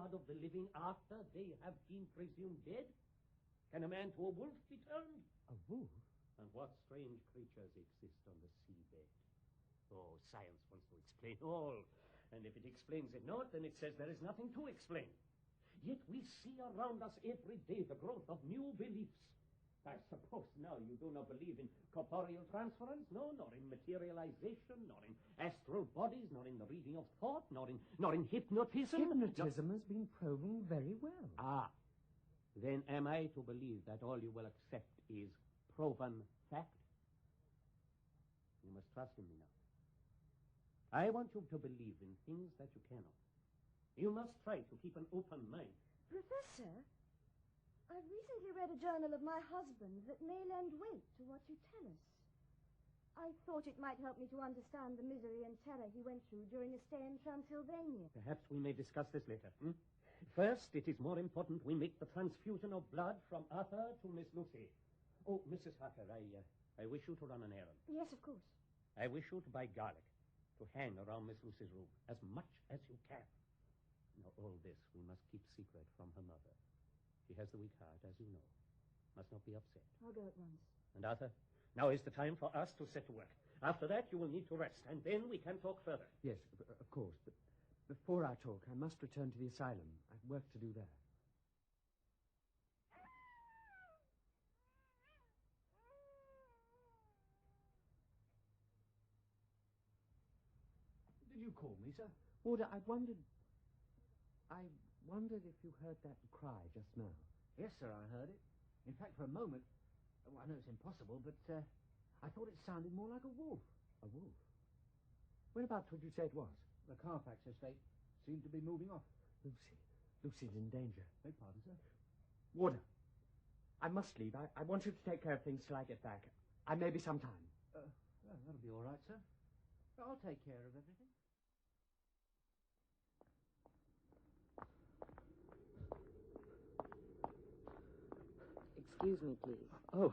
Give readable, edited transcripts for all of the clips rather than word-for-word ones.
blood of the living after they have been presumed dead? Can a man to a wolf be turned? A wolf? And what strange creatures exist on the seabed? Oh, science wants to explain all. And if it explains it not, then it says there is nothing to explain. Yet we see around us every day the growth of new beliefs. I suppose now you do not believe in corporeal transference, no, nor in materialization, nor in astral bodies, nor in the reading of thought, nor in hypnotism. Hypnotism has been proven very well. Ah, then am I to believe that all you will accept is proven fact? You must trust in me now. I want you to believe in things that you cannot. You must try to keep an open mind. Professor, I've recently read a journal of my husband that may lend weight to what you tell us. I thought it might help me to understand the misery and terror he went through during a stay in Transylvania. Perhaps we may discuss this later. First, it is more important we make the transfusion of blood from Arthur to Miss Lucy. Oh, Mrs. Harker, I wish you to run an errand. Yes, of course. I wish you to buy garlic to hang around Miss Lucy's room, as much as you can. Now, all this we must keep secret from her mother. She has the weak heart, as you know. Must not be upset. I'll go at once. And Arthur, now is the time for us to set to work. After that, you will need to rest, and then we can talk further. Yes, of course, but before I talk, I must return to the asylum. I've work to do there. Did you call me, sir? Warder, I wondered if you heard that cry just now. Yes, sir, I heard it. In fact, for a moment, I know it's impossible, but I thought it sounded more like a wolf. A wolf? Whereabouts would you say it was? The Carfax estate seemed to be moving off. Lucy. Lucy's in danger. Beg pardon, sir? Warder, I must leave. I want you to take care of things till I get back. I may be some time. Well, that'll be all right, sir. I'll take care of everything. Excuse me, please. Oh,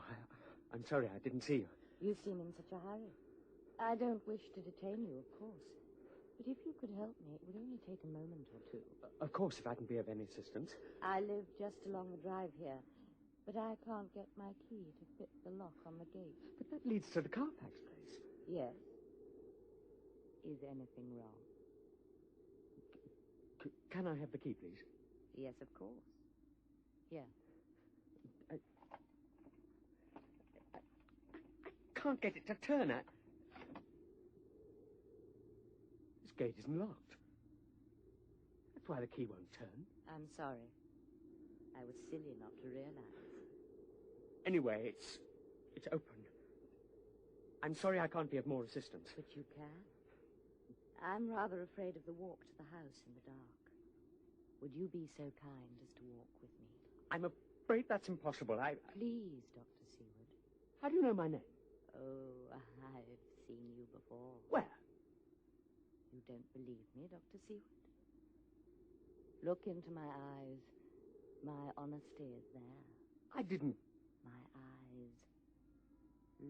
I'm sorry, I didn't see you. You seem in such a hurry. I don't wish to detain you, of course. But if you could help me, it would only take a moment or two. Of course, if I can be of any assistance. I live just along the drive here, but I can't get my key to fit the lock on the gate. But that leads to the Carfax place. Yes. Is anything wrong? Can I have the key, please? Yes, of course. Here. I can't get it to turn. This gate isn't locked. That's why the key won't turn. I'm sorry. I was silly not to realize. Anyway, it's open. I'm sorry I can't be of more assistance. But you can. I'm rather afraid of the walk to the house in the dark. Would you be so kind as to walk with me? I'm afraid that's impossible. Please, Dr. Seward. How do you know my name? Oh, I've seen you before. Where? You don't believe me, Dr. Seward? Look into my eyes. My honesty is there. I didn't. My eyes.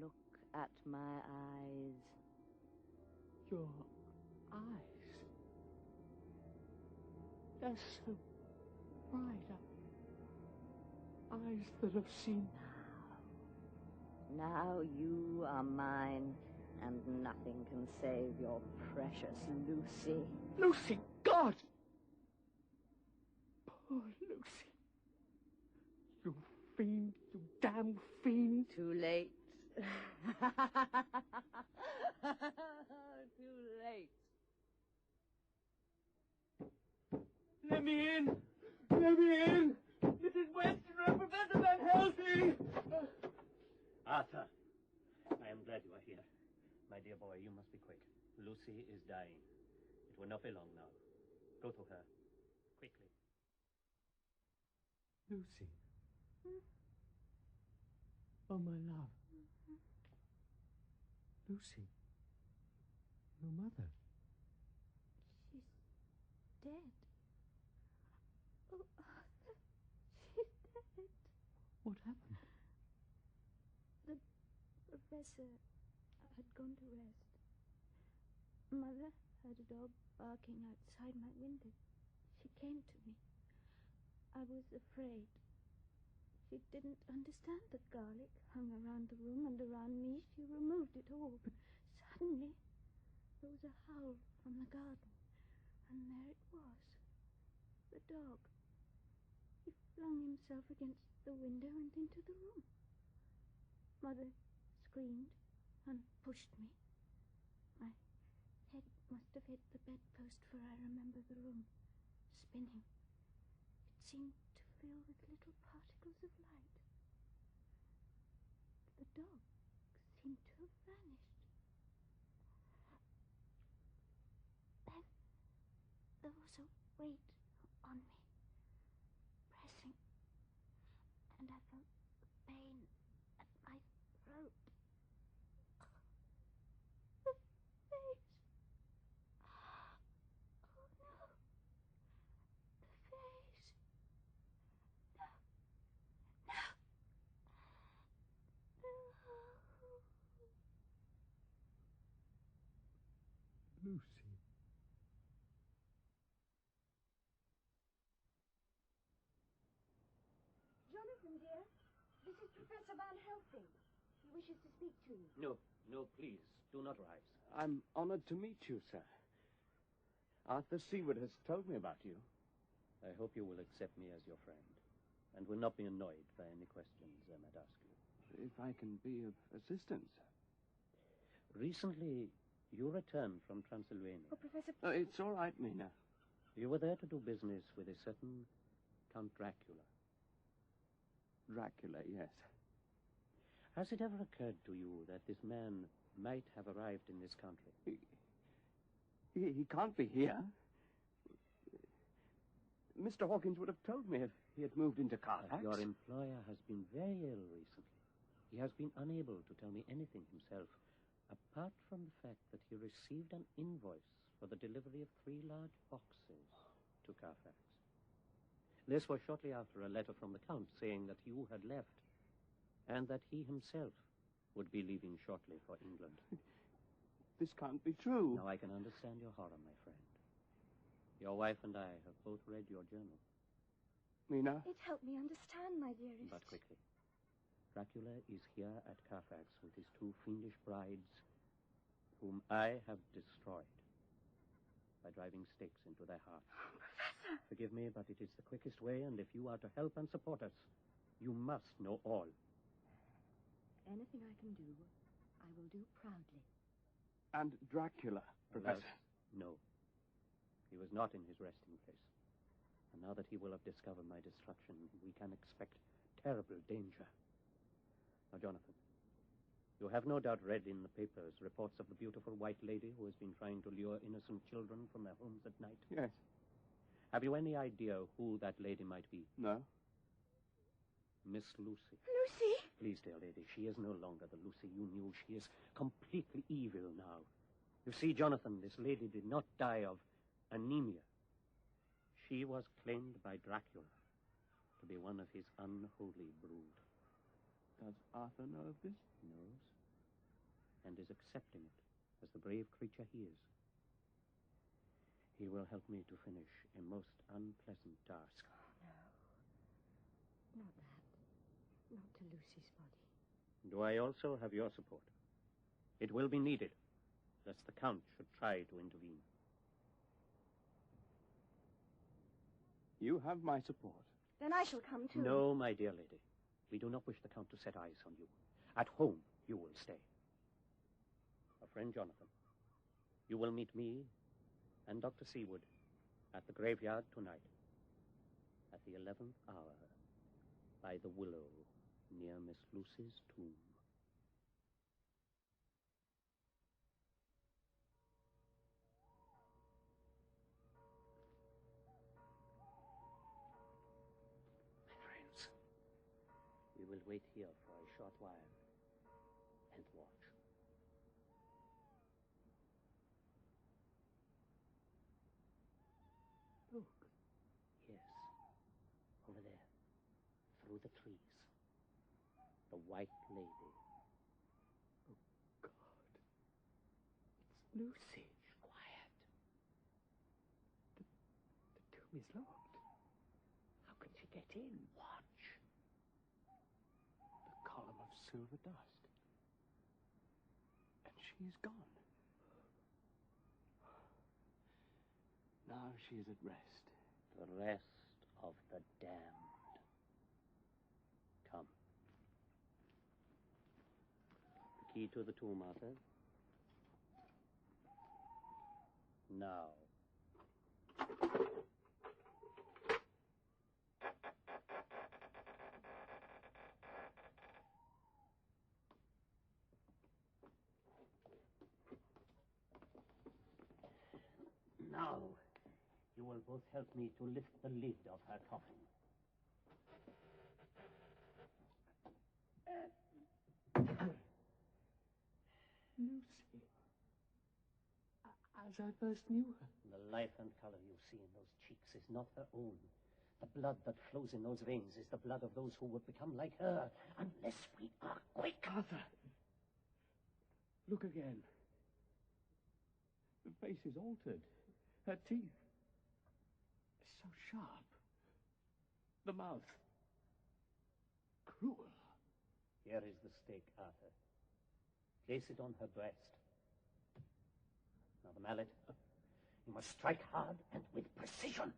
Look at my eyes. Your eyes. They're so bright. Eyes that have seen. Now you are mine, and nothing can save your precious Lucy. Lucy, God! Poor Lucy. You fiend, you damn fiend. Too late. Too late. Let me in! Let me in! Mrs. Weston, Professor Van Helsing! Arthur, I am glad you are here. My dear boy, you must be quick. Lucy is dying. It will not be long now. Go to her. Quickly. Lucy. Oh, my love. Lucy. Your mother. She's dead. Oh, Arthur. She's dead. What happened? The professor had gone to rest. Mother heard a dog barking outside my window. She came to me. I was afraid. She didn't understand that garlic hung around the room and around me. She removed it all. But suddenly, there was a howl from the garden. And there it was. The dog. He flung himself against the window and into the room. Mother screamed and pushed me. My head must have hit the bedpost, for I remember the room spinning. It seemed to fill with little particles of light. The dog seemed to have vanished. Then there was a weight on me, pressing, and I felt the pain at my throat. The face. Oh no. The face. No. No. No. Lucy. Jonathan, dear, this is Professor Van Helsing. He wishes to speak to you. No, please, do not rise. I'm honored to meet you, sir. Arthur Seward has told me about you. I hope you will accept me as your friend, and will not be annoyed by any questions I might ask you. If I can be of assistance. Recently, you returned from Transylvania. Oh, Professor... Oh, it's all right, Mina. You were there to do business with a certain Count Dracula. Dracula, yes. Has it ever occurred to you that this man might have arrived in this country? He can't be here. Mr. Hawkins would have told me if he had moved into Carfax. Your employer has been very ill recently. He has been unable to tell me anything himself, apart from the fact that he received an invoice for the delivery of 3 large boxes to Carfax. This was shortly after a letter from the Count saying that you had left, and that he himself would be leaving shortly for England. This can't be true. Now I can understand your horror, my friend. Your wife and I have both read your journal. Mina? It helped me understand, my dearest. But quickly. Dracula is here at Carfax with his 2 fiendish brides, whom I have destroyed by driving stakes into their hearts. Professor! Forgive me, but it is the quickest way, and if you are to help and support us, you must know all. Anything I can do, I will do proudly. And Dracula, Professor. Well, no. He was not in his resting place. And now that he will have discovered my destruction, we can expect terrible danger. Now, Jonathan, you have no doubt read in the papers reports of the beautiful white lady who has been trying to lure innocent children from their homes at night. Yes. Have you any idea who that lady might be? No. Miss Lucy. Lucy! Please, dear lady, she is no longer the Lucy you knew. She is completely evil now. You see, Jonathan, this lady did not die of anemia. She was claimed by Dracula to be one of his unholy brood. Does Arthur know of this? He knows, and is accepting it as the brave creature he is. He will help me to finish a most unpleasant task. No. Not that. Not to Lucy's body. Do I also have your support? It will be needed, lest the Count should try to intervene. You have my support. Then I shall come too. No, my dear lady. We do not wish the Count to set eyes on you. At home, you will stay. A friend, Jonathan. You will meet me and Dr. Seward at the graveyard tonight, at the 11th hour, by the willow near Miss Lucy's tomb. My friends, we will wait here for a short while and watch. Look. Yes. Over there. Through the trees. The white lady. Oh, God. It's Lucy. Quiet. The tomb is locked. How can she get in. Watch. The column of silver dust. And she's gone. Now she is at rest. The rest of the damned. Come. The key to the tomb, Arthur. Now. Now, you will both help me to lift the lid of her coffin. Lucy. As I first knew her. The life and color you see in those cheeks is not her own. The blood that flows in those veins is the blood of those who would become like her, unless we are quick. Arthur. Look again. The face is altered. Her teeth. So sharp. The mouth. Cruel. Here is the stake, Arthur. Place it on her breast. Now the mallet. You must strike hard and with precision.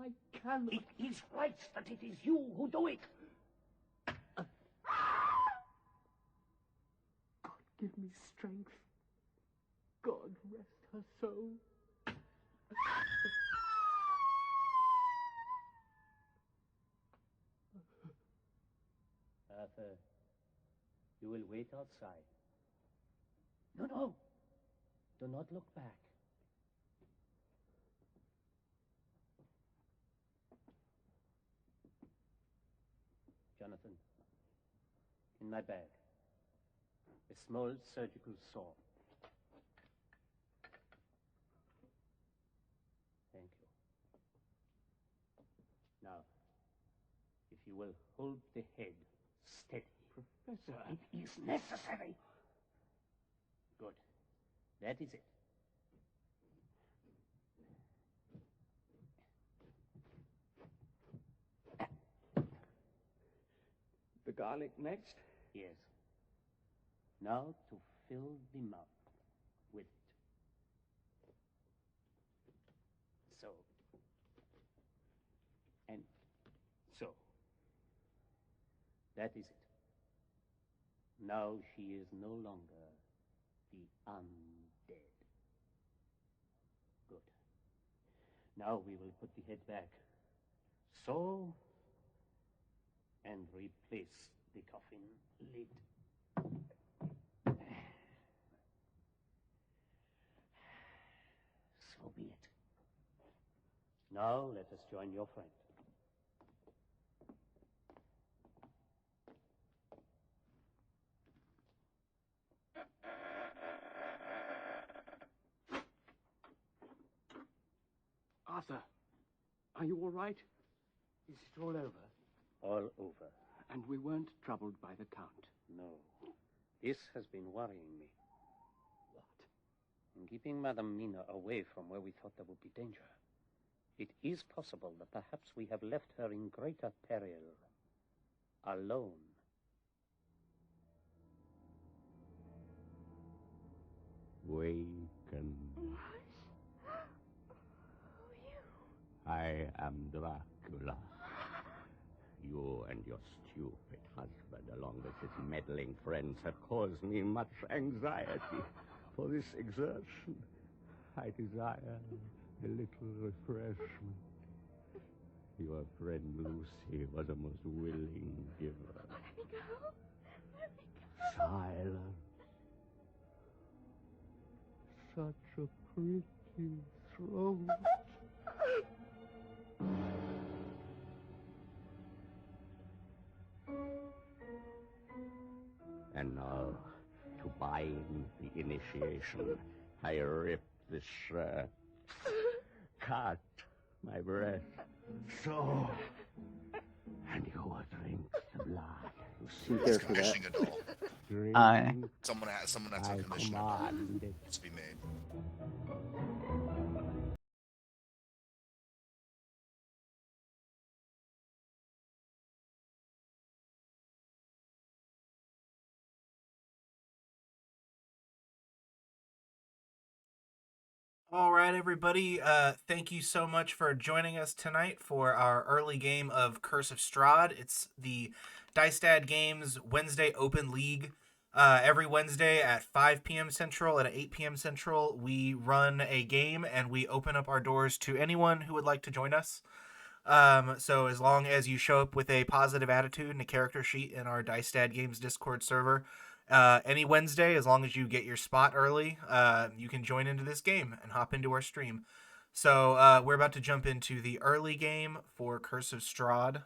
I cannot. It is right that it is you who do it. God, give me strength. God, rest her soul. Arthur, you will wait outside. No. Do not look back. Jonathan, in my bag, a small surgical saw. Thank you. Now, if you will hold the head steady. Professor. It is necessary. Good. That is it. The garlic next? Yes. Now to fill the mouth with it. So. And so. That is it. Now she is no longer the undead. Good. Now we will put the head back. So. And replace the coffin lid. So be it. Now let us join your friend. Arthur, are you all right? Is it all over? All over. And we weren't troubled by the Count? No. This has been worrying me. What? In keeping Madame Mina away from where we thought there would be danger. It is possible that perhaps we have left her in greater peril. Alone. Waken. What? Who are you? I am Dracula. You and your stupid husband, along with his meddling friends, have caused me much anxiety. For this exertion, I desire a little refreshment. Your friend Lucy was a most willing giver. Let me go. Let me go. Silence. Such a pretty throat. And now, to bind the initiation, I rip this shirt, cut my breast, so, and you will drink the blood. See It's commissioning it all. Drink, Aye. Someone has to I commission it. command it. It's to be made. All right, everybody. Thank you so much for joining us tonight for our early game of Curse of Strahd. It's the Dice Dad Games Wednesday Open League. Every Wednesday at 5 p.m. Central and at 8 p.m. Central, we run a game and we open up our doors to anyone who would like to join us. So as long as you show up with a positive attitude and a character sheet in our Dice Dad Games Discord server, any Wednesday, as long as you get your spot early, you can join into this game and hop into our stream. So we're about to jump into the early game for Curse of Strahd.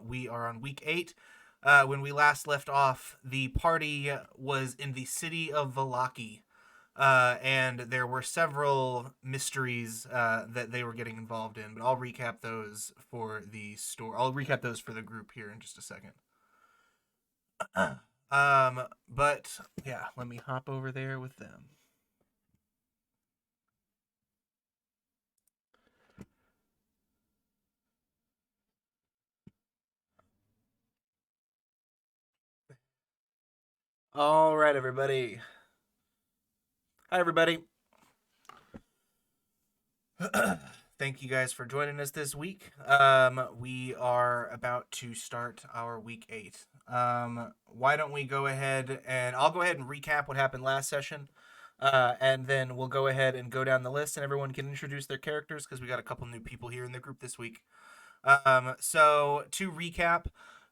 We are on week 8. When we last left off, the party was in the city of Vallaki, and there were several mysteries that they were getting involved in. But I'll recap those for the story. I'll recap those for the group here in just a second. But yeah, let me hop over there with them. All right, everybody. Hi, everybody. Thank you guys for joining us this week. We are about to start our week 8. Why don't we go ahead and I'll go ahead and recap what happened last session. And then we'll go ahead and go down the list and everyone can introduce their characters because we got a couple new people here in the group this week. So to recap,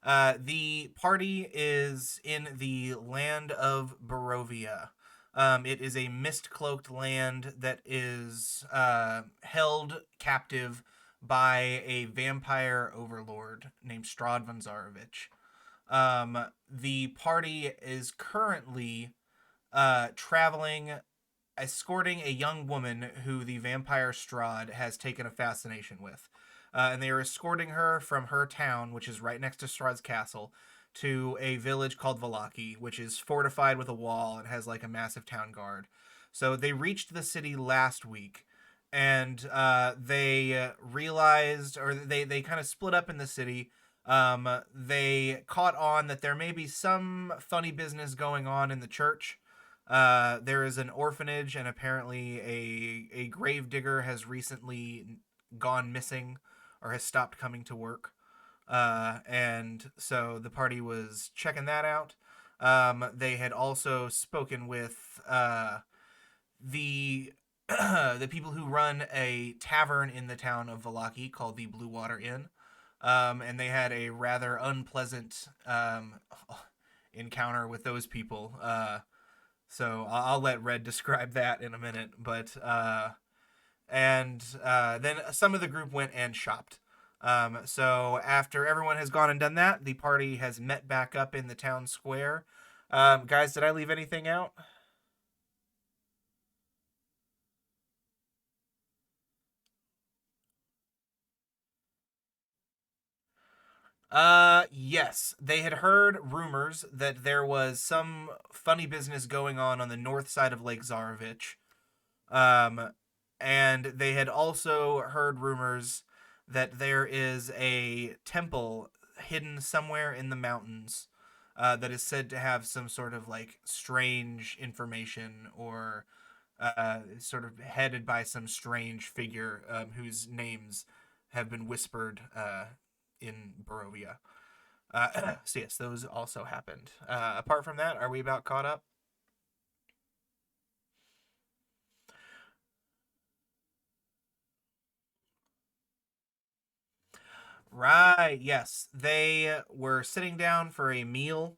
the party is in the land of Barovia. It is a mist-cloaked land that is held captive by a vampire overlord named Strahd von Zarovich. The party is currently traveling, escorting a young woman who the vampire Strahd has taken a fascination with. And they are escorting her from her town, which is right next to Strahd's castle, to a village called Vallaki, which is fortified with a wall and has like a massive town guard. So they reached the city last week, and they realized, or they kind of split up in the city. They caught on that there may be some funny business going on in the church. There is an orphanage, and apparently a gravedigger has recently gone missing or has stopped coming to work. And so the party was checking that out. They had also spoken with the the people who run a tavern in the town of Vallaki called the Blue Water Inn. And they had a rather unpleasant encounter with those people. So I'll let Red describe that in a minute. But then some of the group went and shopped. So after everyone has gone and done that, the party has met back up in the town square. Guys, did I leave anything out? Yes. They had heard rumors that there was some funny business going on the north side of Lake Zarovich. And they had also heard rumors that there is a temple hidden somewhere in the mountains that is said to have some sort of like strange information or sort of headed by some strange figure whose names have been whispered in Barovia. So yes, those also happened. Apart from that, are we about caught up? Right, yes. They were sitting down for a meal,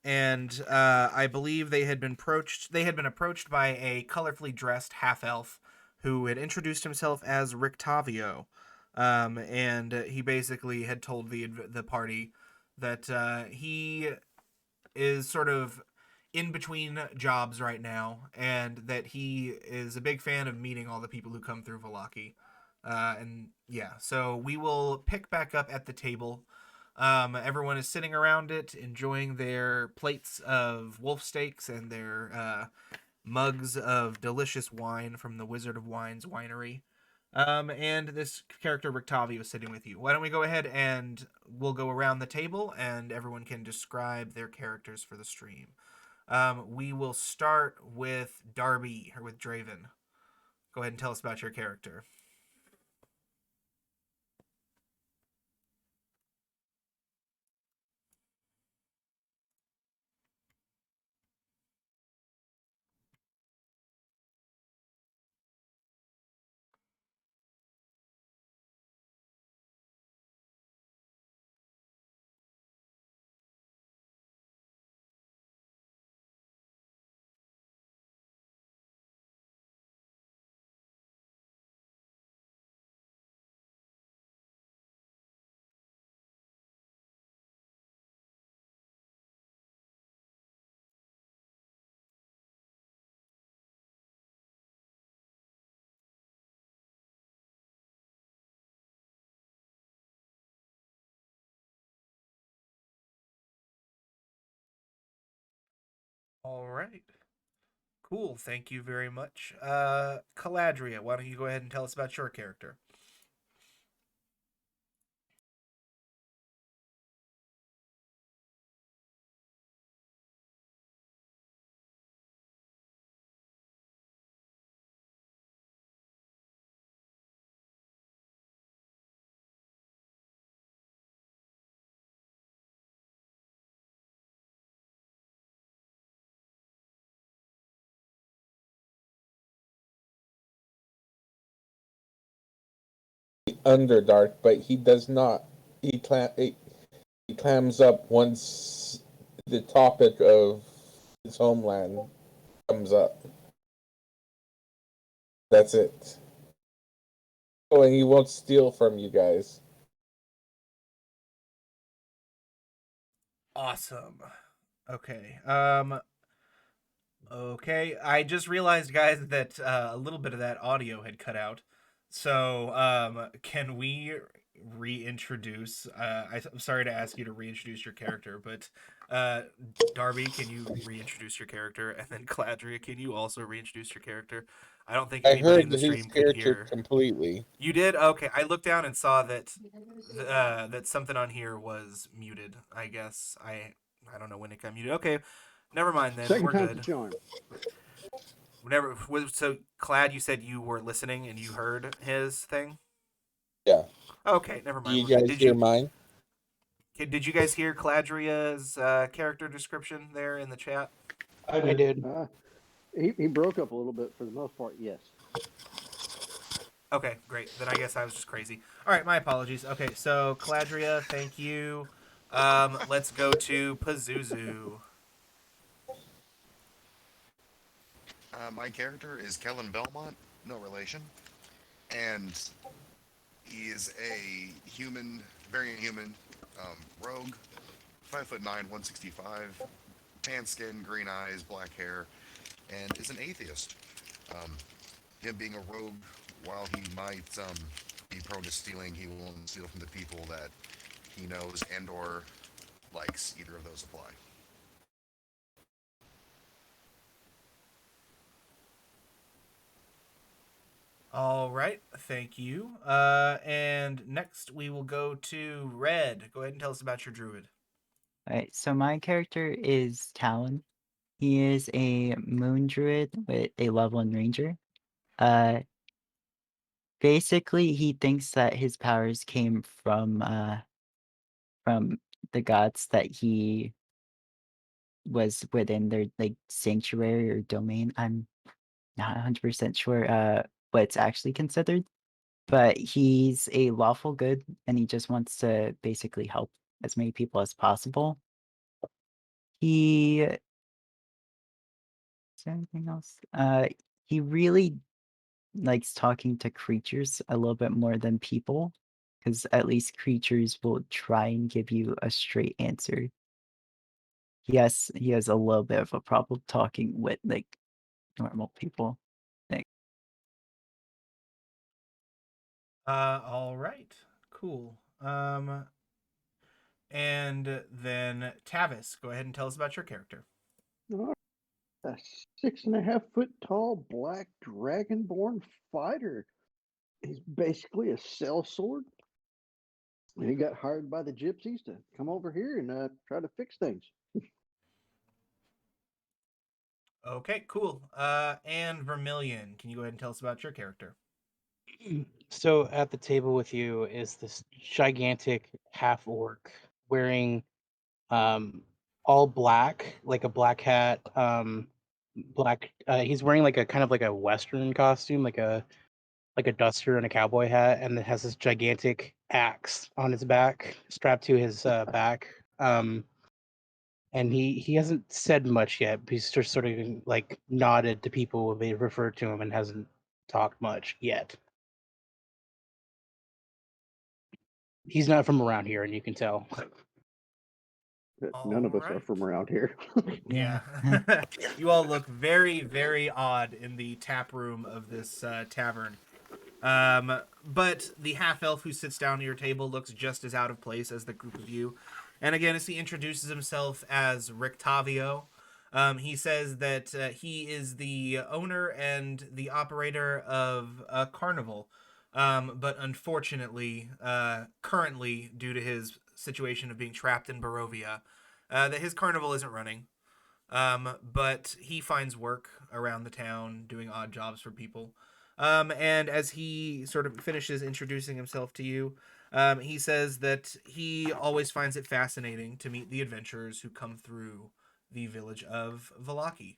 and I believe they had been approached by a colorfully dressed half-elf who had introduced himself as Rictavio. And he basically had told the party that he is sort of in between jobs right now, and that he is a big fan of meeting all the people who come through Vallaki. And yeah, so we will pick back up at the table. Everyone is sitting around it, enjoying their plates of wolf steaks and their mugs of delicious wine from the Wizard of Wine's winery. And this character, Rictavio, is sitting with you. Why don't we go ahead and we'll go around the table and everyone can describe their characters for the stream. We will start with Darby, or with Draven. go ahead and tell us about your character. All right. Cool. Thank you very much. Caladria, why don't you go ahead and tell us about your character? Underdark, but he does not. He clams up once the topic of his homeland comes up. That's it. Oh, and he won't steal from you guys. Awesome. Okay. Okay. I just realized, guys, that a little bit of that audio had cut out. So, can we reintroduce? I'm sorry to ask you to reintroduce your character, but Darby, can you reintroduce your character? And then Caladria, can you also reintroduce your character? I don't think I anybody in heard the his stream could character hear. completely. You did? Okay. I looked down and saw that that something on here was muted. I guess I don't know when it got muted. Okay, never mind then. Second We're time's good. a charm. Whenever so, Clad, you said you were listening and you heard his thing. Yeah. Okay, never Do mind. you We're good. guys hear mine? Did you guys hear Caladria's character description there in the chat? I did. He broke up a little bit for the most part, yes. Okay, great. Then I guess I was just crazy. All right, my apologies. Okay, so Caladria, thank you. Let's go to Pazuzu. My character is Kellen Belmont, no relation, and he is a human, variant human, rogue, 5'9", 165, tan skin, green eyes, black hair, and is an atheist. Him being a rogue, while he might be prone to stealing, he will only steal from the people that he knows and/or likes. Either of those apply. All right, thank you. And next we will go to Red. Go ahead and tell us about your druid. All right, so my character is Talon. He is a moon druid with a level 1 ranger. Basically, he thinks that his powers came from the gods that he was within their like sanctuary or domain. I'm not 100% sure what it's actually considered, but he's a lawful good and he just wants to basically help as many people as possible. Is there anything else? He really likes talking to creatures a little bit more than people, because at least creatures will try and give you a straight answer. He has a little bit of a problem talking with like normal people. All right, cool. And then Tavis, go ahead and tell us about your character. A 6.5-foot tall black dragonborn fighter. He's basically a sellsword. And he got hired by the gypsies to come over here and try to fix things. Okay, cool. And Vermilion, can you go ahead and tell us about your character? So at the table with you is this gigantic half orc wearing all black, like a black hat, black he's wearing like a kind of like a western costume, like a duster and a cowboy hat, and it has this gigantic axe on his back, strapped to his back. And he hasn't said much yet. But he's just sort of like nodded to people when they refer to him and hasn't talked much yet. He's not from around here, and you can tell. None of us are from around here. Yeah. You all look very, very odd in the tap room of this tavern. But the half-elf who sits down at your table looks just as out of place as the group of you. And again, as he introduces himself as Rictavio, he says that he is the owner and the operator of a carnival. But unfortunately, currently, due to his situation of being trapped in Barovia, that his carnival isn't running. But he finds work around the town doing odd jobs for people. And as he sort of finishes introducing himself to you, he says that he always finds it fascinating to meet the adventurers who come through the village of Valaki.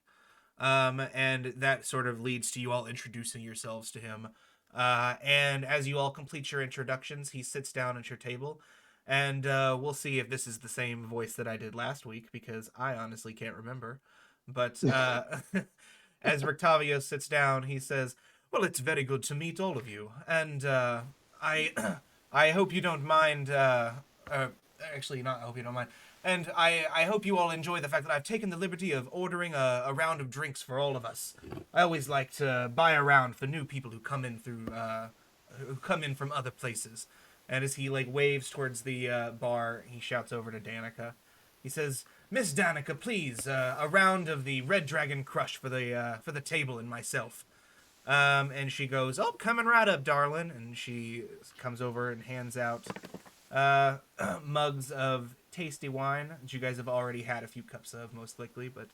And that sort of leads to you all introducing yourselves to him. And as you all complete your introductions, he sits down at your table. And we'll see if this is the same voice that I did last week, because I honestly can't remember. But as Rictavio sits down, he says, "Well, it's very good to meet all of you. And I hope you don't mind... actually, not I hope you don't mind. And I hope you all enjoy the fact that I've taken the liberty of ordering a round of drinks for all of us. I always like to buy a round for new people who come in from other places." And as he waves towards the bar, he shouts over to Danica. He says, "Miss Danica, please, a round of the Red Dragon Crush for the table and myself." And she goes, "Oh, coming right up, darling." And she comes over and hands out mugs of tasty wine, which you guys have already had a few cups of, most likely. But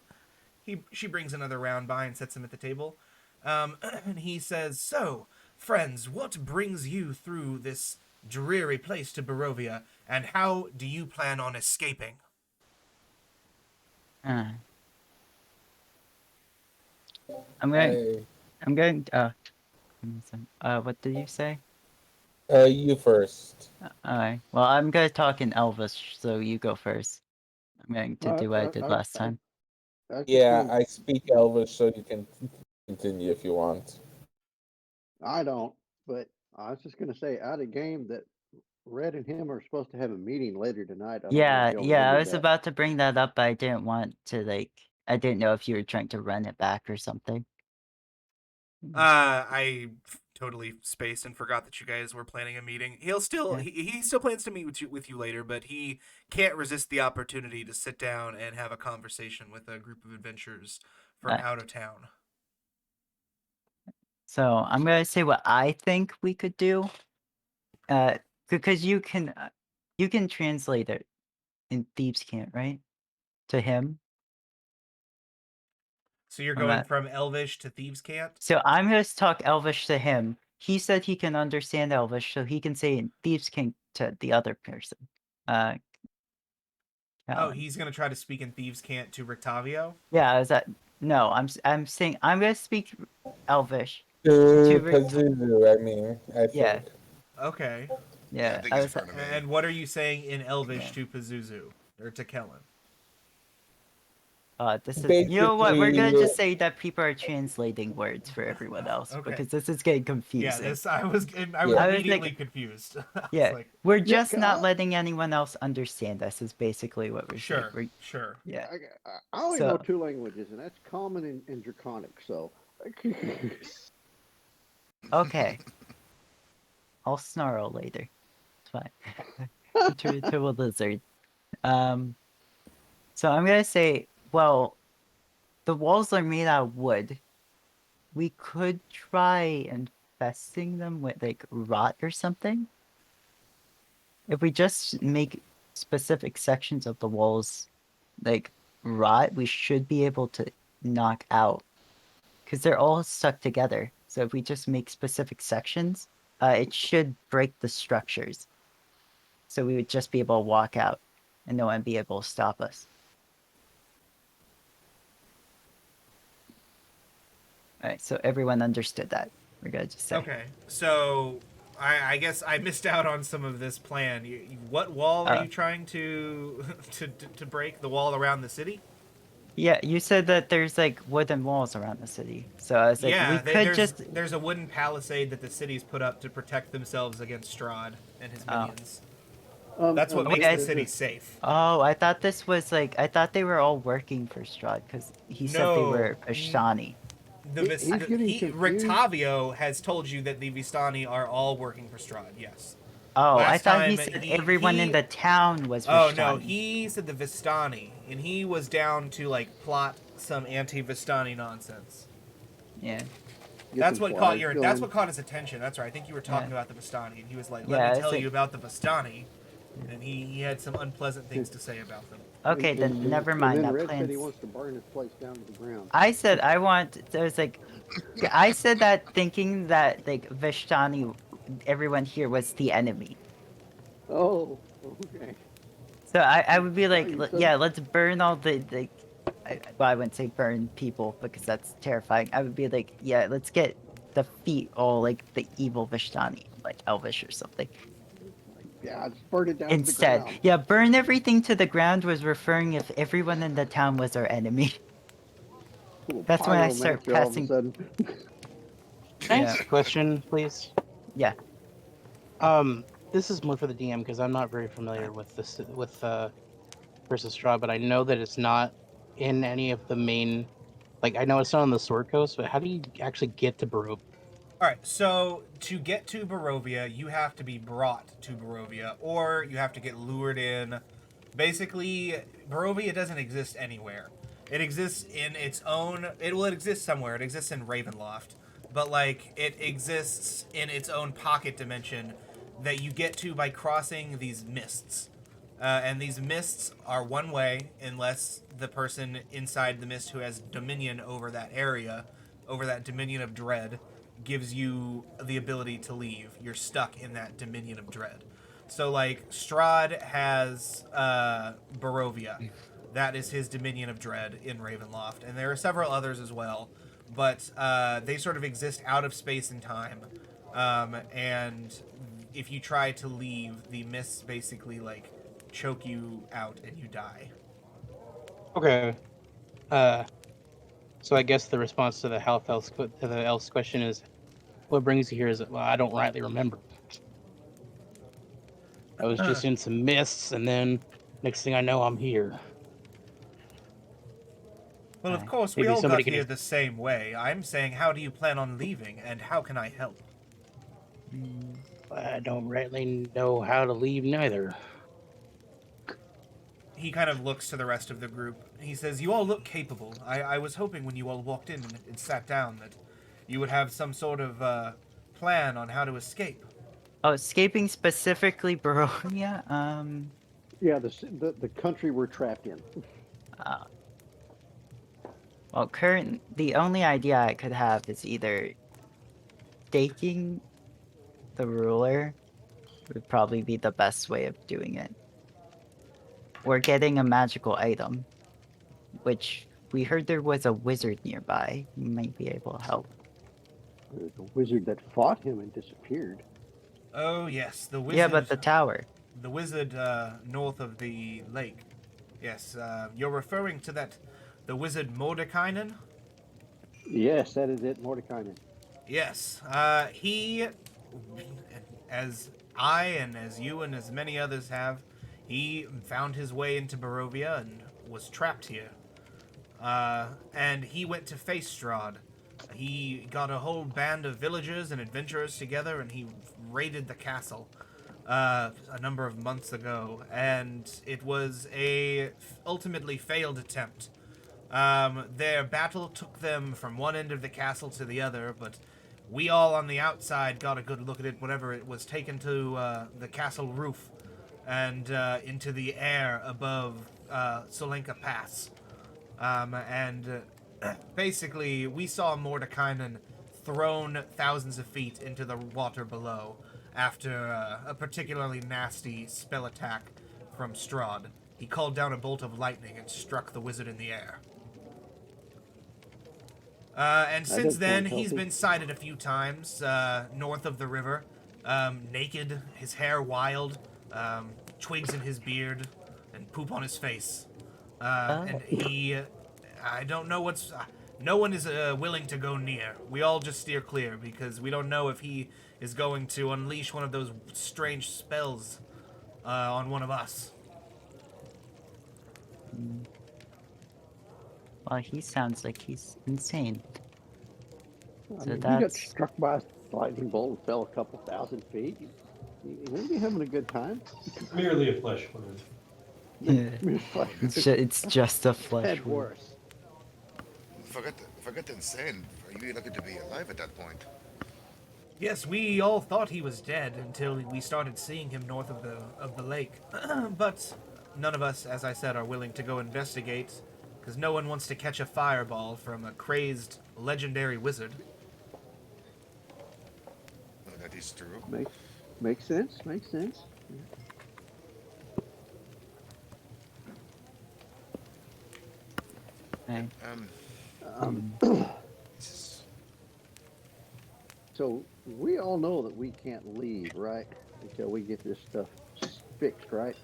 she brings another round by and sets them at the table. And he says, "So, friends, what brings you through this dreary place to Barovia, and how do you plan on escaping?" I'm going. What did you say? You first. Alright. Well, I'm gonna talk in Elvish, so you go first. I'm going to do what I did last time. Yeah, I speak Elvish, so you can continue if you want. I don't, but I was just going to say, out of game, that Red and him are supposed to have a meeting later tonight. I don't know Yeah, if y'all I remember was that. about to bring that up, but I didn't want to, I didn't know if you were trying to run it back or something. I totally spaced and forgot that you guys were planning a meeting. He still plans to meet with you later, but he can't resist the opportunity to sit down and have a conversation with a group of adventurers from out of town. So I'm gonna say what I think we could do. Because you can translate it in Thieves' Cant, right? To him. So you're going from Elvish to Thieves' Cant? So I'm going to talk Elvish to him. He said he can understand Elvish, so he can say in Thieves' Cant to the other person. He's going to try to speak in Thieves' Cant to Rictavio? Yeah, no, I'm saying I'm going to speak Elvish. To Pazuzu, I think. Yeah. Okay. Yeah. And what are you saying in Elvish to Pazuzu? Or to Kellen? You know what? We're gonna just say that people are translating words for everyone else because this is getting confusing. Yeah, I was immediately confused. Yeah, we're just not letting anyone else understand us. Is basically what we're saying. Sure. Yeah. I only know two languages, and that's Common and Draconic. So. Okay. I'll snarl later. It's fine. To a lizard. So I'm gonna say. Well, the walls are made out of wood. We could try infesting them with rot or something. If we just make specific sections of the walls rot, we should be able to knock out, because they're all stuck together. So if we just make specific sections, it should break the structures. So we would just be able to walk out, and no one would be able to stop us. All right, so everyone understood that. We're gonna just say. Okay, so I guess I missed out on some of this plan. What wall are you trying to to break? The wall around the city? Yeah, you said that there's like wooden walls around the city. So I was like, Yeah, we could there's a wooden palisade that the city's put up to protect themselves against Strahd and his minions. That's what makes the city safe. Oh, I thought this was like, I thought they were all working for Strahd because he said they were Vistani. Rictavio has told you that the Vistani are all working for Strahd, yes. Oh, I thought he said everyone in the town was Vistani. Oh, no, he said the Vistani, and he was down to, like, plot some anti-Vistani nonsense. Yeah. That's what caught his attention. That's right. I think you were talking about the Vistani, and he was like, let me tell you about the Vistani. And he had some unpleasant things to say about them. Okay, then never mind. And then That Red plan. said he wants to burn his place down to the ground. I said I want. There was like, I said that thinking that like Vistani, everyone here was the enemy. Oh, okay. So I would be like, yeah, let's burn all the well, I wouldn't say burn people because that's terrifying. I would be like, yeah, let's defeat all like the evil Vistani, like Elvish or something. Yeah, just burn it down Instead, to the ground. yeah, burn everything to the ground was referring if everyone in the town was our enemy. That's when I start passing. Can I ask a question, please? Yeah. This is more for the DM because I'm not very familiar with this versus Strahd, but I know that it's not in any of the main. Like, I know it's not on the Sword Coast, but how do you actually get to Barovia? All right, so to get to Barovia, you have to be brought to Barovia, or you have to get lured in. Basically, Barovia doesn't exist anywhere. It exists in its own... It exists somewhere. It exists in Ravenloft. But, like, it exists in its own pocket dimension that you get to by crossing these mists. And these mists are one way, unless the person inside the mist who has dominion over that area, over that dominion of dread, gives you the ability to leave. You're stuck in that dominion of dread. So, like, Strahd has Barovia. That is his dominion of dread in Ravenloft. And there are several others as well. But they sort of exist out of space and time. And if you try to leave, the mists basically, like, choke you out and you die. Okay. So I guess the response to the elf's question is, what brings you here is, well, I don't rightly remember. I was just in some mists, and then next thing I know, I'm here. Well, of course, we all got here the same way. I'm saying, how do you plan on leaving, and how can I help? I don't rightly know how to leave neither. He kind of looks to the rest of the group. He says, you all look capable. I was hoping when you all walked in and sat down that you would have some sort of plan on how to escape. Oh, escaping specifically Barovia? Yeah, the country we're trapped in. Well, the only idea I could have is either staking the ruler would probably be the best way of doing it. Or getting a magical item, which we heard there was a wizard nearby who might be able to help. There's a wizard that fought him and disappeared. Oh, yes, the wizard... Yeah, but the tower. The wizard north of the lake. Yes, you're referring to the Wizard Mordechainen? Yes, that is it, Mordechainen. Yes, he, as I and as you and as many others have, he found his way into Barovia and was trapped here. And he went to face Strahd. He got a whole band of villagers and adventurers together, and he raided the castle a number of months ago. And it was a ultimately failed attempt. Their battle took them from one end of the castle to the other, but we all on the outside got a good look at it whenever it was taken to the castle roof and into the air above Solenka Pass. And basically, we saw Mordechainen thrown thousands of feet into the water below after a particularly nasty spell attack from Strahd. He called down a bolt of lightning and struck the wizard in the air. And since then, he's been sighted a few times north of the river, naked, his hair wild, twigs in his beard, and poop on his face. And he... I don't know what's... no one is willing to go near. We all just steer clear, because we don't know if he is going to unleash one of those strange spells on one of us. Well, he sounds like he's insane. I So mean, that's... he got struck by a lightning bolt and fell a couple thousand feet. He wouldn't be having a good time. Merely a flesh wound. It's just a flesh Had wound. worse. Forget the insane. Are you looking to be alive at that point? Yes, we all thought he was dead until we started seeing him north of the lake. But none of us, as I said, are willing to go investigate, because no one wants to catch a fireball from a crazed, legendary wizard. Well, that is true. Makes sense. Makes sense. Okay. So we all know that we can't leave, right? Until we get this stuff fixed, right?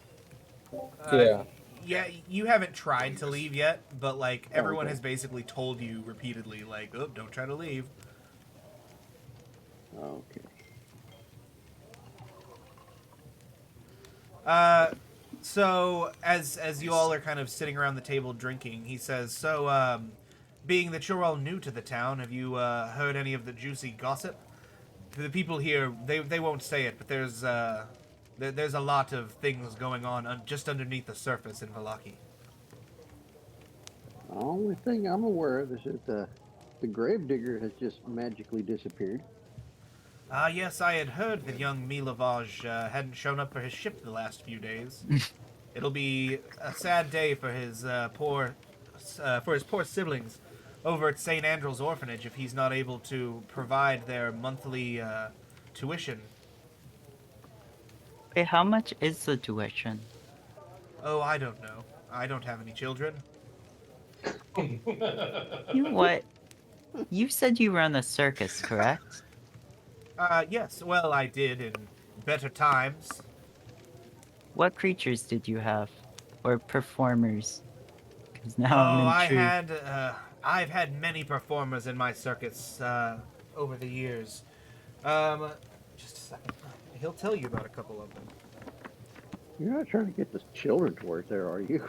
Yeah. Yeah, you haven't tried to leave yet, but, like, everyone has basically told you repeatedly, like, oh, don't try to leave. Okay. So, as you all are kind of sitting around the table drinking, he says, so, being that you're all new to the town, have you, heard any of the juicy gossip? The people here, they won't say it, but there's a lot of things going on just underneath the surface in Vallaki. The only thing I'm aware of is that the gravedigger has just magically disappeared. Yes, I had heard that young Milavaj hadn't shown up for his ship the last few days. It'll be a sad day for his poor siblings over at St. Andrew's Orphanage if he's not able to provide their monthly tuition. Hey, how much is the tuition? Oh, I don't know. I don't have any children. You what? You said you run a circus, correct? Yes, well, I did in better times. What creatures did you have? Or performers? Because now I'm intrigued. I've had many performers in my circus, over the years. Just a second. He'll tell you about a couple of them. You're not trying to get the children to work there, are you?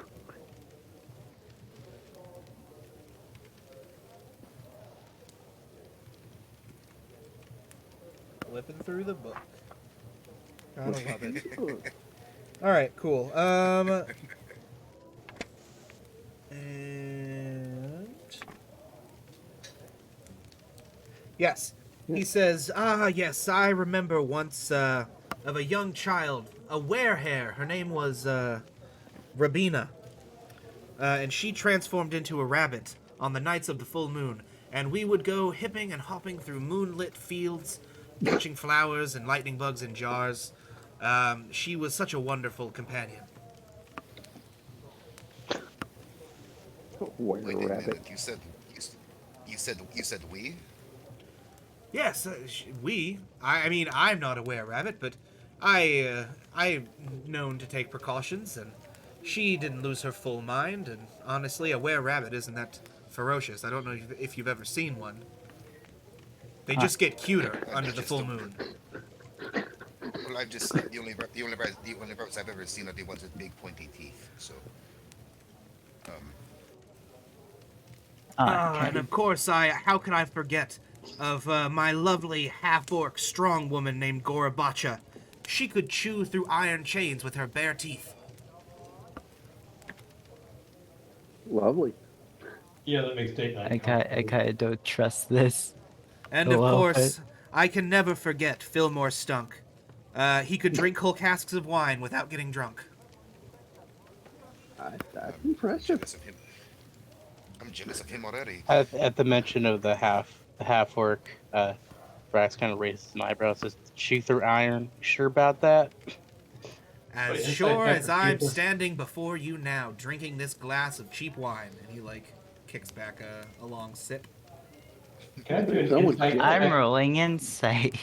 Flipping through the book. Gotta love it. Alright, cool. And... yes. He says, yes, I remember once, of a young child, a werehair. Her name was, Rabina. And she transformed into a rabbit on the nights of the full moon. And we would go hipping and hopping through moonlit fields, catching flowers and lightning bugs in jars. She was such a wonderful companion. Wait a minute. You said we? Yes, I mean, I'm not a were-rabbit, but I'm known to take precautions, and she didn't lose her full mind, and honestly, a were-rabbit isn't that ferocious. I don't know if you've ever seen one. They just get cuter under the full moon. Well, I've just the only rabbits I've ever seen are the ones with big pointy teeth. So, and of course, how could I forget of my lovely half-orc strong woman named Gorabacha? She could chew through iron chains with her bare teeth. Lovely. Yeah, that makes date night. I kinda don't trust this. And of course, I can never forget Fillmore Stunk. He could drink whole casks of wine without getting drunk. That's impressive. I'm jealous of him already. At the mention of the half orc, Brax kind of raises an eyebrow and says, "Shoot through iron. You sure about that?" As Wait, sure inside as Pepper, I'm give us- standing before you now, drinking this glass of cheap wine. And he, like, kicks back a long sip. Can I do an Someone's insight jealous. I'm check? rolling insight.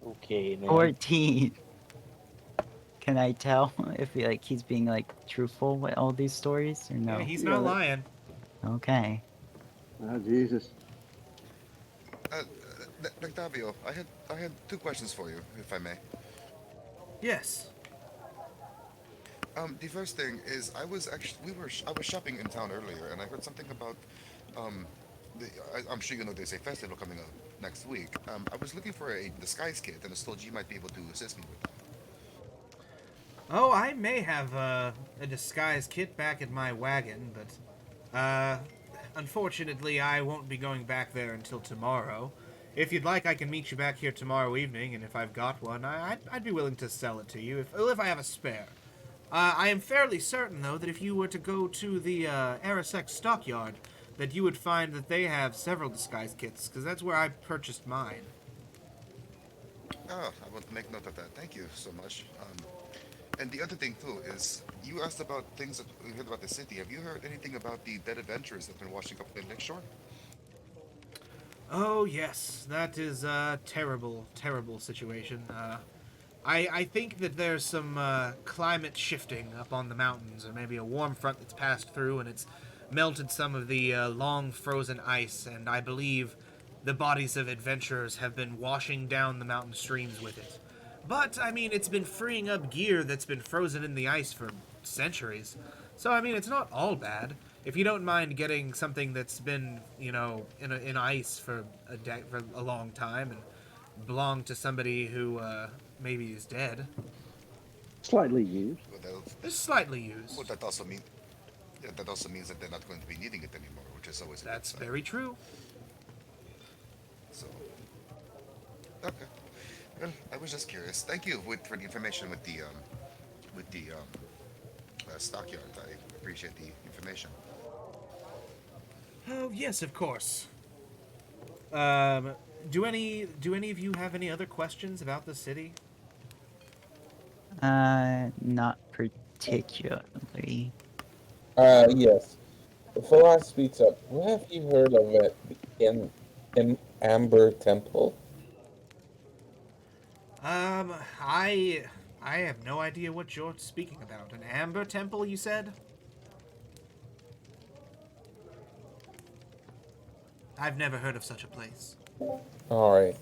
Okay, man. 14. Can I tell if he's being like truthful with all these stories or no? Yeah, he's Yeah, not that- lying. Okay. Oh, Jesus. Octavio, I had 2 questions for you, if I may. Yes. The first thing is I was shopping in town earlier, and I heard something about I'm sure you know there's a festival coming up next week. I was looking for a disguise kit, and I was told you might be able to assist me with that. Oh, I may have a disguise kit back in my wagon, but unfortunately I won't be going back there until tomorrow. If you'd like, I can meet you back here tomorrow evening, and if I've got one, I'd be willing to sell it to you, if I have a spare. I am fairly certain, though, that if you were to go to the Arasek stockyard, that you would find that they have several disguise kits, because that's where I purchased mine. Oh, I will make note of that. Thank you so much. And the other thing too is you asked about things that we heard about the city. Have you heard anything about the dead adventurers that have been washing up the lakeshore? Oh, yes, that is a terrible, terrible situation. I think that there's some climate shifting up on the mountains, or maybe a warm front that's passed through and it's melted some of the long frozen ice, and I believe the bodies of adventurers have been washing down the mountain streams with it. But, I mean, it's been freeing up gear that's been frozen in the ice for centuries. So, I mean, it's not all bad. If you don't mind getting something that's been, in ice for a long time and belonged to somebody who maybe is dead. Slightly used. Well, It's slightly used. Well, that also means that they're not going to be needing it anymore, which is always a That's good sign. very true. So, okay. Well, I was just curious. Thank you for the information with the stockyard. I appreciate the information. Oh, yes, of course. Do any of you have any other questions about the city? Not particularly. Yes. The philosophy's up. What have you heard of it in Amber Temple? I have no idea what you're speaking about. An Amber Temple, you said? I've never heard of such a place. Alright.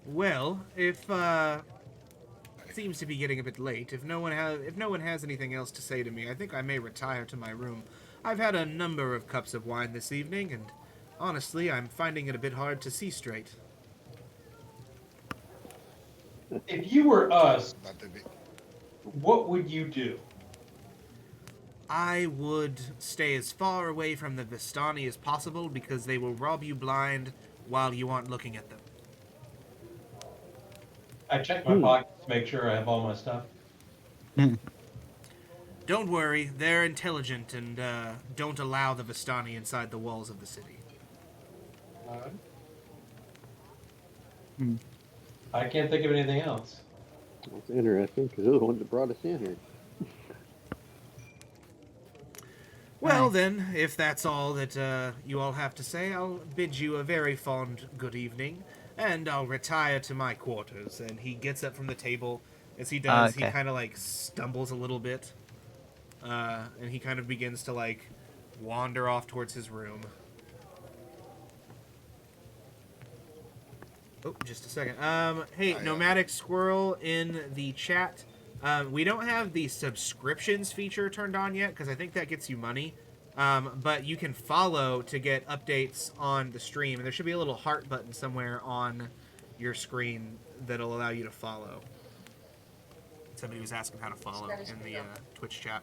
Well, if it seems to be getting a bit late. If no one has anything else to say to me, I think I may retire to my room. I've had a number of cups of wine this evening, and honestly, I'm finding it a bit hard to see straight. If you were us, what would you do? I would stay as far away from the Vistani as possible because they will rob you blind while you aren't looking at them. I check my pockets to make sure I have all my stuff. Don't worry, they're intelligent and don't allow the Vistani inside the walls of the city. I can't think of anything else. That's interesting, because they're the ones that brought us in here. Well, then, if that's all that you all have to say, I'll bid you a very fond good evening, and I'll retire to my quarters. And he gets up from the table. As he does, okay. he kind of, like, stumbles a little bit. And he kind of begins to, like, wander off towards his room. Oh, just a second. Hey, Nomadic Squirrel in the chat. We don't have the subscriptions feature turned on yet, because I think that gets you money. But you can follow to get updates on the stream, and there should be a little heart button somewhere on your screen that'll allow you to follow. Somebody was asking how to follow in the Twitch chat.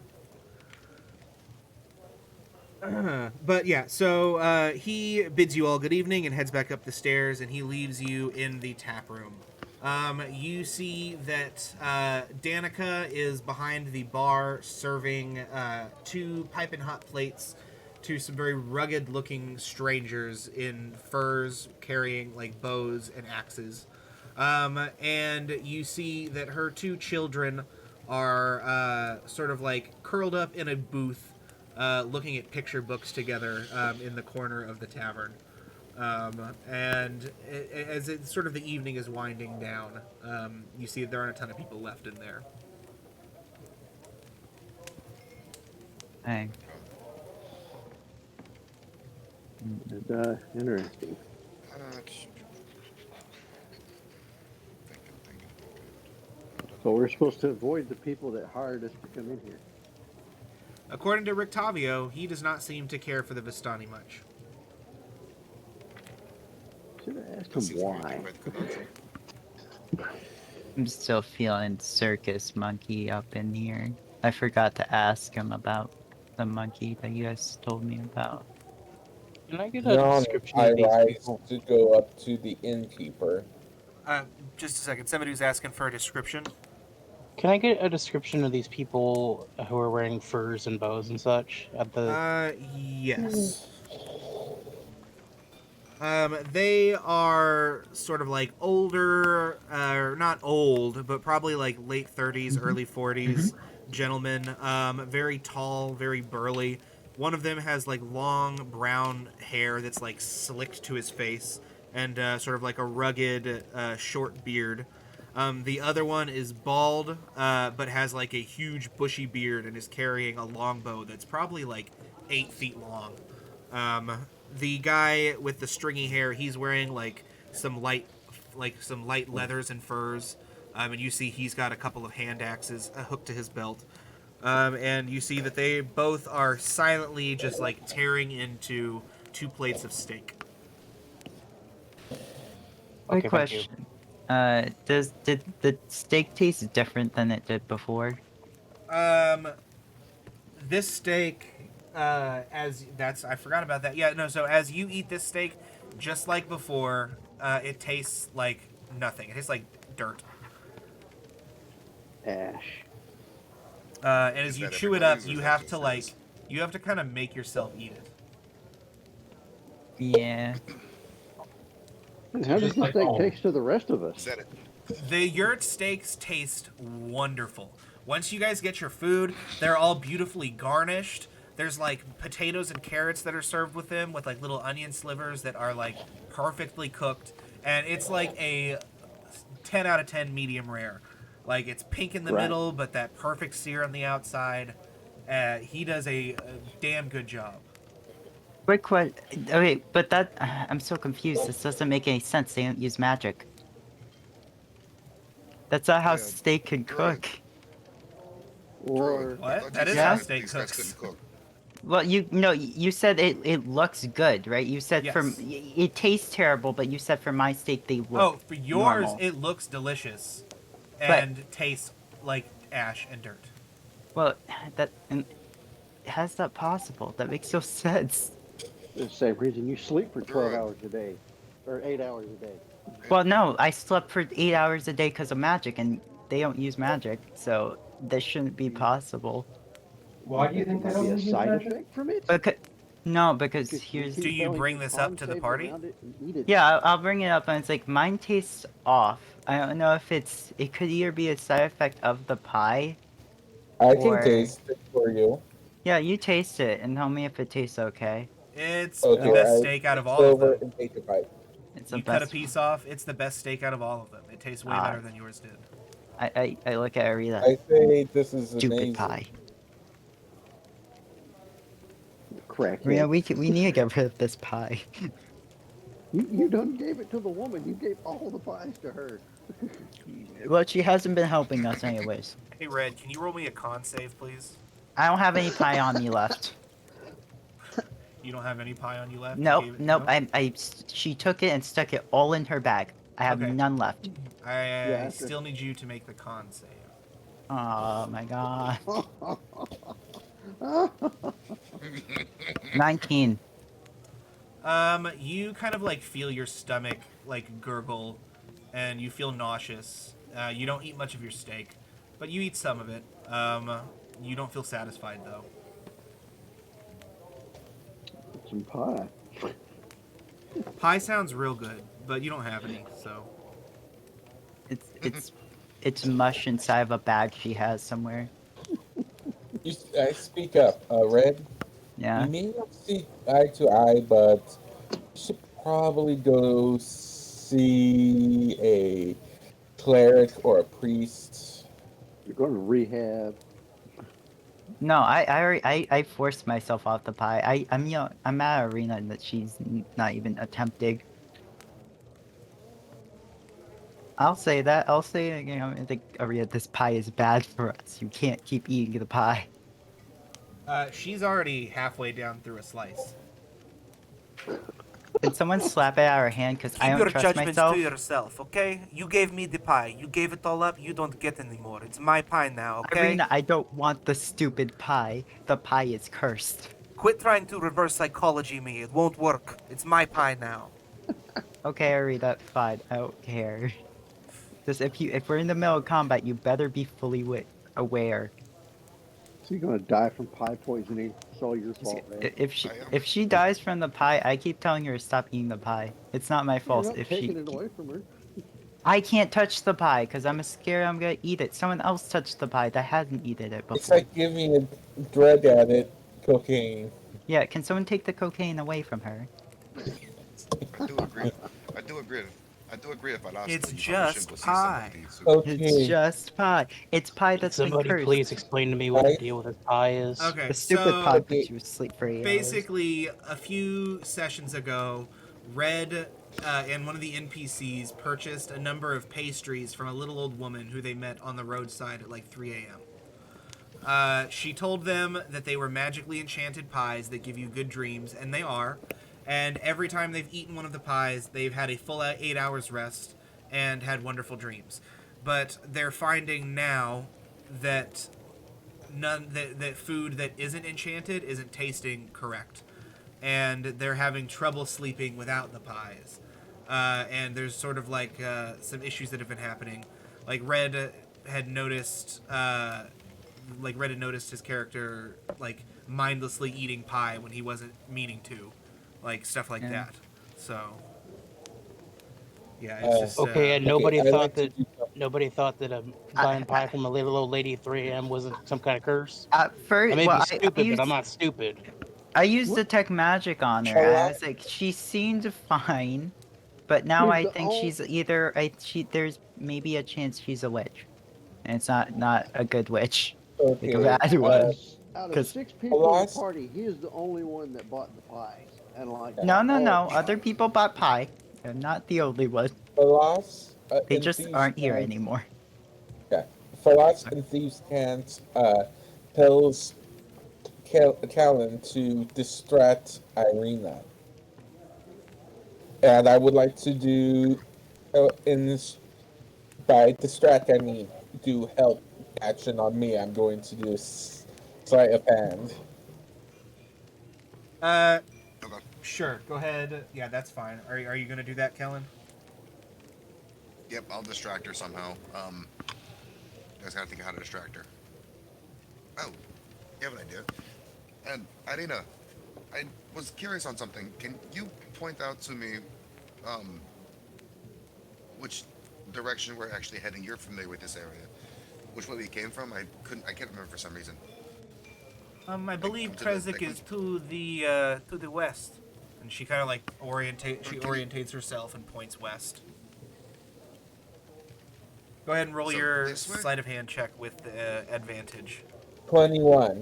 But yeah, so he bids you all good evening and heads back up the stairs, and he leaves you in the tap room. You see that Danica is behind the bar serving 2 piping hot plates to some very rugged-looking strangers in furs carrying like bows and axes. And you see that her 2 children are sort of like curled up in a booth looking at picture books together in the corner of the tavern. And as sort of the evening is winding down, you see that there aren't a ton of people left in there. Hey. Interesting. So we're supposed to avoid the people that hired us to come in here. According to Rictavio, he does not seem to care for the Vistani much. Should have asked him why. I'm still feeling circus monkey up in here. I forgot to ask him about the monkey that you guys told me about. Can I get a description I of these rise people? to go up to the innkeeper. Just a second. Somebody who's asking for a description. Can I get a description of these people who are wearing furs and bows and such at the? Yes. They are sort of like older, not old, but probably like late 30s, early 40s gentlemen. Very tall, very burly. One of them has like long brown hair that's like slicked to his face and sort of like a rugged, short beard. The other one is bald, but has like a huge bushy beard and is carrying a longbow that's probably like 8 feet long. The guy with the stringy hair, he's wearing like some light leathers and furs, and you see he's got a couple of hand axes hooked to his belt. And you see that they both are silently just like tearing into 2 plates of steak. Quick question. Did the steak taste different than it did before? This steak, I forgot about that. Yeah, no, so as you eat this steak, just like before, it tastes like nothing. It tastes like dirt. Ash. And as you chew it up, you have to kind of make yourself eat it. Yeah. How does the steak taste to the rest of us? The yurt steaks taste wonderful. Once you guys get your food, they're all beautifully garnished. There's like potatoes and carrots that are served with them with like little onion slivers that are like perfectly cooked. And it's like a 10 out of 10 medium rare. Like it's pink in the middle, but that perfect sear on the outside. He does a damn good job. Quick question. Okay, but that I'm so confused. This doesn't make any sense. They don't use magic. That's not how steak can cook. Or what? That is how steak cooks. Well, you said it looks good, right? You said it tastes terrible, but you said for my steak they look for yours normal. It looks delicious and tastes like ash and dirt. Well, how's that possible? That makes no sense. The same reason you sleep for 12 hours a day, or 8 hours a day. Well, no, I slept for 8 hours a day because of magic, and they don't use magic, so this shouldn't be possible. Why do you think that Might be a use side magic? effect from it? Because here's... Do you bring this up to the party? Yeah, I'll bring it up, and it's like, mine tastes off. I don't know if it could either be a side effect of the pie. I can taste it for you. Yeah, you taste it, and tell me if it tastes okay. It's the best steak out of all of them. And take a bite. You cut a piece off, it's the best steak out of all of them. It tastes way better than yours did. I look at Arita. I say this is stupid amazing. Pie. Correct. Yeah, we need to get rid of this pie. You done gave it to the woman. You gave all the pies to her. Well, she hasn't been helping us anyways. Hey, Red, can you roll me a con save, please? I don't have any pie on me left. You don't have any pie on you left? Nope. She took it and stuck it all in her bag. I have none left. I still need you to make the con save. Oh my god. 19. You kind of like feel your stomach like gurgle, and you feel nauseous. You don't eat much of your steak, but you eat some of it. You don't feel satisfied though. Some pie. Pie sounds real good, but you don't have any, so. It's mush inside of a bag she has somewhere. I speak up, Red. Yeah. We may not see eye to eye, but you should probably go see a cleric or a priest. You're going to rehab. No, I forced myself off the pie. I'm at an arena that she's not even attempting. I'll say that. I'll say, I think Arena, this pie is bad for us. You can't keep eating the pie. She's already halfway down through a slice. Can someone slap it out of her hand? Because I Keep don't your trust judgments myself. to yourself, okay? You gave me the pie. You gave it all up. You don't get anymore. It's my pie now, okay? Arena, I don't want the stupid pie. The pie is cursed. Quit trying to reverse psychology me. It won't work. It's my pie now. Okay, Arena, fine. I don't care. Just if we're in the middle of combat, you better be fully aware. So you're going to die from pie poisoning. It's all your fault, man. If she dies from the pie, I keep telling her to stop eating the pie. It's not my fault You're not if taking it away from her. I can't touch the pie because I'm scared I'm gonna eat it. Someone else touched the pie that hasn't eaten it before. It's like giving a drug addict cocaine. Yeah, can someone take the cocaine away from her? I do agree. I do agree if I lost. It's just pie. It's just pie. It's pie that's been Somebody cursed. please explain to me what the deal with this pie is. Okay, The stupid so pie puts you to sleep for 8 hours. basically, a few sessions ago, Red and one of the NPCs purchased a number of pastries from a little old woman who they met on the roadside at like 3 a.m. She told them that they were magically enchanted pies that give you good dreams, and they are. And every time they've eaten one of the pies, they've had a full 8 hours rest and had wonderful dreams. But they're finding now that that food that isn't enchanted isn't tasting correct, and they're having trouble sleeping without the pies. And there's sort of like some issues that have been happening. Like Red had noticed his character like mindlessly eating pie when he wasn't meaning to. Like stuff like that. So yeah, it's just Okay, and nobody Okay, thought that buying pie from a little old lady at 3 a.m. wasn't some kind of curse. At first, I may well, be stupid, but I'm not stupid. I used detect magic on her. I was like, she seemed fine, but now I think she's either there's maybe a chance she's a witch, and it's not a good witch, like a bad one. Out of 6 people in the party, he is the only one that bought the pie. And like No. Other people bought pie. I'm not the only one. They just aren't here anymore. Yeah. Philosophy and Thieves Can't tells Kellen to distract Irina. And I would like to do, by distract I mean do help action on me. I'm going to do sleight of hand. Sure, go ahead. Yeah, that's fine. Are you going to do that, Kellen? Yep, I'll distract her somehow. I just gotta think of how to distract her. Oh, you have an idea. And Irina, I was curious on something. Can you point out to me which direction we're actually heading? You're familiar with this area. Which way we came from? I can't remember for some reason. I believe Krezik is to the west. And she kind of like orientates herself and points west. Go ahead and roll your sleight of hand check with advantage. 21.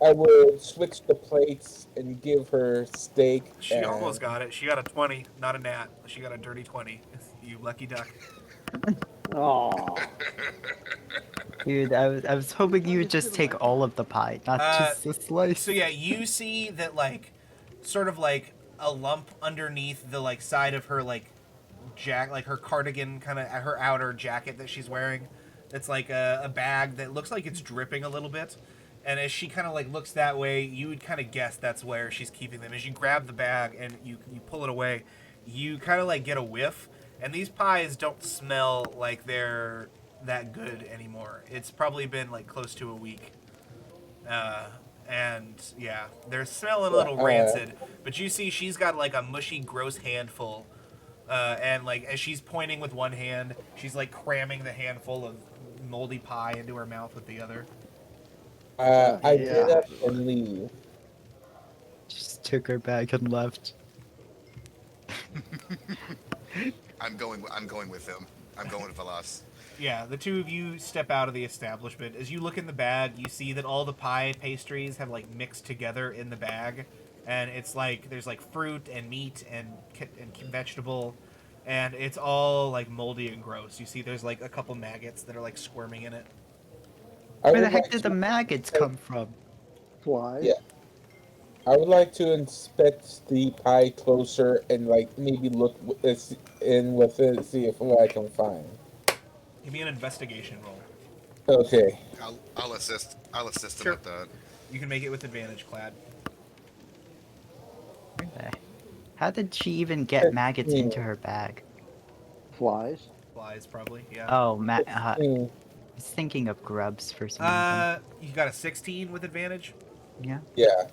I would switch the plates and give her steak. She almost got it. She got a 20, not a nat. She got a dirty 20. You lucky duck. Oh. Dude, I was hoping you would just take all of the pie, not just the slice. So yeah, you see that like, sort of like a lump underneath the like side of her like like her cardigan, kind of her outer jacket that she's wearing. It's like a bag that looks like it's dripping a little bit, And as she kind of like looks that way, you would kind of guess that's where she's keeping them. As you grab the bag and you pull it away, you kind of like get a whiff. And these pies don't smell like they're that good anymore. It's probably been like close to a week. And yeah, they're smelling a little rancid. But you see she's got like a mushy, gross handful. And like as she's pointing with one hand, she's like cramming the handful of moldy pie into her mouth with the other. I get up and leave. Just took her bag and left. I'm going with him. I'm going with Velas. Yeah, the two of you step out of the establishment. As you look in the bag, you see that all the pie pastries have like mixed together in the bag, and it's like there's like fruit and meat and vegetable, and it's all like moldy and gross. You see there's like a couple maggots that are like squirming in it. Where the heck did the maggots come from? Flies. Yeah. I would like to inspect the pie closer and like maybe look in with it, see if what I can find. Give me an investigation roll. Okay. I'll assist him Sure. with that. You can make it with advantage, Clad. How did she even get maggots into her bag? Flies. Flies, probably. Yeah. Oh, I was thinking of grubs for some reason. You got a 16 with advantage? Yeah. Yeah.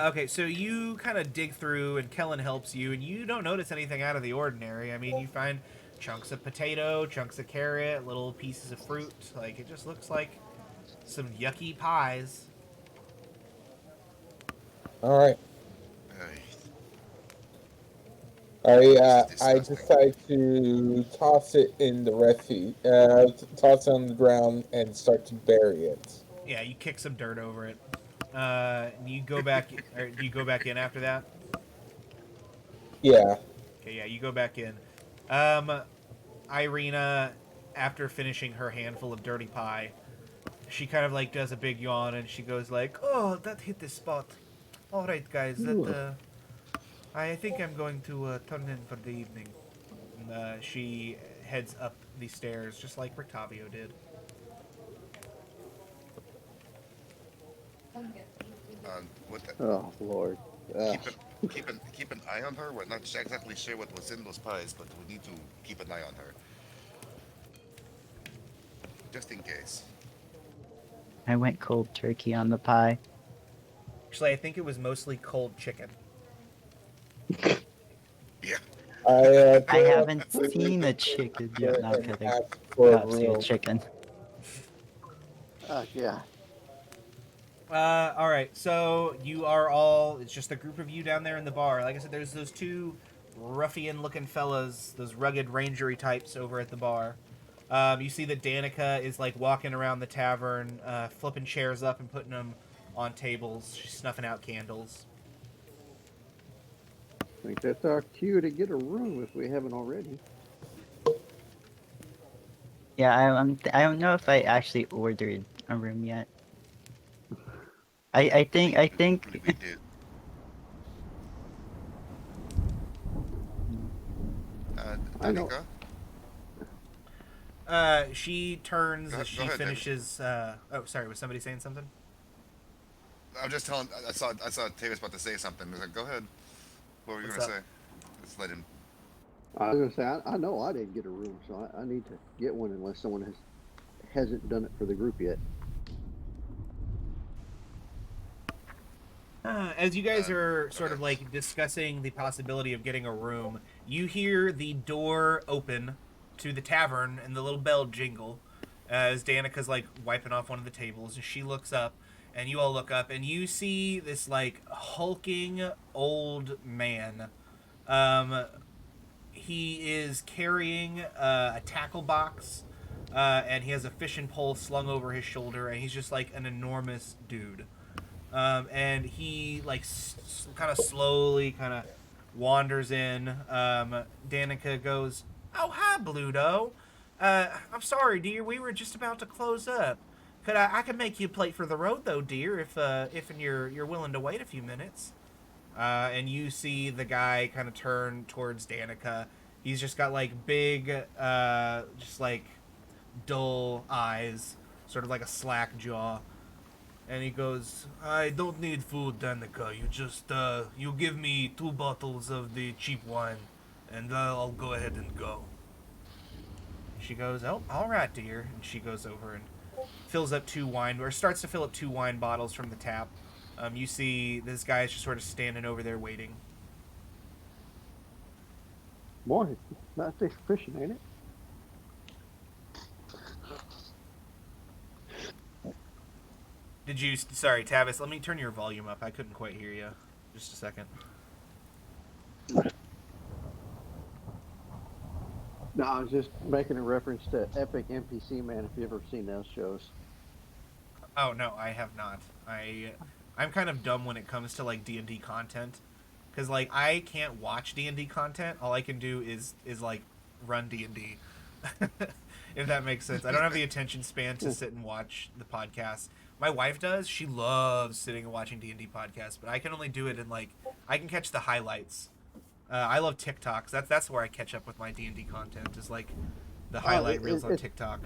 Okay, so you kind of dig through, and Kellen helps you, and you don't notice anything out of the ordinary. I mean, you find chunks of potato, chunks of carrot, little pieces of fruit. Like, it just looks like some yucky pies. All right. I decide to toss it in the refuse, toss it on the ground and start to bury it. Yeah, you kick some dirt over it. You go back, or do you go back in after that? Yeah. Okay, yeah, you go back in. Irina, after finishing her handful of dirty pie, she kind of like does a big yawn and she goes like, "Oh, that hit the spot. All right, guys, that I think I'm going to turn in for the evening." And, she heads up the stairs just like Rictavio did. Oh Lord. Keep an eye on her. We're not exactly sure what was in those pies, but we need to keep an eye on her. Just in case. I went cold turkey on the pie. Actually, I think it was mostly cold chicken. Yeah. I haven't seen a chicken yet. Not kidding. Not seen a chicken. Yeah. All right, so you are all, it's just a group of you down there in the bar. Like I said, there's those two ruffian-looking fellas, those rugged rangery types over at the bar. You see that Danica is, like, walking around the tavern, flipping chairs up and putting them on tables. She's snuffing out candles. I think that's our cue to get a room if we haven't already. Yeah, I don't know if I actually ordered a room yet. I think We did. Danica? She turns as she go ahead, finishes, oh, sorry, was somebody saying something? I'm just telling. I saw Tavis about to say something. I was like, go ahead. What were you going to say? Just let him. I was going to say, I know I didn't get a room, so I need to get one unless someone hasn't done it for the group yet. As you guys are sort of like discussing the possibility of getting a room, you hear the door open to the tavern and the little bell jingle as Danica's like wiping off one of the tables, and she looks up, and you all look up, and you see this like hulking old man. He is carrying a tackle box, and he has a fishing pole slung over his shoulder, and he's just like an enormous dude. And he like kind of slowly kind of wanders in. Danica goes, "Oh, hi, Bluto. I'm sorry, dear. We were just about to close up. I could make you a plate for the road, though, dear, if you're willing to wait a few minutes." And you see the guy kind of turn towards Danica. He's just got like big, just like dull eyes, sort of like a slack jaw. And he goes, I don't need food, Danica. You just, you give me 2 bottles of the cheap wine, and I'll go ahead and go. She goes, oh, all right, dear. And she goes over and fills up 2 wine, or starts to fill up 2 wine bottles from the tap. You see this guy is just sort of standing over there waiting. Boy, not fish fishing, ain't it? Did you... Sorry, Tavis, let me turn your volume up. I couldn't quite hear you. Just a second. No, I was just making a reference to Epic NPC Man, if you've ever seen those shows. Oh, no, I have not. I'm kind of dumb when it comes to, like, D&D content. Because, like, I can't watch D&D content. All I can do is like, run D&D. If that makes sense. I don't have the attention span to sit and watch the podcast. My wife does. She loves sitting and watching D&D podcasts, but I can only do it in, like, I can catch the highlights. I love TikToks. That's where I catch up with my D&D content, is, like, the highlight reels on TikTok.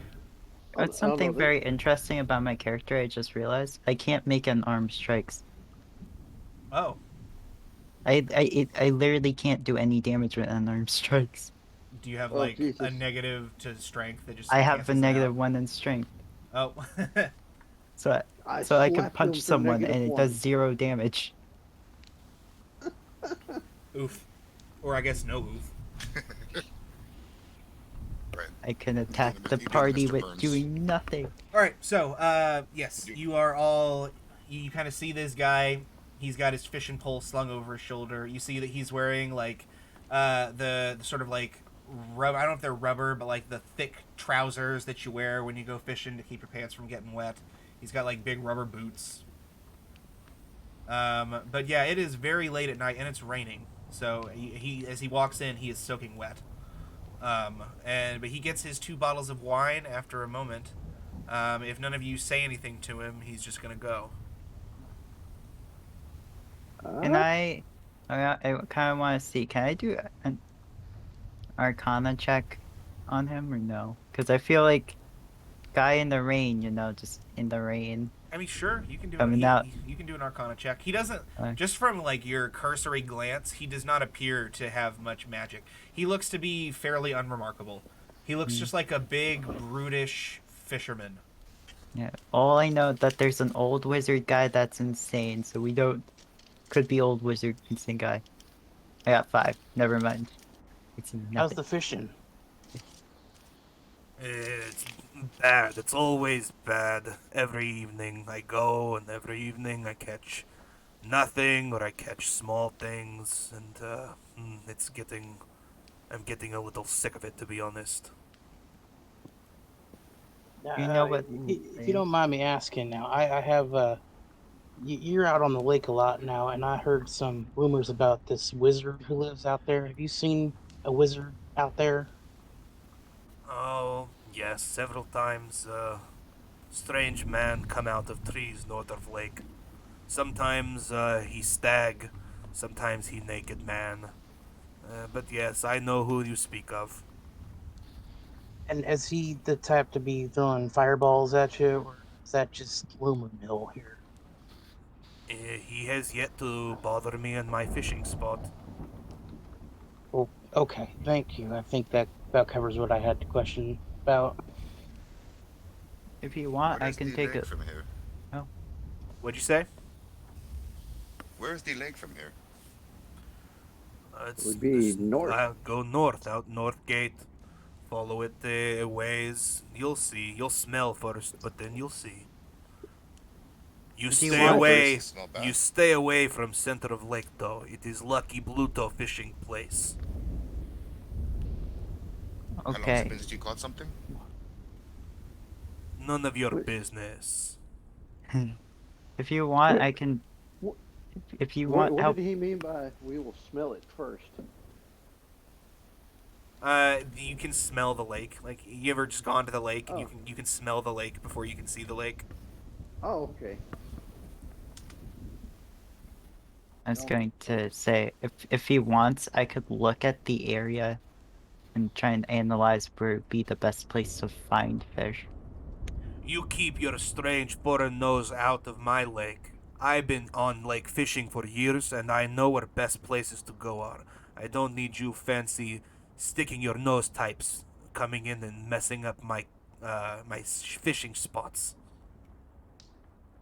That's something very interesting about my character, I just realized. I can't make unarmed strikes. Oh. I literally can't do any damage with unarmed strikes. Do you have, like, a negative to strength that just I have a cancels negative out? 1 in strength. Oh. So I can punch someone and it does 0 damage. Oof. Or I guess no oof. I can attack the party with doing nothing. Alright, so, yes, you are all... You kind of see this guy. He's got his fishing pole slung over his shoulder. You see that he's wearing, like, the sort of, like, rubber... I don't know if they're rubber, but, like, the thick trousers that you wear when you go fishing to keep your pants from getting wet. He's got, like, big rubber boots. But, yeah, it is very late at night, and it's raining. So, he as he walks in, he is soaking wet. But he gets his 2 bottles of wine after a moment. If none of you say anything to him, he's just gonna go. And I kind of want to see, can I do an Arcana check on him or no? Because I feel like guy in the rain, you know, just in the rain. I mean, sure, you can do you can do an Arcana check. He doesn't, just from, like, your cursory glance, he does not appear to have much magic. He looks to be fairly unremarkable. He looks just like a big, brutish fisherman. Yeah, all I know that there's an old wizard guy that's insane, so we don't... Could be old wizard insane guy. I got 5. Never mind. It's nothing. How's the fishing? It's bad. It's always bad. Every evening I go, and every evening I catch nothing, or I catch small things, and I'm getting a little sick of it, to be honest. You know what? If you don't mind me asking now, I have, you're out on the lake a lot now, and I heard some rumors about this wizard who lives out there. Have you seen a wizard out there? Oh, yes, several times. Strange man come out of trees north of lake. Sometimes he stag, sometimes he naked man. But yes, I know who you speak of. And is he the type to be throwing fireballs at you, or is that just rumor mill here? He has yet to bother me in my fishing spot. Well, okay, thank you. I think that about covers what I had to question about. If you want, I can take it from here. Oh. What'd you say? Where is the lake from here? It would be north. Go north, out North Gate. Follow it a ways. You'll see. You'll smell first, but then you'll see. You stay away. You stay away from center of lake, though. It is Lucky Bluto fishing place. How long has it been since you caught something? None of your business. If you want, I can. If you want what help. did he mean by we will smell it first? You can smell the lake. Like, you ever just gone to the lake and you can smell the lake before you can see the lake? Oh, okay. I was going to say, if he wants, I could look at the area and try and analyze where would be the best place to find fish. You keep your strange foreign nose out of my lake. I've been on lake fishing for years, and I know where best places to go are. I don't need you fancy sticking your nose types coming in and messing up my fishing spots.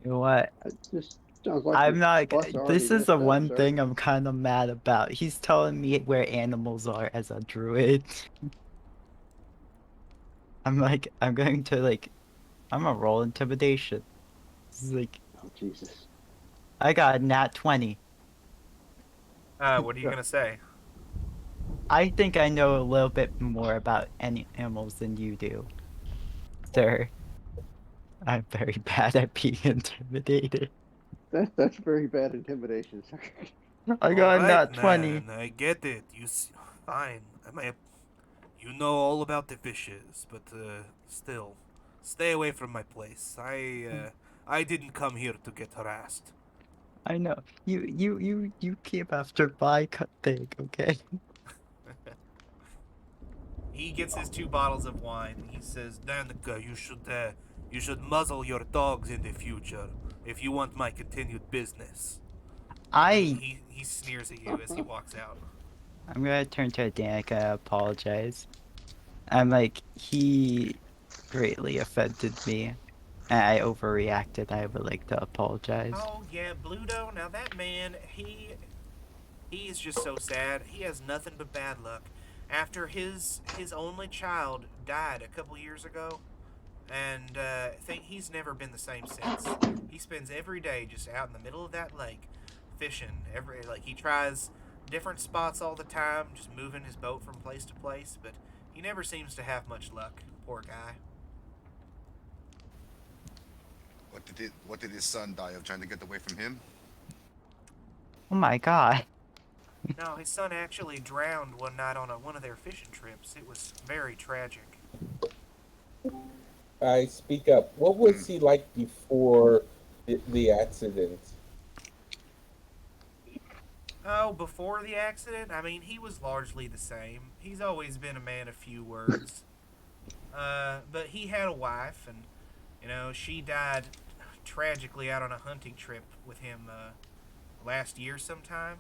You know what? Just sounds like I'm your not. boss already This is the messed up, one sir. thing I'm kind of mad about. He's telling me where animals are as a druid. I'm like, I'm going to like, I'm gonna roll intimidation. This is like, Oh, Jesus. I got a nat 20. What are you gonna say? I think I know a little bit more about any animals than you do, sir. I'm very bad at being intimidated. That's very bad intimidation, sir. I All got a right, nat 20. man, I get it. Fine. You know all about the fishes, but still, stay away from my place. I didn't come here to get harassed. I know. You keep after my thing, okay? He gets his 2 bottles of wine. He says, Danica, you should muzzle your dogs in the future if you want my continued business. He sneers at you as he walks out. I'm gonna turn to Danica and apologize. I'm like, he greatly offended me. And I overreacted. I would like to apologize. Oh yeah, Bluto. Now that man, he is just so sad. He has nothing but bad luck. After his only child died a couple years ago, and he's never been the same since. He spends every day just out in the middle of that lake, fishing. He tries different spots all the time, just moving his boat from place to place, but he never seems to have much luck. Poor guy. What did his son die of, trying to get away from him? Oh my god. No, his son actually drowned one night on one of their fishing trips. It was very tragic. I speak up. What was he like before the accident? Oh, before the accident? I mean, he was largely the same. He's always been a man of few words. But he had a wife, and, she died tragically out on a hunting trip with him last year sometime.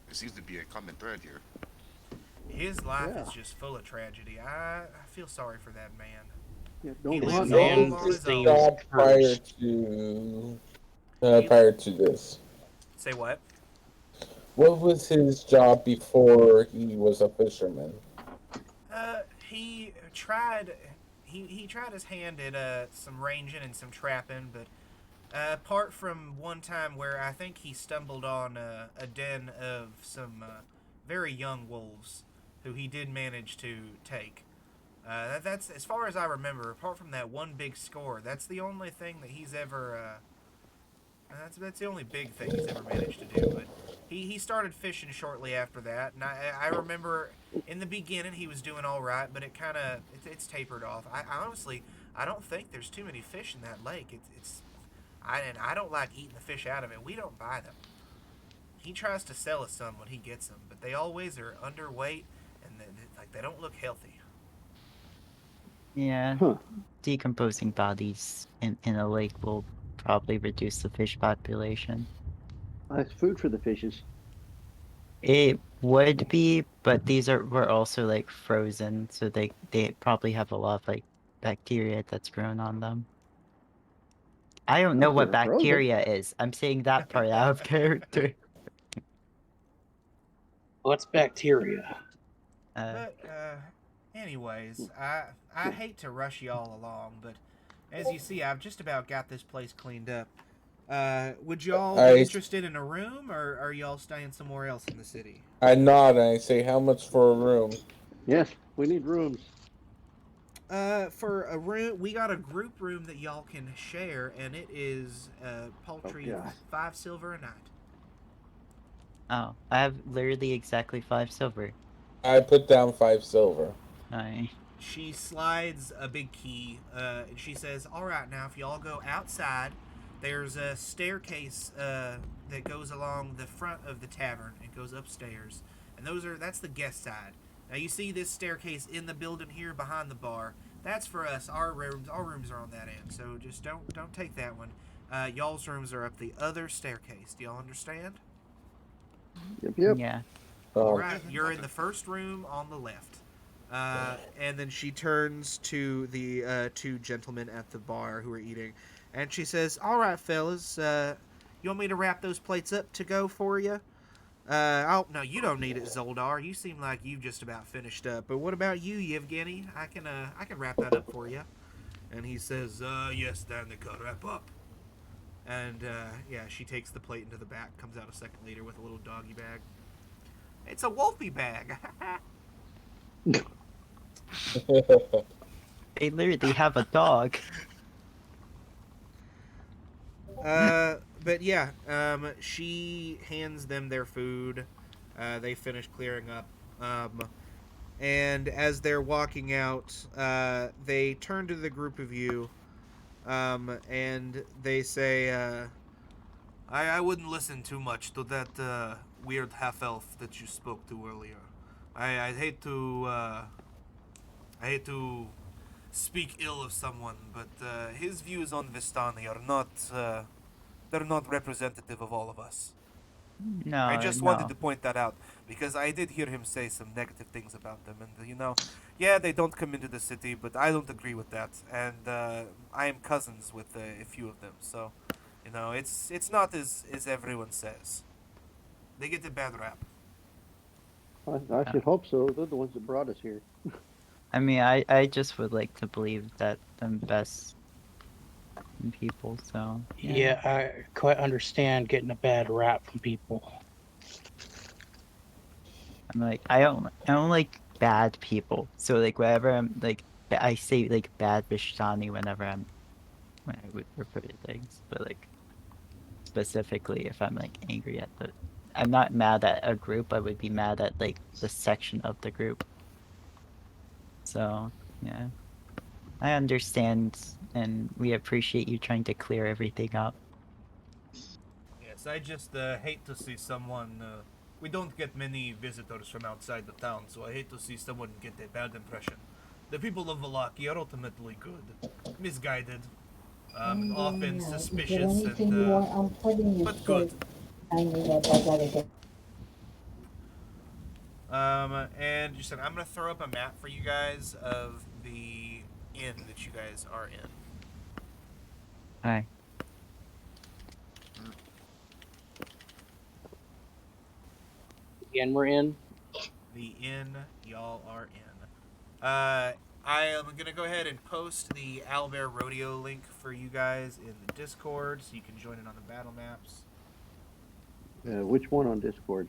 There seems to be a common thread here. His life is just full of tragedy. I feel sorry for that man. Yeah, He don't lives run. all on his own. Job prior to this. Say what? What was his job before he was a fisherman? He tried his hand at some ranging and some trapping, but apart from one time where I think he stumbled on a den of some very young wolves who he did manage to take. That's as far as I remember. Apart from that one big score, that's the only thing that he's ever. That's the only big thing he's ever managed to do. But he started fishing shortly after that, and I remember in the beginning he was doing all right, but it's tapered off. I honestly don't think there's too many fish in that lake. I don't like eating the fish out of it. We don't buy them. He tries to sell us some when he gets them, but they always are underweight and they don't look healthy. Yeah. Decomposing bodies in a lake will probably reduce the fish population. That's food for the fishes. It would be, but were also like frozen, so they probably have a lot of like bacteria that's grown on them. I don't know what bacteria is. I'm saying that part out of character. What's bacteria? Anyways, I hate to rush y'all along, but as you see, I've just about got this place cleaned up. Would y'all be interested in a room, or are y'all staying somewhere else in the city? I nod and I say, how much for a room? Yes, we need rooms. For a room, we got a group room that y'all can share, and it is paltry 5 silver a night. Oh, I have literally exactly 5 silver. I put down 5 silver. Aye. She slides a big key, and she says, all right, now if y'all go outside, there's a staircase that goes along the front of the tavern. It goes upstairs, and that's the guest side. Now you see this staircase in the building here behind the bar. That's for us. Our rooms are on that end. So just don't take that one. Y'all's rooms are up the other staircase. Do y'all understand? Yep. Yeah. All right, you're in the first room on the left. And then she turns to the two gentlemen at the bar who are eating, and she says, "All right, fellas, you want me to wrap those plates up to go for you?" Oh no, you don't need it, Zoldar. You seem like you've just about finished up. But what about you, Yevgeny? I can wrap that up for you. And he says, "Yes, Danica, wrap up." And yeah, she takes the plate into the back. Comes out a second later with a little doggy bag. It's a wolfie bag. They literally have a dog. But yeah, she hands them their food. They finish clearing up. And as they're walking out, they turn to the group of you, and they say, I wouldn't listen too much to that weird half-elf that you spoke to earlier. I hate to speak ill of someone, but his views on Vistani are not they're not representative of all of us. No, I just wanted to point that out because I did hear him say some negative things about them, and yeah, they don't come into the city, but I don't agree with that, and I am cousins with a few of them, so it's not as everyone says. They get a bad rap. I should hope so. They're the ones that brought us here. I mean, I just would like to believe that them best people, so... Yeah, I quite understand getting a bad rap from people. I'm like, I don't like bad people. So, like, whenever I'm, like, I say, like, bad Vishtani when I would refer to things. But, like, specifically if I'm, like, angry at I'm not mad at a group, I would be mad at, like, the section of the group. So, yeah. I understand, and we appreciate you trying to clear everything up. Yes, I just hate to see someone... we don't get many visitors from outside the town, so I hate to see someone get a bad impression. The people of Valaki are ultimately good, misguided, often suspicious, and but good. And you said I'm gonna throw up a map for you guys of the inn that you guys are in. Hi. Again, we're in. The inn y'all are in. I am gonna go ahead and post the Owlbear Rodeo link for you guys in the Discord, so you can join in on the battle maps. Which one on Discord?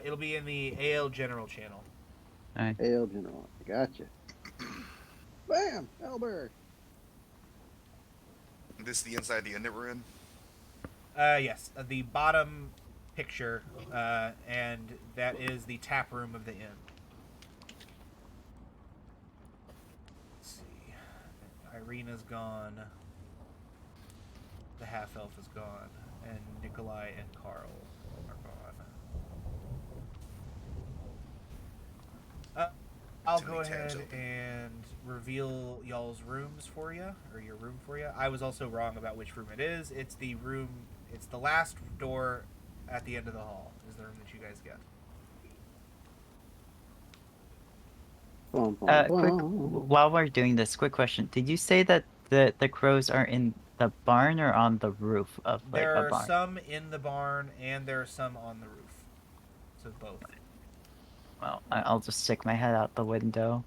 It'll be in the AL General channel. Hi. AL General. Gotcha. Bam! Albert! This is the inside of the inn that we're in? Yes. The bottom picture, and that is the tap room of the inn. Let's see. Irina's gone. The half-elf is gone. And Nikolai and Carl are gone. I'll go ahead and reveal y'all's rooms for you, or your room for you. I was also wrong about which room it is. It's the room, it's the last door at the end of the hall, is the room that you guys get. While we're doing this, quick question. Did you say that the crows are in the barn or on the roof of, like, there a are barn? some in the barn, and there are some on the roof. So both. Well, I'll just stick my head out the window.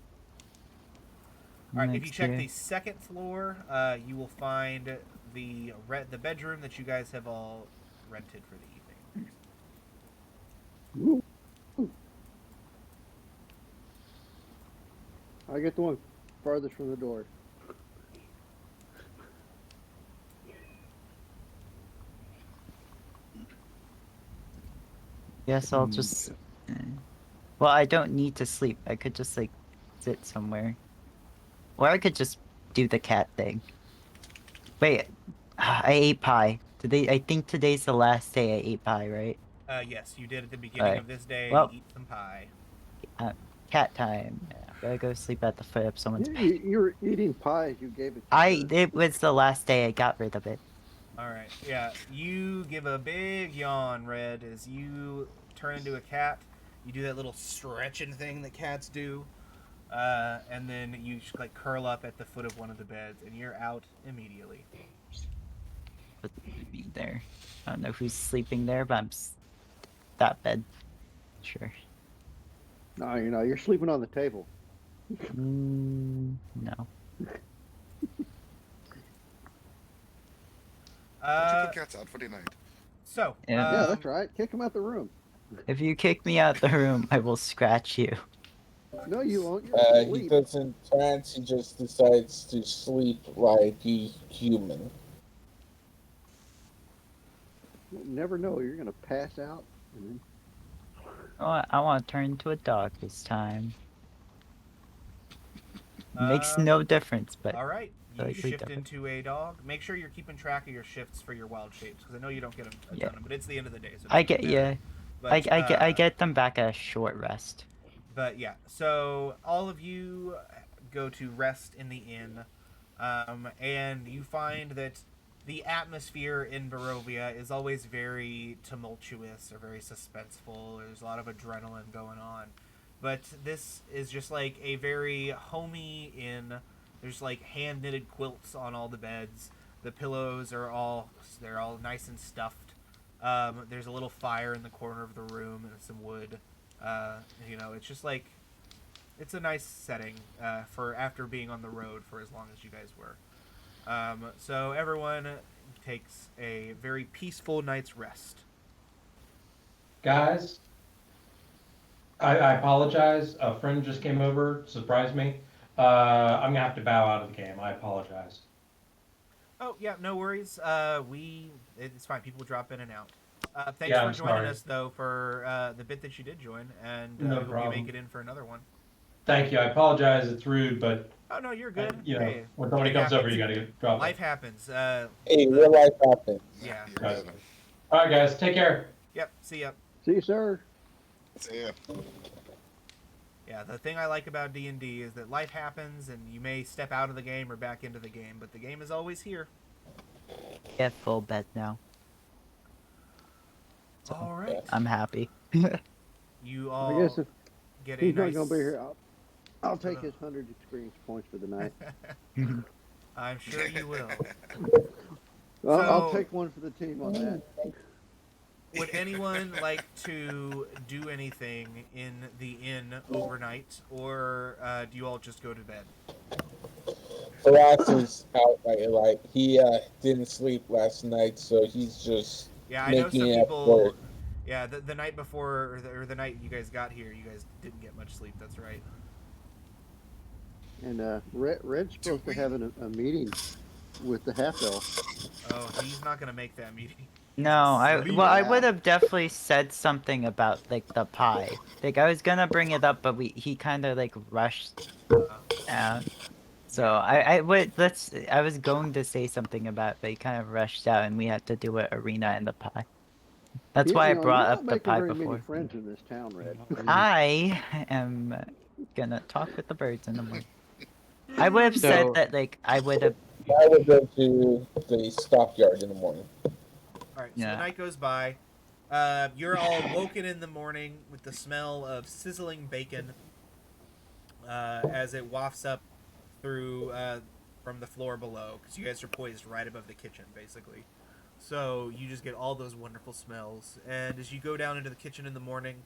Alright, if you check the second floor, you will find the bedroom that you guys have all rented for the evening. I get the one farthest from the door. Guess I'll just... Well, I don't need to sleep. I could just, like, sit somewhere. Or I could just do the cat thing. Wait, I ate pie. I think today's the last day I ate pie, right? Yes, you did at the beginning of this day. Well, eat some pie. cat time. Yeah, gotta go sleep at the foot of someone's bed. You were eating pie as you gave it to It was the last day I got rid of it. Alright, yeah. You give a big yawn, Red, as you turn into a cat. You do that little stretching thing that cats do. And then you just, like, curl up at the foot of one of the beds, and you're out immediately. But be there. I don't know who's sleeping there, but that bed. Sure. No, you're sleeping on the table. No. Don't you put cats out for the night? So, yeah, that's right. Kick them out the room. If you kick me out the room, I will scratch you. No, you won't. He doesn't trance, he just decides to sleep like a human. You'll never know. You're going to pass out. I want to turn into a dog this time. Makes no difference, but... Alright, you slightly shift different. into a dog. Make sure you're keeping track of your shifts for your wild shapes, because I know you don't get a ton of them, but it's the end of the day. So it I doesn't get, matter. yeah. But, I get them back at a short rest. But yeah, so all of you go to rest in the inn, and you find that the atmosphere in Barovia is always very tumultuous or very suspenseful. There's a lot of adrenaline going on. But this is just like a very homey inn. There's like hand-knitted quilts on all the beds. The pillows are all nice and stuffed. There's a little fire in the corner of the room and some wood. It's just like, it's a nice setting for after being on the road for as long as you guys were. So everyone takes a very peaceful night's rest. Guys, I apologize. A friend just came over, surprised me. I'm gonna have to bow out of the game. I apologize. Oh yeah, no worries. It's fine. People drop in and out. Thanks Yeah, for I'm joining sorry. us though for the bit that you did join, and No hope you problem. make it in for another one. Thank you. I apologize. It's rude, but Oh no, you're good. Hey, when somebody it comes over, happens. you gotta drop Life it. happens. Hey, real life happens. Yeah. Right. All right, guys. Take care. Yep. See ya. See you, sir. See ya. Yeah, the thing I like about D&D is that life happens, and you may step out of the game or back into the game, but the game is always here. Get full bed now. So, All right. I'm happy. You I all guess if get a he's nice... not going to be here, I'll take his 100 experience points for the night. I'm sure you will. I'll So- take one for the team on that. Would anyone like to do anything in the inn overnight, or do you all just go to bed? Faraz is out like he didn't sleep last night, so he's just Yeah, I know making some it people. work. Yeah, the night before or the night you guys got here, you guys didn't get much sleep. That's right. And Red's supposed to have a meeting with the half elf. Oh, he's not gonna make that meeting. No, I Yeah. would have definitely said something about like the pie. Like I was gonna bring it up, but he kind of like rushed out. So I was going to say something about it, but he kind of rushed out, and we had to do it arena and the pie. That's why I brought you're up not the making pie very before. many friends in this town, Red. I am gonna talk with the birds in the morning. I would have said So- that like I would have. I would go to the stockyard in the morning. All right, so Yeah. the night goes by. You're all woken in the morning with the smell of sizzling bacon as it wafts up through from the floor below, because you guys are poised right above the kitchen, basically. So you just get all those wonderful smells. And as you go down into the kitchen in the morning,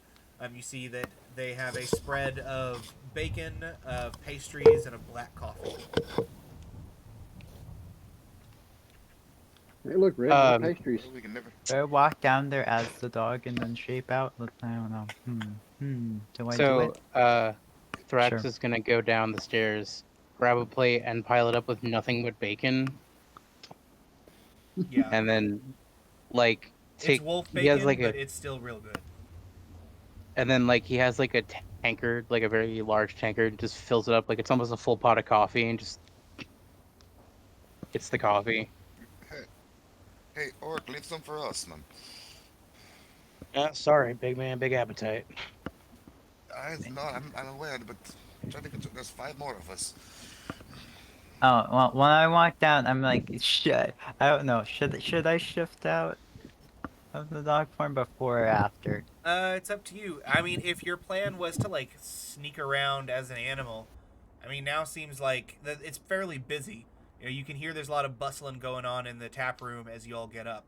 you see that they have a spread of bacon, of pastries, and of black coffee. Hey, look, Red, more pastries. We can never. Do I walk down there as the dog and then shape out? I don't know. Do I do it? Thrax Sure. is gonna go down the stairs, grab a plate, and pile it up with nothing but bacon, Yeah. and then, like, take. It's wolf he bacon, has like but a, it's still real good. and then like he has like a tankard, like a very large tankard, just fills it up like it's almost a full pot of coffee, and just gets the coffee. Hey, Orc, leave some for us, man. Sorry, big man, big appetite. I'm aware, but try to get. There's 5 more of us. Oh, well, when I walked down, I'm like, shit. I don't know. Should I shift out of the dog form before or after? It's up to you. I mean, if your plan was to like sneak around as an animal, I mean, now seems like it's fairly busy. You know, you can hear there's a lot of bustling going on in the tap room as you all get up.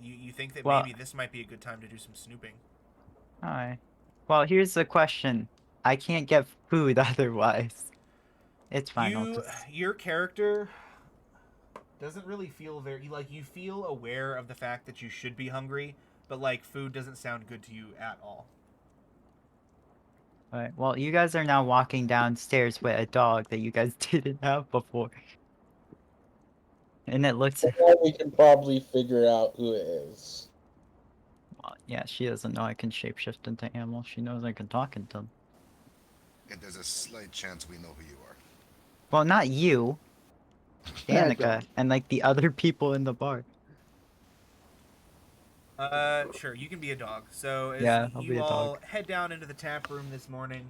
You think that Well, maybe this might be a good time to do some snooping. alright. Well, here's the question. I can't get food otherwise. It's fine. I'll just... Your character doesn't really feel very like you feel aware of the fact that you should be hungry, but like food doesn't sound good to you at all. Alright, well, you guys are now walking downstairs with a dog that you guys didn't have before. And it looks... Well, we can probably figure out who it is. Well, yeah, she doesn't know I can shapeshift into animals. She knows I can talk into them. And there's a slight chance we know who you are. Well, not you. Danica, and like the other people in the bar. Sure, you can be a dog. So as Yeah, I'll you be a all dog. head down into the tap room this morning,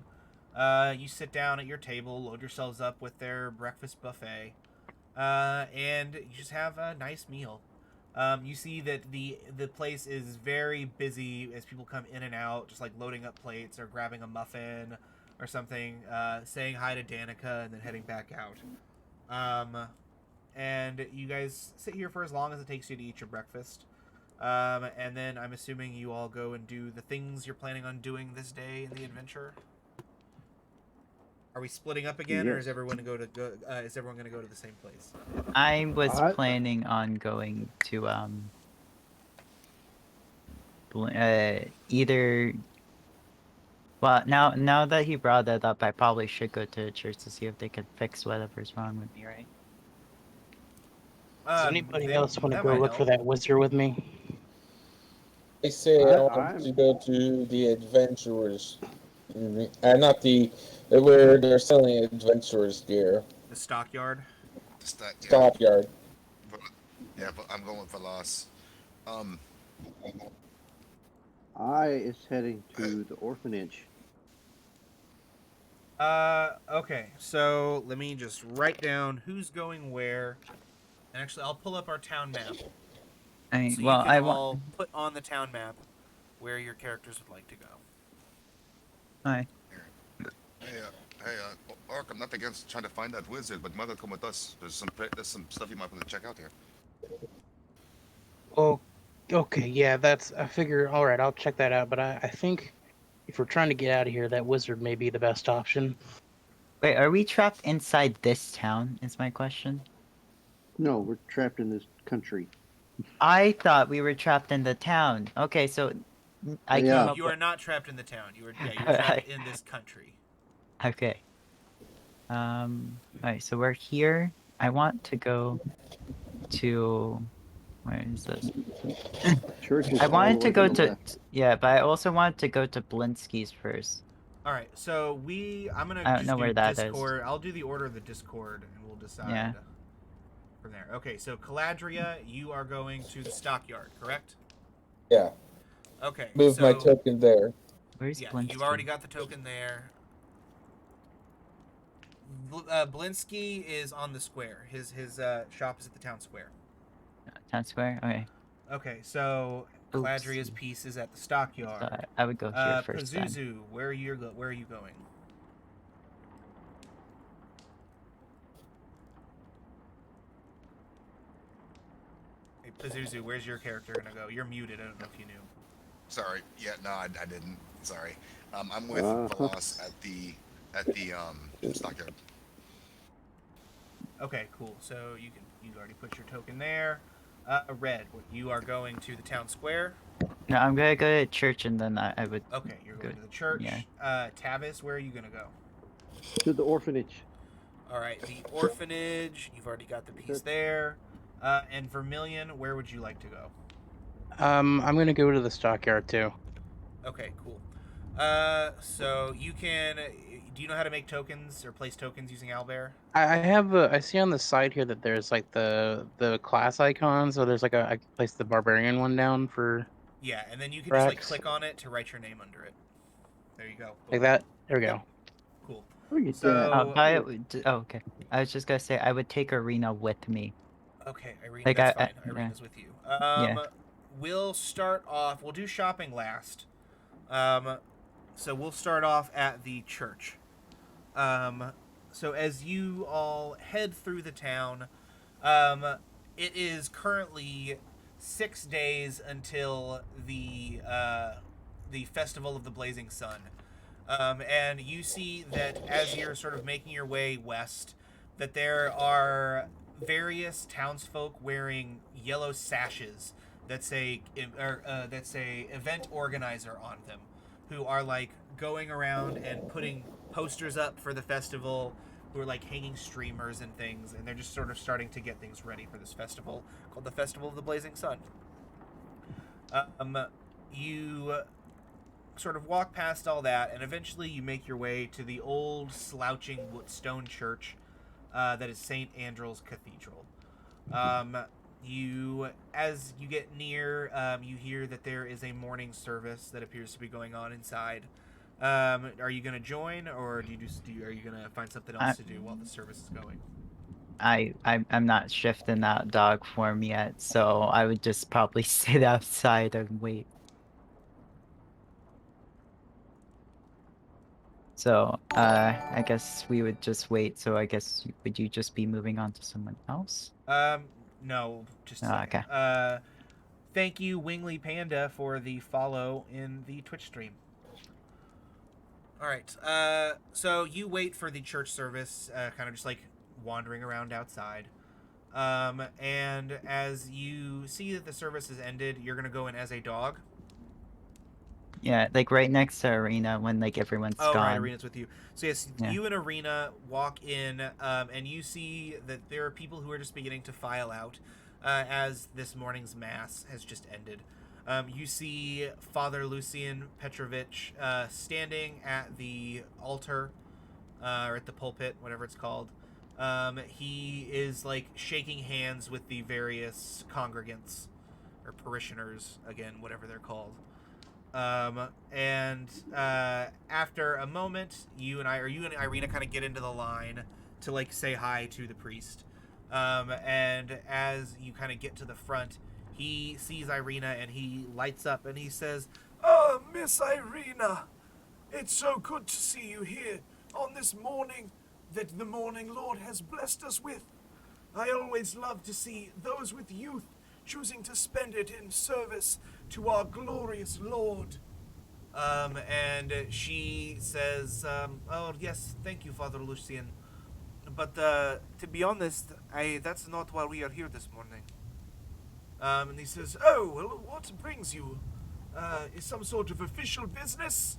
you sit down at your table, load yourselves up with their breakfast buffet, and you just have a nice meal. You see that the place is very busy as people come in and out, just like loading up plates or grabbing a muffin or something, saying hi to Danica, and then heading back out. And you guys sit here for as long as it takes you to eat your breakfast. And then I'm assuming you all go and do the things you're planning on doing this day in the adventure. Are we splitting up again, or is everyone going to go to the same place? I was planning on going to either. Well, now that he brought that up, I probably should go to the church to see if they could fix whatever's wrong with me, right? Does anybody else want to go look for that wizard with me? They say I want to go to the adventurers. Not the where they're selling adventurers gear. The stockyard. Stockyard. Yeah, but I'm going for loss. I is heading to the orphanage. Okay, so let me just write down who's going where. And actually, I'll pull up our town map. So you can all put on the town map where your characters would like to go. Hi. Hey, Orc, I'm not against trying to find that wizard, but you might as well come with us. There's some stuff you might want to check out here. Oh, okay, yeah, I figure, alright, I'll check that out, but I think if we're trying to get out of here, that wizard may be the best option. Wait, are we trapped inside this town, is my question? No, we're trapped in this country. I thought we were trapped in the town. Okay, so I came up You are not trapped in the town. You're trapped in this country. Okay. Alright, so we're here. I want to go to... Where is this? I wanted to go to... Yeah, but I also wanted to go to Blinsky's first. Alright, so I'm going to I don't know where that is. Discord. I'll do the order of the Discord, and we'll decide from there. Okay, so Caladria, you are going to the stockyard, correct? Yeah. Okay. Move my token there. Where's Blinsky? You've already got the token there. Blinsky is on the square. His shop is at the town square. Town square? Okay. Okay, so Caladria's piece is at the stockyard. So I would go here first. Pazuzu, where are you going? Hey, Pazuzu, where's your character gonna go? You're muted. I don't know if you knew. Sorry. Yeah, no, I didn't. Sorry. I'm with Veloz at the stockyard. Okay, cool. So you already put your token there. Red, you are going to the town square. No, I'm gonna go to church and then I would. Okay, you're going to the church. Yeah. Tavis, where are you gonna go? To the orphanage. All right, the orphanage. You've already got the piece there. And Vermilion, where would you like to go? I'm gonna go to the stockyard too. Okay, cool. So you can. Do you know how to make tokens or place tokens using Owlbear? I see on the side here that there's like the class icon, so there's like I can place the barbarian one down for. Yeah, and then you can just like click on it to write your name under it. There you go. Like that? There we go. Yep. Cool. Look at So, okay. I was just gonna say I would take Arena with me. Okay, Irina, Like, that's I- fine. yeah. Irina's with you. Yeah. We'll start off. We'll do shopping last. So we'll start off at the church. So as you all head through the town, it is currently 6 days until the Festival of the Blazing Sun. And you see that as you're sort of making your way west, that there are various townsfolk wearing yellow sashes that say event organizer on them, who are like going around and putting posters up for the festival, who are like hanging streamers and things, and they're just sort of starting to get things ready for this festival called the Festival of the Blazing Sun. You sort of walk past all that, and eventually you make your way to the old slouching stone church that is St. Andrew's Cathedral. As you get near, you hear that there is a morning service that appears to be going on inside. Are you going to join, or are you going to find something else to do while the service is going? I'm not shifting that dog form yet, so I would just probably sit outside and wait. So, I guess we would just wait. So I guess, would you just be moving on to someone else? No, just Oh, okay. thank you, Wingly Panda, for the follow in the Twitch stream. All right, so you wait for the church service, kind of just like wandering around outside. And as you see that the service has ended, you're gonna go in as a dog. Yeah, like right next to Arena when like everyone's Oh, gone. right, Arena's with you. So yes, Yeah. you and Arena walk in, and you see that there are people who are just beginning to file out as this morning's mass has just ended. You see Father Lucian Petrovich standing at the altar, or at the pulpit, whatever it's called. He is like shaking hands with the various congregants, or parishioners, again, whatever they're called. After a moment, you and Irina kind of get into the line to like say hi to the priest. And as you kind of get to the front, he sees Irina and he lights up and he says, "Oh, Miss Irina, it's so good to see you here on this morning that the Morning Lord has blessed us with. I always love to see those with youth choosing to spend it in service to our glorious Lord." And she says, "Oh, yes, thank you, Father Lucian. But, to be honest, that's not why we are here this morning." And he says, "Oh, well, what brings you? Is some sort of official business?"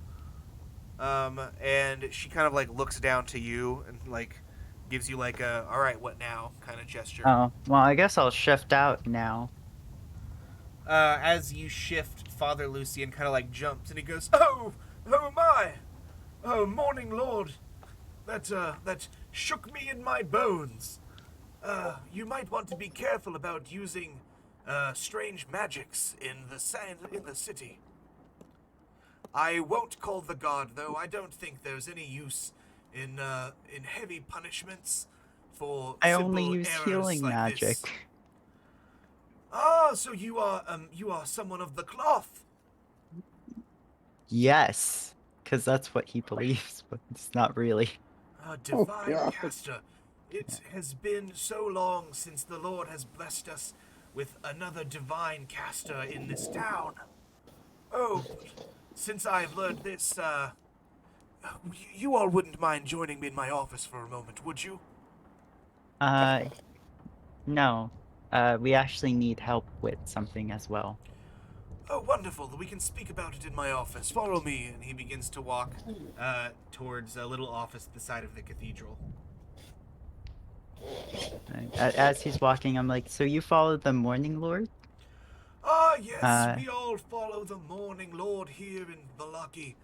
And she kind of, like, looks down to you and, like, gives you, like, a, "All right, what now?" kind of gesture. Oh, well, I guess I'll shift out now. As you shift, Father Lucian kind of, like, jumps and he goes, "Oh, Oh my! Oh, Morning Lord, that shook me in my bones. You might want to be careful about using strange magics in the city. I won't call the guard, though. I don't think there's any use in heavy punishments for I simple only use errors healing like magic. this. Ah, so you are someone of the cloth. Yes, because that's what he believes, but it's not really. A divine caster. It has been so long since the Lord has blessed us with another divine caster in this town. Oh, since I've learned this, you all wouldn't mind joining me in my office for a moment, would you? No. We actually need help with something as well. Oh, wonderful. We can speak about it in my office. Follow me. And he begins to walk towards a little office at the side of the cathedral. As he's walking, I'm like, "So you follow the Morning Lord?" Ah, yes, we all follow the Morning Lord here in Valaki.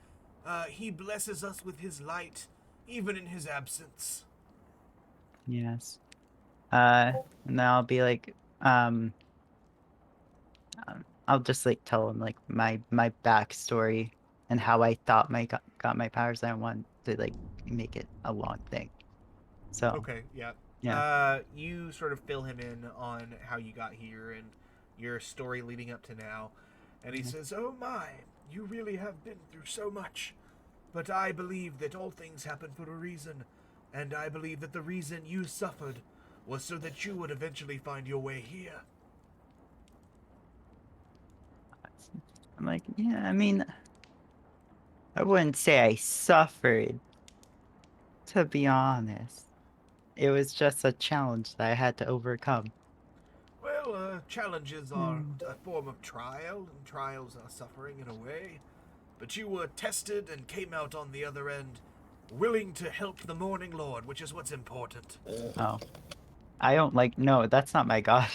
He blesses us with his light, even in his absence. Yes. And then I'll be like, I'll just like tell him like my backstory and how I thought got my powers. I don't want to like make it a long thing. So Okay, yeah. You sort of fill him in on how you got here and your story leading up to now. And he says, "Oh my, you really have been through so much. But I believe that all things happen for a reason. And I believe that the reason you suffered was so that you would eventually find your way here." I'm like, yeah, I mean, I wouldn't say I suffered, to be honest. It was just a challenge that I had to overcome. Well, challenges are a form of trial, and trials are suffering in a way. But you were tested and came out on the other end, willing to help the Morning Lord, which is what's important. Oh. I don't like, no, that's not my god.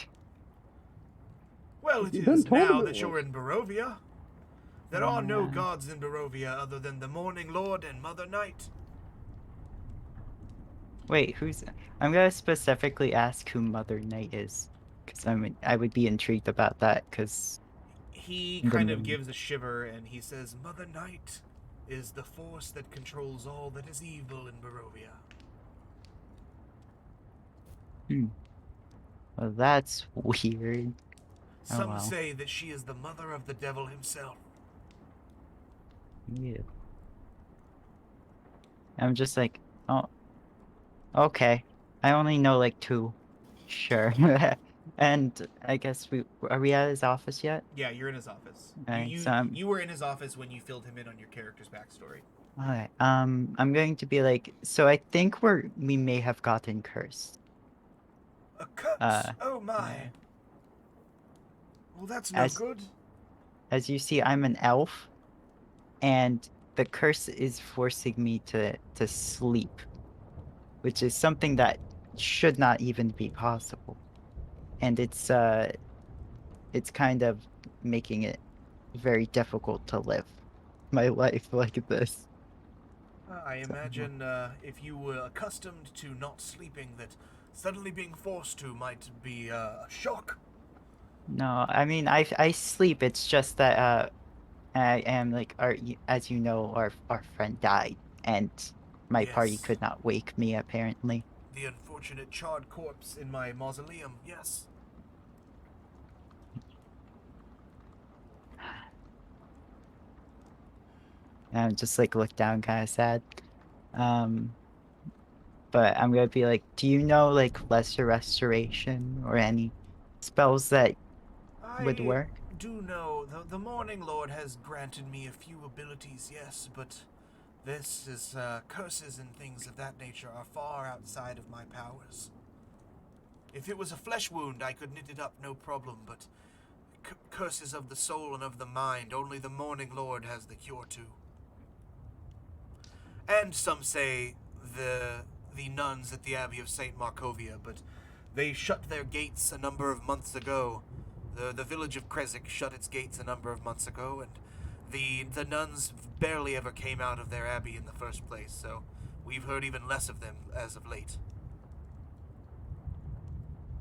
Well, it You done is told him now it that you're was. in Barovia. There are no gods in Barovia other than the Morning Lord and Mother Night. Wait, I'm gonna specifically ask who Mother Night is, because I would be intrigued about that, because... He kind of gives a shiver and he says, "Mother Night is the force that controls all that is evil in Barovia." Well, that's weird. Some say that she is the mother of the devil himself. Yeah. I'm just like, oh, okay. I only know like 2. Sure. And I guess are we at his office yet? Yeah, you're in his office. Alright, You were in his office when you filled him in on your character's backstory. Alright, I'm going to be like, so I think we may have gotten cursed. A curse? Oh my. Yeah. Well, that's no good. As you see, I'm an elf, and the curse is forcing me to sleep, which is something that should not even be possible. And it's kind of making it very difficult to live my life like this. I imagine if you were accustomed to not sleeping, that suddenly being forced to might be a shock. No, I mean, I sleep. It's just that I am like, as you know, our friend died, and my party could not wake me, apparently. The unfortunate charred corpse in my mausoleum, yes. And I'm just like look down, kind of sad. But I'm gonna be like, do you know like lesser restoration or any spells that would work? I do know the Morning Lord has granted me a few abilities, yes, but this is curses and things of that nature are far outside of my powers. If it was a flesh wound, I could knit it up, no problem, but curses of the soul and of the mind, only the Morning Lord has the cure to. And some say the nuns at the Abbey of St. Markovia, but they shut their gates a number of months ago. The village of Kresik shut its gates a number of months ago, and the nuns barely ever came out of their abbey in the first place, so we've heard even less of them as of late.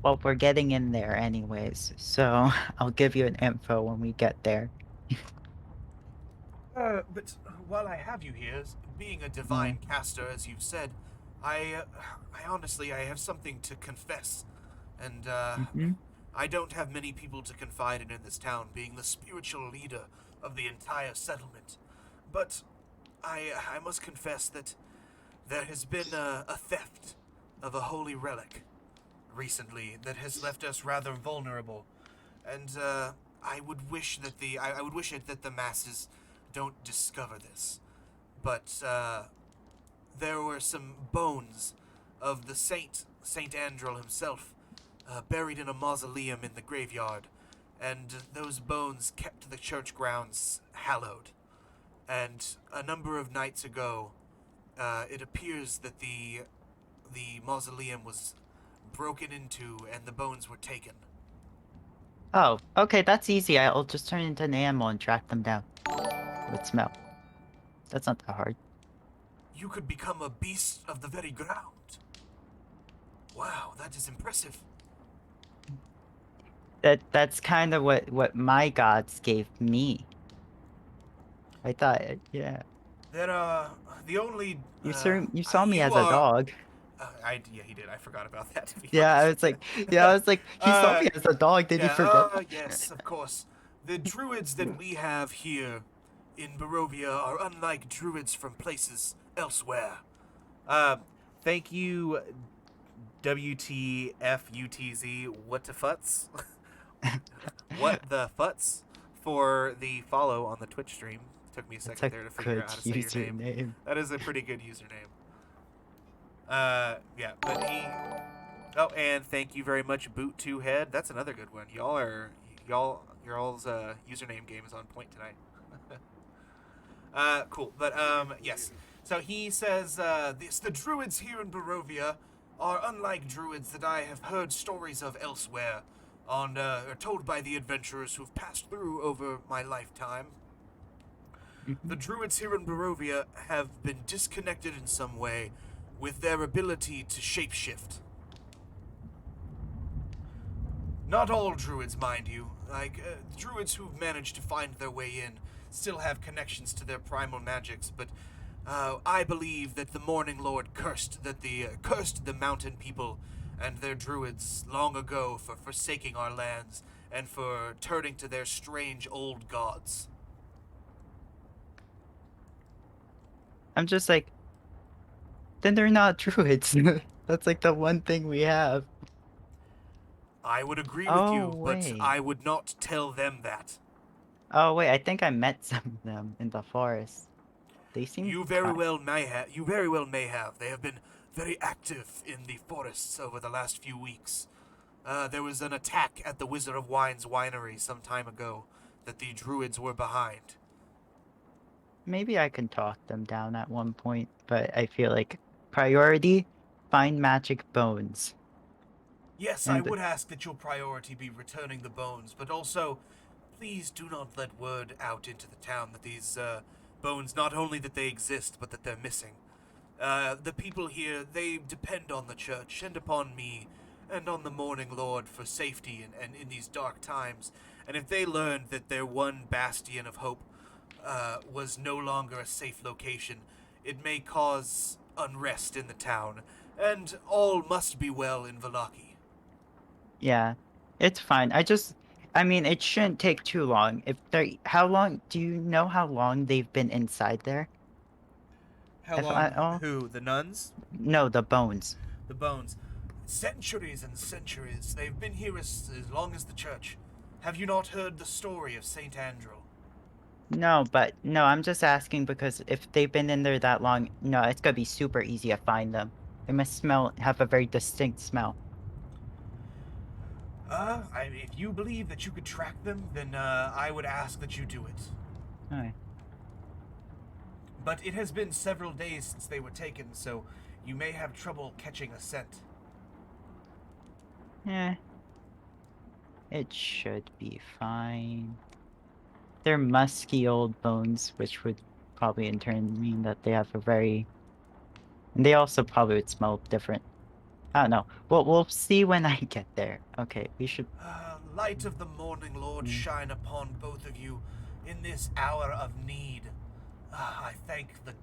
Well, we're getting in there anyways, so I'll give you an info when we get there. But while I have you here, being a divine caster, as you've said, I honestly, I have something to confess, and I don't have many people to confide in this town, being the spiritual leader of the entire settlement. But I must confess that there has been a theft of a holy relic recently that has left us rather vulnerable, and I would wish that the masses don't discover this. But there were some bones of the Saint Andrel himself, buried in a mausoleum in the graveyard, and those bones kept the church grounds hallowed. And a number of nights ago, it appears that the mausoleum was broken into and the bones were taken. Oh, okay, that's easy. I'll just turn into an animal and track them down with smell. That's not that hard. You could become a beast of the very ground. Wow, that is impressive. That's kind of what my gods gave me. I thought, yeah. That the only You saw me you as a are- dog. Yeah, he did. I forgot about that. To be Yeah, I honest. was like, he saw me as a dog. Did you forget? Yes, of course. The druids that we have here in Barovia are unlike druids from places elsewhere. Thank you, WTFUTZ. What the futz? What the futz for the follow on the Twitch stream. Took me a That's second there to figure good out how to say your name. username. That is a pretty good username. Yeah, but he. Oh, and thank you very much, Boot2Head. That's another good one. Y'all's username game is on point tonight. Cool. But yes. So he says, the druids here in Barovia are unlike druids that I have heard stories of elsewhere, or told by the adventurers who've passed through over my lifetime. The druids here in Barovia have been disconnected in some way with their ability to shapeshift. Not all druids, mind you. Druids who've managed to find their way in still have connections to their primal magics, but I believe that the Morning Lord cursed the mountain people and their druids long ago for forsaking our lands and for turning to their strange old gods. I'm just like, then they're not druids. That's like the one thing we have. I would agree with you, but wait. I would not tell them that. Oh wait, I think I met some of them in the forest. They seem You very well may have. They have been very active in the forests over the last few weeks. There was an attack at the Wizard of Wine's winery some time ago that the druids were behind. Maybe I can talk them down at one point, but I feel like priority, find magic bones. Yes, I would ask that your priority be returning the bones, but also, please do not let word out into the town that these bones, not only that they exist, but that they're missing. The people here, they depend on the church and upon me and on the Morning Lord for safety and in these dark times. And if they learned that their one bastion of hope was no longer a safe location, it may cause unrest in the town, and all must be well in Vallaki. Yeah, it's fine. I mean, it shouldn't take too long. Do you know how long they've been inside there? How long? Who? The nuns? No, the bones. The bones. Centuries and centuries. They've been here as long as the church. Have you not heard the story of Saint Andrew? No, I'm just asking because if they've been in there that long, no, it's gonna be super easy to find them. They must have a very distinct smell. If you believe that you could track them, then I would ask that you do it. Alright. But it has been several days since they were taken, so you may have trouble catching a scent. It should be fine. They're musky old bones, which would probably in turn mean that they have and they also probably would smell different. I don't know. We'll see when I get there. Okay, we should... Light of the Morning Lord shine upon both of you in this hour of need. I thank the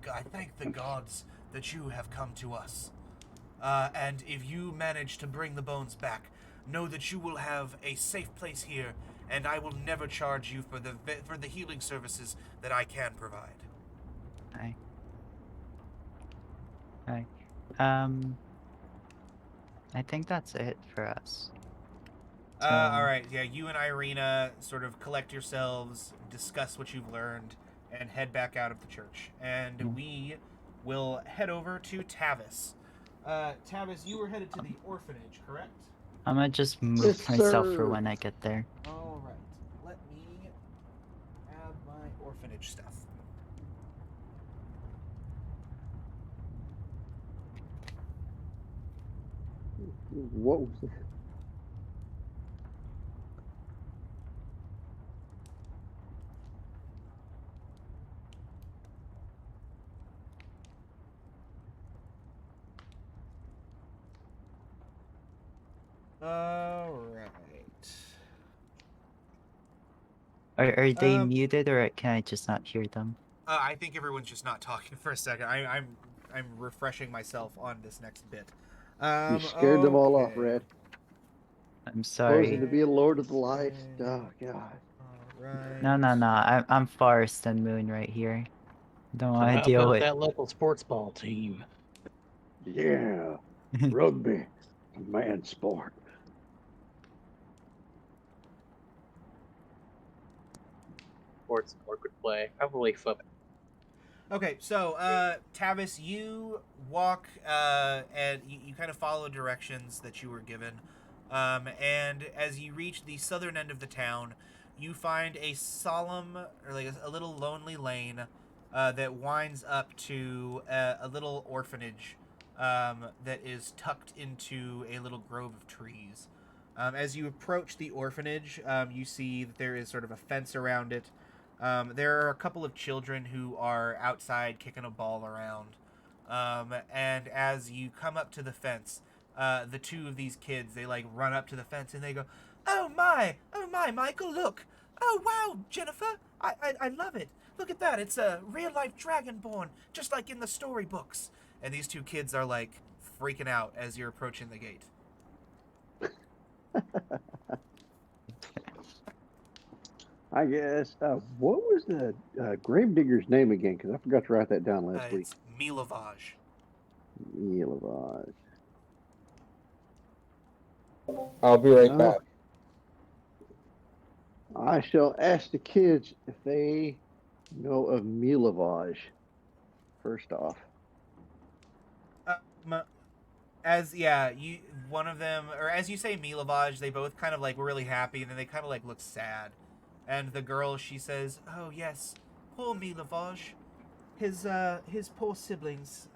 gods that you have come to us. And if you manage to bring the bones back, know that you will have a safe place here, and I will never charge you for the healing services that I can provide. Hi. I think that's it for us. Alright, yeah, you and Irina sort of collect yourselves, discuss what you've learned, and head back out of the church. And we will head over to Tavis. Tavis, you were headed to the orphanage, correct? I'm gonna just move myself for when I get there. Alright, let me add my orphanage stuff. What was that? Alright. Are they muted, or can I just not hear them? I think everyone's just not talking for a second. I'm refreshing myself on this next bit. You scared them all off, Okay. Red. I'm Posing sorry. to be a Lord of the Light. Oh, God. Right. No. I'm Forest and Moon right here. Don't So want how to deal about with. that local sports ball team? Yeah. Rugby. A man sport. Sports could play. Probably football. Okay, so Tavis, you walk and you kind of follow directions that you were given, and as you reach the southern end of the town, you find a solemn or like a little lonely lane that winds up to a little orphanage that is tucked into a little grove of trees. As you approach the orphanage, you see that there is sort of a fence around it. There are a couple of children who are outside kicking a ball around. And as you come up to the fence, the two of these kids, they like run up to the fence and they go, oh my, Michael, look. Oh, wow, Jennifer, I love it. Look at that, it's a real-life dragonborn, just like in the storybooks. And these two kids are like freaking out as you're approaching the gate. I guess. What was the gravedigger's name again? Because I forgot to write that down last week. It's Milavage. Milavage. I'll be right back. I shall ask the kids if they know of Milavage. First off. As one of them, or as you say Milavage, they both kind of like were really happy, and then they kind of like look sad. And the girl, she says, "Oh yes, poor Milavage. His poor siblings.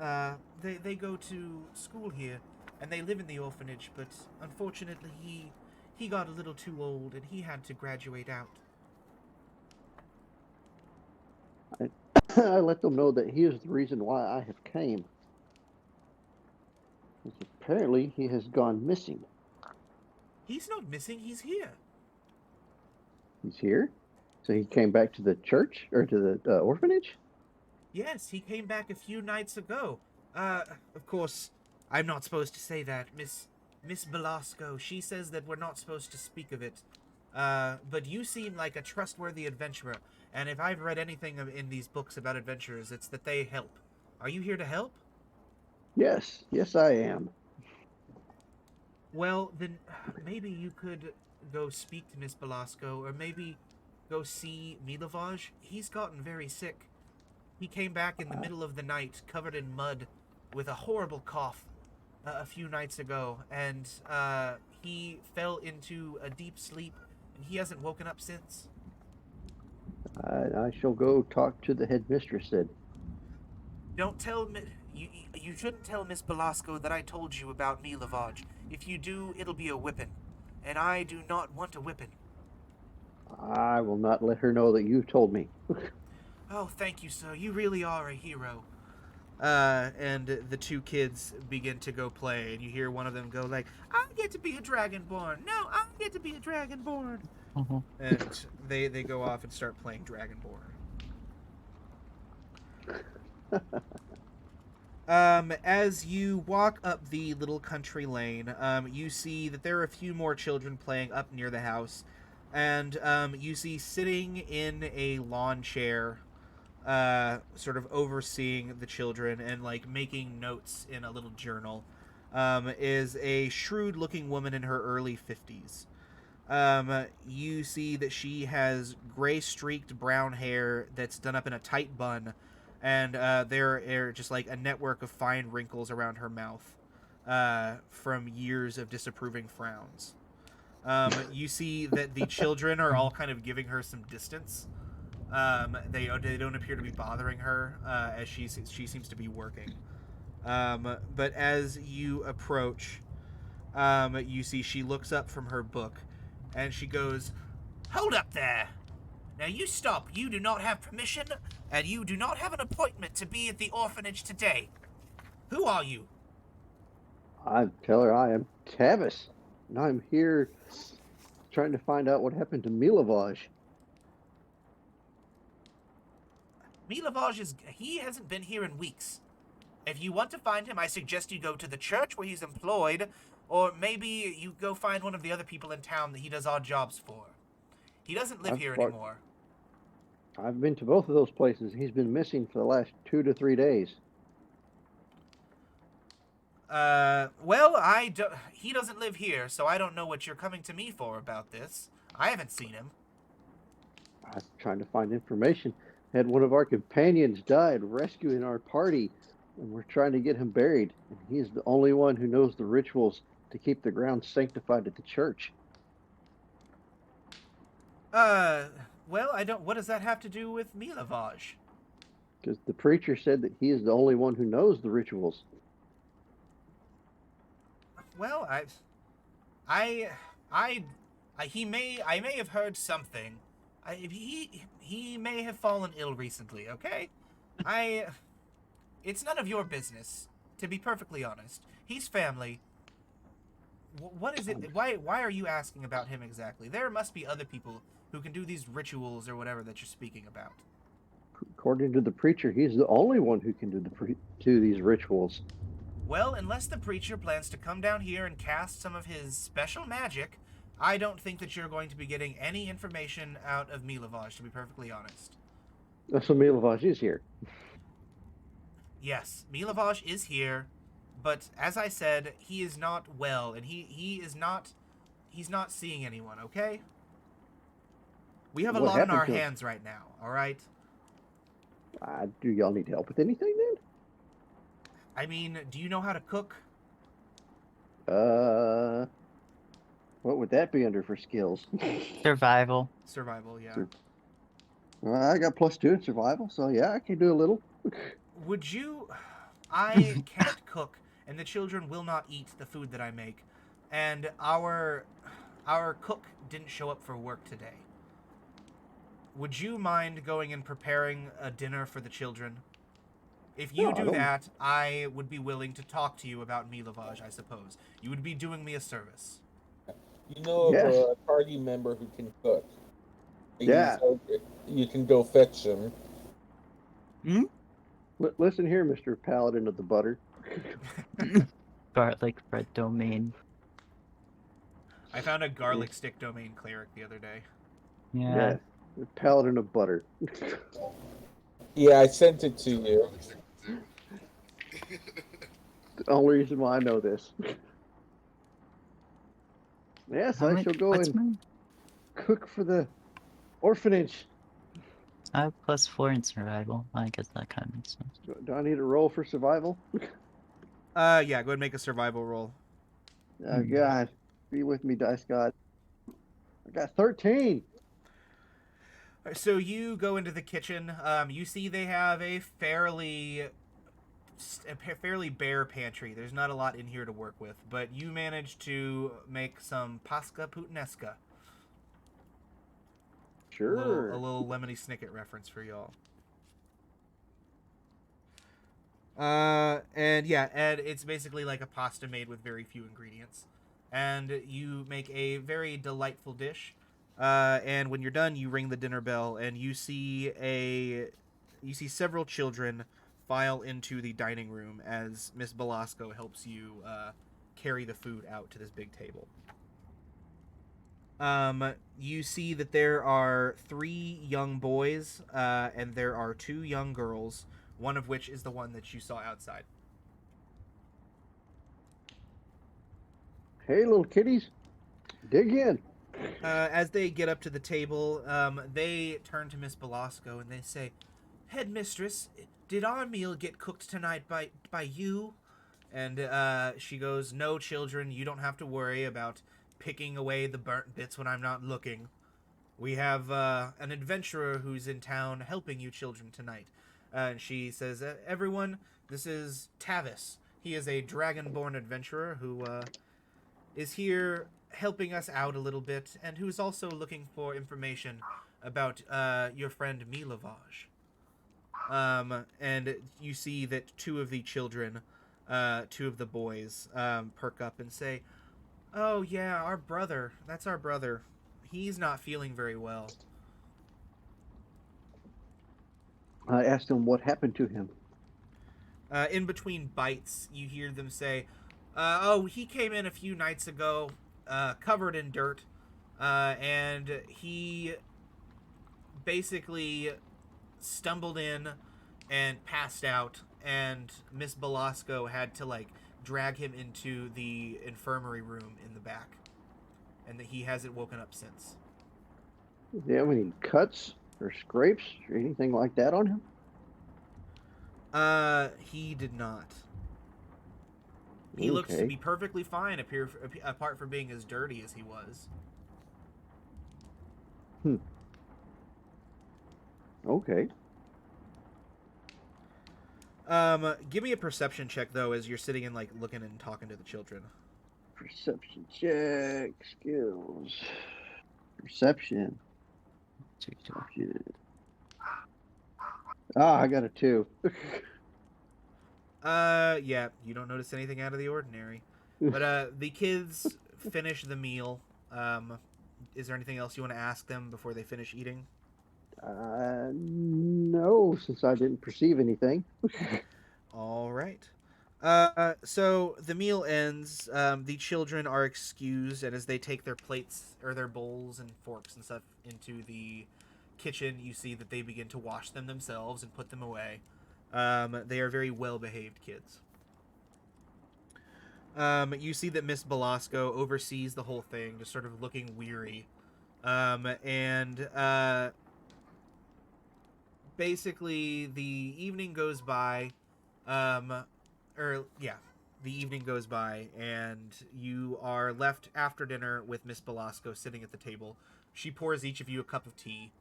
They go to school here, and they live in the orphanage. But unfortunately, he got a little too old, and he had to graduate out." I let them know that he is the reason why I have came. Because apparently he has gone missing. He's not missing. He's here. He's here? So he came back to the church or to the orphanage? Yes, he came back a few nights ago. Of course, I'm not supposed to say that. Miss Belasco, she says that we're not supposed to speak of it. But you seem like a trustworthy adventurer, and if I've read anything in these books about adventurers, it's that they help. Are you here to help? Yes, I am. Well, then maybe you could go speak to Miss Belasco, or maybe go see Milavage. He's gotten very sick. He came back in the middle of the night, covered in mud, with a horrible cough a few nights ago, and he fell into a deep sleep, and he hasn't woken up since. I shall go talk to the headmistress then. Don't tell me. You shouldn't tell Miss Belasco that I told you about Milavage. If you do, it'll be a whipping, and I do not want a whipping. I will not let her know that you told me. Oh, thank you, sir. You really are a hero. And the two kids begin to go play, and you hear one of them go like, I get to be a dragonborn. No, I get to be a dragonborn. Mm-hmm. And they go off and start playing Dragonborn. As you walk up the little country lane, you see that there are a few more children playing up near the house, and you see sitting in a lawn chair, sort of overseeing the children and like making notes in a little journal, is a shrewd-looking woman in her early 50s. You see that she has gray-streaked brown hair that's done up in a tight bun, and there are just like a network of fine wrinkles around her mouth from years of disapproving frowns. You see that the children are all kind of giving her some distance. They don't appear to be bothering her as she seems to be working. But as you approach, you see she looks up from her book, and she goes, "Hold up there! Now you stop. You do not have permission, and you do not have an appointment to be at the orphanage today. Who are you?" I tell her I am Tavis, and I'm here trying to find out what happened to Milavage. Milavage he hasn't been here in weeks. If you want to find him, I suggest you go to the church where he's employed, or maybe you go find one of the other people in town that he does odd jobs for. He doesn't live here anymore. I've been to both of those places. He's been missing for the last 2 to 3 days. Well, he doesn't live here, so I don't know what you're coming to me for about this. I haven't seen him. I was trying to find information. Had one of our companions died rescuing our party, and we're trying to get him buried. And he's the only one who knows the rituals to keep the ground sanctified at the church. Well, what does that have to do with Milavage? Because the preacher said that he is the only one who knows the rituals. Well, I may have heard something. He may have fallen ill recently, okay? It's none of your business, to be perfectly honest. He's family. What is it? Why are you asking about him exactly? There must be other people who can do these rituals or whatever that you're speaking about. According to the preacher, he's the only one who can do these rituals. Well, unless the preacher plans to come down here and cast some of his special magic, I don't think that you're going to be getting any information out of Milavage, to be perfectly honest. So Milavage is here. Yes, Milavage is here, but as I said, he is not well, and he's not seeing anyone, okay? We have a lot on our hands right now, all right? Do y'all need help with anything then? I mean, do you know how to cook? What would that be under for skills? Survival. Survival, yeah. I got +2 in survival, so yeah, I can do a little. Would you... I can't cook, and the children will not eat the food that I make. And our cook didn't show up for work today. Would you mind going and preparing a dinner for the children? If you do that, I would be willing to talk to you about Milavage, I suppose. You would be doing me a service. You know of a party member who can cook. Yeah. You can go fetch him. Hmm? Listen here, Mr. Paladin of the Butter. Garlic bread domain. I found a garlic stick domain cleric the other day. Yeah. The Paladin of Butter. Yeah, I sent it to you. The only reason why I know this. Yes, I shall go and cook for the orphanage. I have +4 in survival. I guess that kind of makes sense. Do I need a roll for survival? Yeah, go ahead and make a survival roll. Oh, God. Be with me, Dice God. I got 13. So you go into the kitchen. You see they have a fairly bare pantry. There's not a lot in here to work with, but you managed to make some pasca puttanesca. Sure. A little Lemony Snicket reference for y'all. And it's basically like a pasta made with very few ingredients. And you make a very delightful dish. And when you're done, you ring the dinner bell, and you see several children file into the dining room as Miss Belasco helps you carry the food out to this big table. You see that there are 3 young boys, and there are 2 young girls, one of which is the one that you saw outside. Hey, little kitties, dig in. As they get up to the table, they turn to Miss Belasco and they say, "Headmistress, did our meal get cooked tonight by you?" And she goes, "No, children, you don't have to worry about picking away the burnt bits when I'm not looking. We have an adventurer who's in town helping you children tonight." And she says, "Everyone, this is Tavis. He is a dragon-born adventurer who is here helping us out a little bit, and who's also looking for information about your friend Milavage." And you see that 2 of the children, 2 of the boys, perk up and say, "Oh yeah, our brother. That's our brother. He's not feeling very well." I asked him what happened to him. In between bites, you hear them say, "Oh, he came in a few nights ago, covered in dirt, and he basically stumbled in and passed out, and Miss Belasco had to drag him into the infirmary room in the back, and that he hasn't woken up since." Did he have any cuts or scrapes or anything like that on him? He did not. He looks to be perfectly fine, apart from being as dirty as he was. Okay. Give me a perception check, though, as you're sitting and, looking and talking to the children. Perception check. Skills. Perception. I got a 2. Yeah, you don't notice anything out of the ordinary. But, the kids finish the meal. Is there anything else you want to ask them before they finish eating? No, since I didn't perceive anything. All right. So the meal ends. The children are excused, and as they take their plates or their bowls and forks and stuff into the kitchen, you see that they begin to wash them themselves and put them away. They are very well-behaved kids. You see that Miss Belasco oversees the whole thing, just sort of looking weary. Basically, the evening goes by. The evening goes by, and you are left after dinner with Miss Belasco sitting at the table. She pours each of you a cup of tea,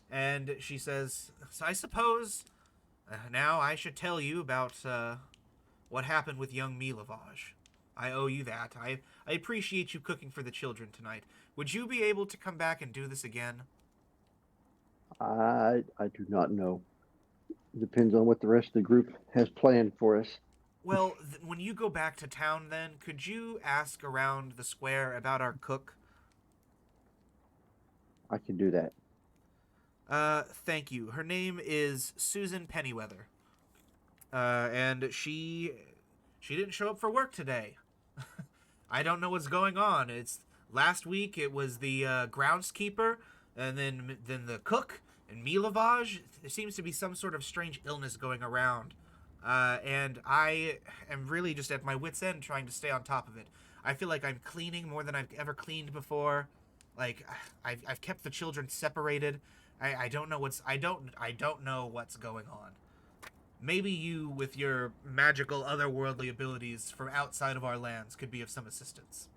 and she says, "So I suppose now I should tell you about what happened with young Milavage. I owe you that. I appreciate you cooking for the children tonight. Would you be able to come back and do this again?" I do not know. Depends on what the rest of the group has planned for us. Well, when you go back to town then, could you ask around the square about our cook? I can do that. Thank you. Her name is Susan Pennyweather. And she didn't show up for work today. I don't know what's going on. Last week it was the groundskeeper, and then the cook and Milavage. There seems to be some sort of strange illness going around. And I am really just at my wit's end trying to stay on top of it. I feel like I'm cleaning more than I've ever cleaned before. I've kept the children separated. I don't know what's going on. Maybe you, with your magical otherworldly abilities from outside of our lands, could be of some assistance.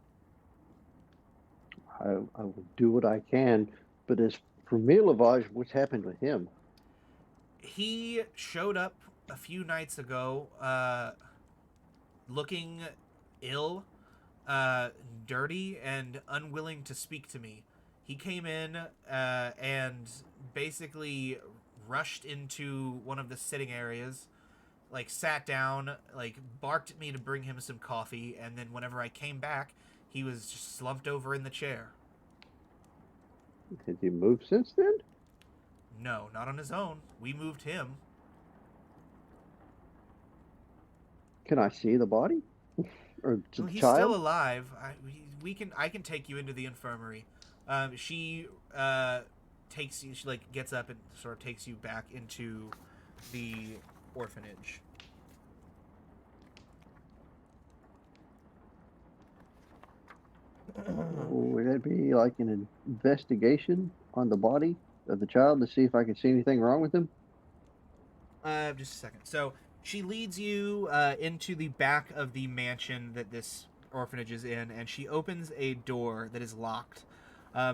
I will do what I can, but as for Milavage, what's happened with him? He showed up a few nights ago, looking ill, dirty, and unwilling to speak to me. He came in and basically rushed into one of the sitting areas, sat down, barked at me to bring him some coffee, and then whenever I came back, he was just slumped over in the chair. Has he moved since then? No, not on his own. We moved him. Can I see the body? Or the He's child? still alive. I can take you into the infirmary. She takes you. She gets up and sort of takes you back into the orphanage. Would that be like an investigation on the body of the child to see if I can see anything wrong with him? Just a second. So she leads you into the back of the mansion that this orphanage is in, and she opens a door that is locked.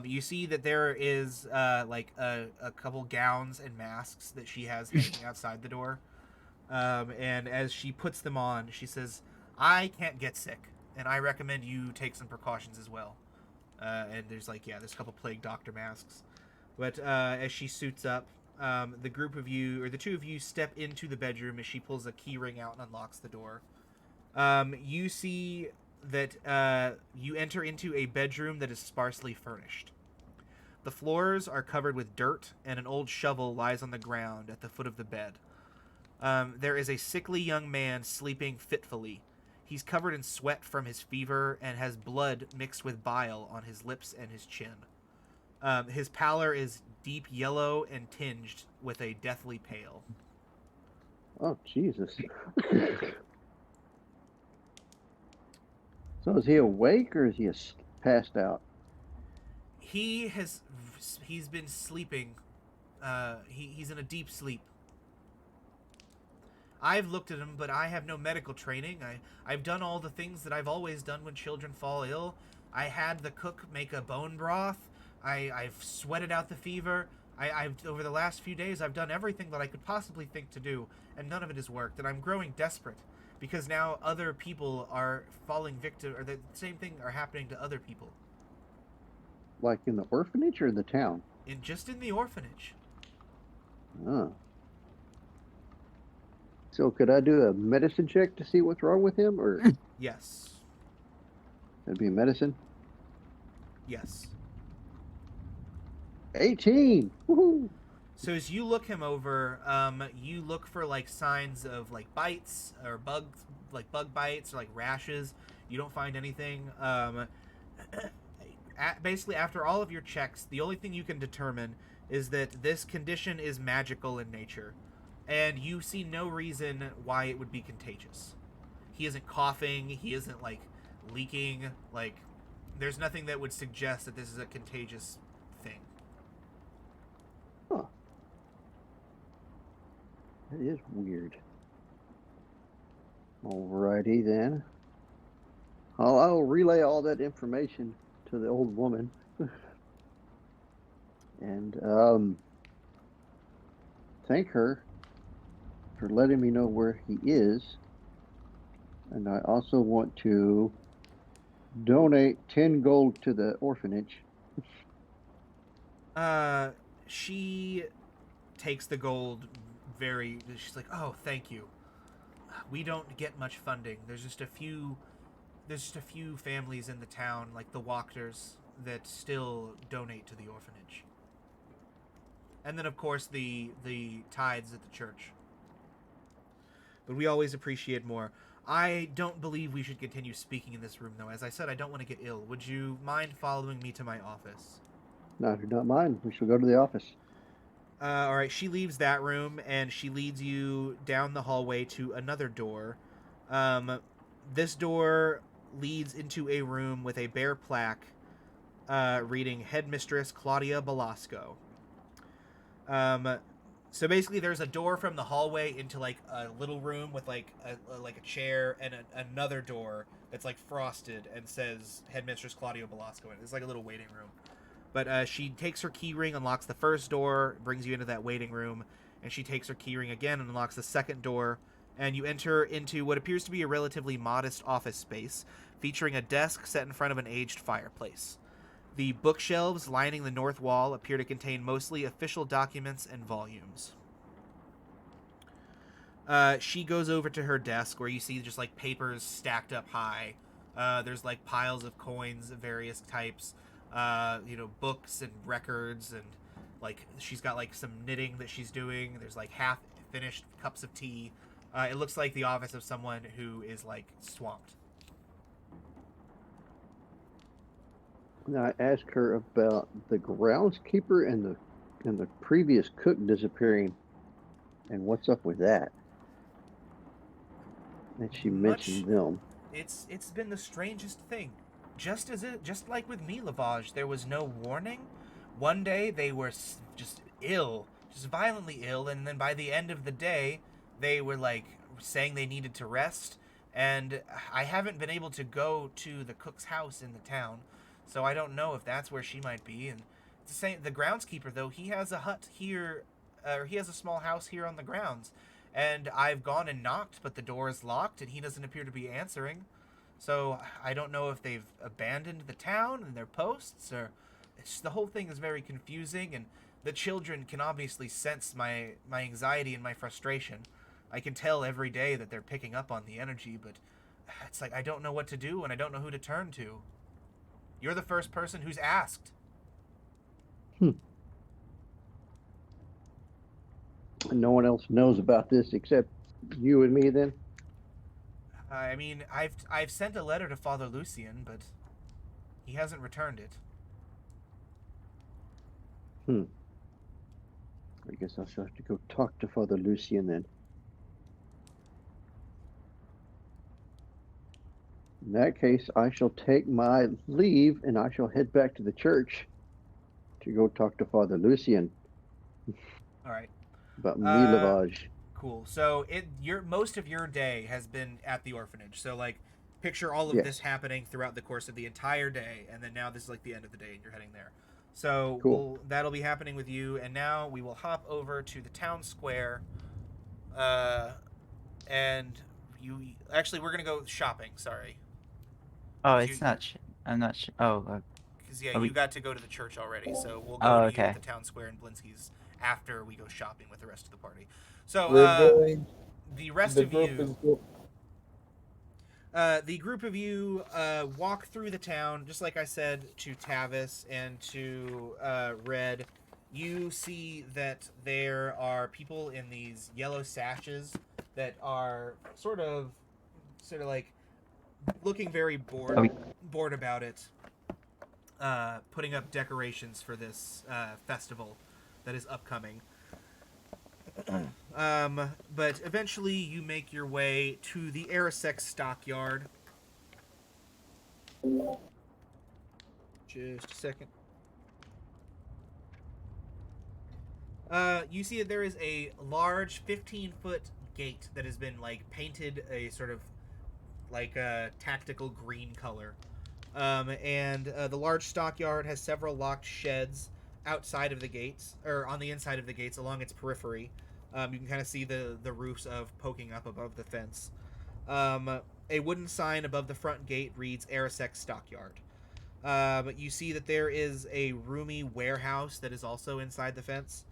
You see that there is a couple gowns and masks that she has hanging outside the door. And as she puts them on, she says, "I can't get sick, and I recommend you take some precautions as well." And there's there's a couple plague doctor masks. But as she suits up, the group of you, or the two of you, step into the bedroom as she pulls a key ring out and unlocks the door. You see that you enter into a bedroom that is sparsely furnished. The floors are covered with dirt, and an old shovel lies on the ground at the foot of the bed. There is a sickly young man sleeping fitfully. He's covered in sweat from his fever and has blood mixed with bile on his lips and his chin. His pallor is deep yellow and tinged with a deathly pale. Oh, Jesus. So is he awake or is he passed out? He's been sleeping. He's in a deep sleep. I've looked at him, but I have no medical training. I've done all the things that I've always done when children fall ill. I had the cook make a bone broth. I've sweated out the fever. I've over the last few days, I've done everything that I could possibly think to do, and none of it has worked. And I'm growing desperate because now other people are falling victim, or the same thing are happening to other people. Like in the orphanage or the town? Just in the orphanage. Oh. So could I do a medicine check to see what's wrong with him, or? Yes. That'd be medicine? Yes. 18! Woohoo! So as you look him over, you look for like signs of like bites or bugs, like bug bites or like rashes. You don't find anything. Basically, after all of your checks, the only thing you can determine is that this condition is magical in nature, and you see no reason why it would be contagious. He isn't coughing. He isn't like leaking. Like, there's nothing that would suggest that this is a contagious thing. Huh. That is weird. Alrighty then. I'll relay all that information to the old woman. And thank her for letting me know where he is. And I also want to donate 10 gold to the orphanage. She takes the gold she's like, oh, thank you. We don't get much funding. There's just a few families in the town, like the Wachters, that still donate to the orphanage. And then, of course, the tithes at the church. But we always appreciate more. I don't believe we should continue speaking in this room, though. As I said, I don't want to get ill. Would you mind following me to my office? No, I do not mind. We shall go to the office. All right, she leaves that room, and she leads you down the hallway to another door. This door leads into a room with a bare plaque reading Headmistress Claudia Belasco. So basically, there's a door from the hallway into like a little room with like a chair, and another door that's like frosted and says Headmistress Claudia Belasco. It's like a little waiting room. But she takes her key ring, unlocks the first door, brings you into that waiting room, and she takes her key ring again and unlocks the second door, and you enter into what appears to be a relatively modest office space, featuring a desk set in front of an aged fireplace. The bookshelves lining the north wall appear to contain mostly official documents and volumes. She goes over to her desk, where you see just like papers stacked up high. There's like piles of coins of various types, books and records, and like she's got like some knitting that she's doing. There's like half finished cups of tea. It looks like the office of someone who is like swamped. Now I asked her about the groundskeeper and the previous cook disappearing, and what's up with that. And she mentioned them. It's been the strangest thing. Just like with me, Lavage, there was no warning. One day they were just ill, just violently ill, and then by the end of the day, they were like saying they needed to rest. And I haven't been able to go to the cook's house in the town, so I don't know if that's where she might be. And it's the same. The groundskeeper, though, he has a hut here, or he has a small house here on the grounds. And I've gone and knocked, but the door is locked, and he doesn't appear to be answering. So I don't know if they've abandoned the town and their posts, or the whole thing is very confusing, and the children can obviously sense my anxiety and my frustration. I can tell every day that they're picking up on the energy, but it's like I don't know what to do, and I don't know who to turn to. You're the first person who's asked. And no one else knows about this except you and me, then? I mean, I've sent a letter to Father Lucian, but he hasn't returned it. I guess I'll have to go talk to Father Lucian then. In that case, I shall take my leave and I shall head back to the church to go talk to Father Lucian. All right. About me lavage. Cool. So most of your day has been at the orphanage. So like, picture all of this happening throughout the course of the entire day, and then now this is like the end of the day, and you're heading there. So cool. That'll be happening with you, and now we will hop over to the town square. And we're gonna go shopping. Sorry. Oh, it's not. I'm not sure. Oh. Because you got to go to the church already, so we'll go to you at the town square in Blinsky's after we go shopping with the rest of the party. So the rest of you, the group of you walk through the town, just like I said, to Tavis and to Red. You see that there are people in these yellow sashes that are sort of like looking very bored about it. Putting up decorations for this festival that is upcoming. But eventually you make your way to the Arasek stockyard. Just a second. You see that there is a large 15-foot gate that has been like painted a sort of like a tactical green color. And the large stockyard has several locked sheds outside of the gates, or on the inside of the gates along its periphery. You can kind of see the roofs of poking up above the fence. A wooden sign above the front gate reads Arasek Stockyard. But you see that there is a roomy warehouse that is also inside the fence.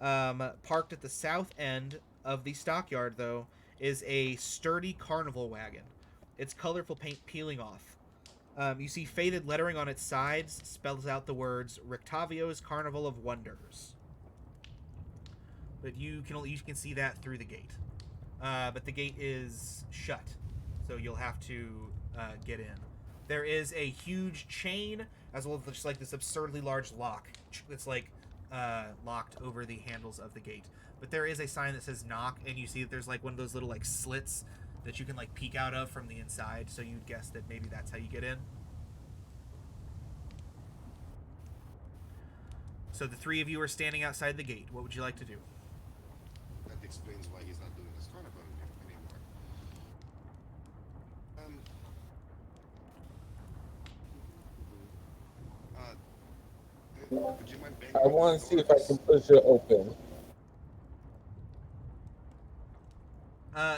Parked at the south end of the stockyard, though, is a sturdy carnival wagon. Its colorful paint peeling off. You see faded lettering on its sides spells out the words Rictavio's Carnival of Wonders. But you can see that through the gate. But the gate is shut, so you'll have to get in. There is a huge chain, as well as just like this absurdly large lock that's like locked over the handles of the gate. But there is a sign that says knock, and you see that there's like one of those little like slits that you can like peek out of from the inside, so you'd guess that maybe that's how you get in. So the three of you are standing outside the gate. What would you like to do? That explains why he's not doing his carnival anymore. Would you mind I want to see if I can push it open.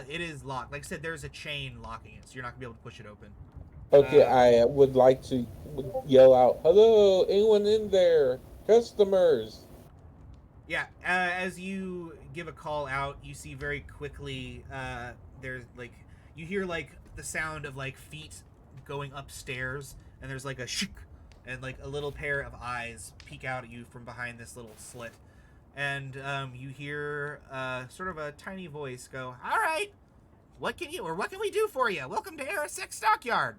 It is locked. Like I said, there's a chain locking it, so you're not going to be able to push it open. Okay, I would like to yell out, "Hello, anyone in there? Customers!" Yeah, as you give a call out, you see very quickly, there's like, you hear like the sound of like feet going upstairs, and there's like a shik, and like a little pair of eyes peek out at you from behind this little slit. And you hear sort of a tiny voice go, "All right, what can we do for you? Welcome to Arasek Stockyard.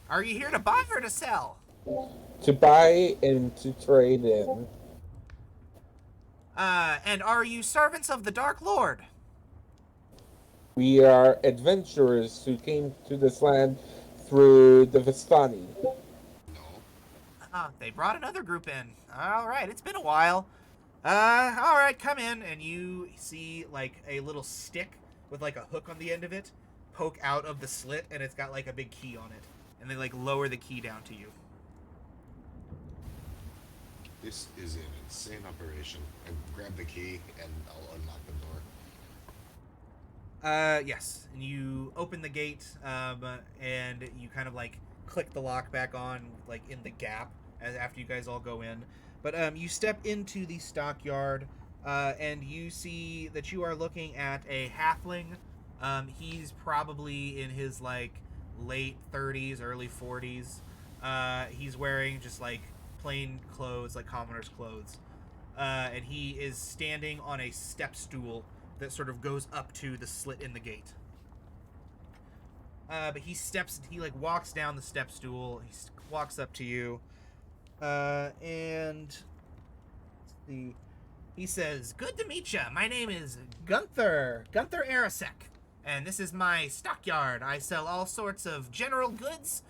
Are you here to buy or to sell?" To buy and to trade in. And are you servants of the Dark Lord? We are adventurers who came to this land through the Vistani. They brought another group in. All right, it's been a while. All right, come in. And you see like a little stick with like a hook on the end of it poke out of the slit, and it's got like a big key on it. And they like lower the key down to you. This is an insane operation. I grab the key and I'll unlock the door. Yes. And you open the gate, and you kind of like click the lock back on, like in the gap, as after you guys all go in. But you step into the stockyard, and you see that you are looking at a halfling. He's probably in his like late 30s, early 40s. He's wearing just like plain clothes, like commoner's clothes. And he is standing on a step stool that sort of goes up to the slit in the gate. But he walks down the step stool. He walks up to you. And let's see. He says, "Good to meet ya. My name is Gunther Arasek. And this is my stockyard. I sell all sorts of general goods.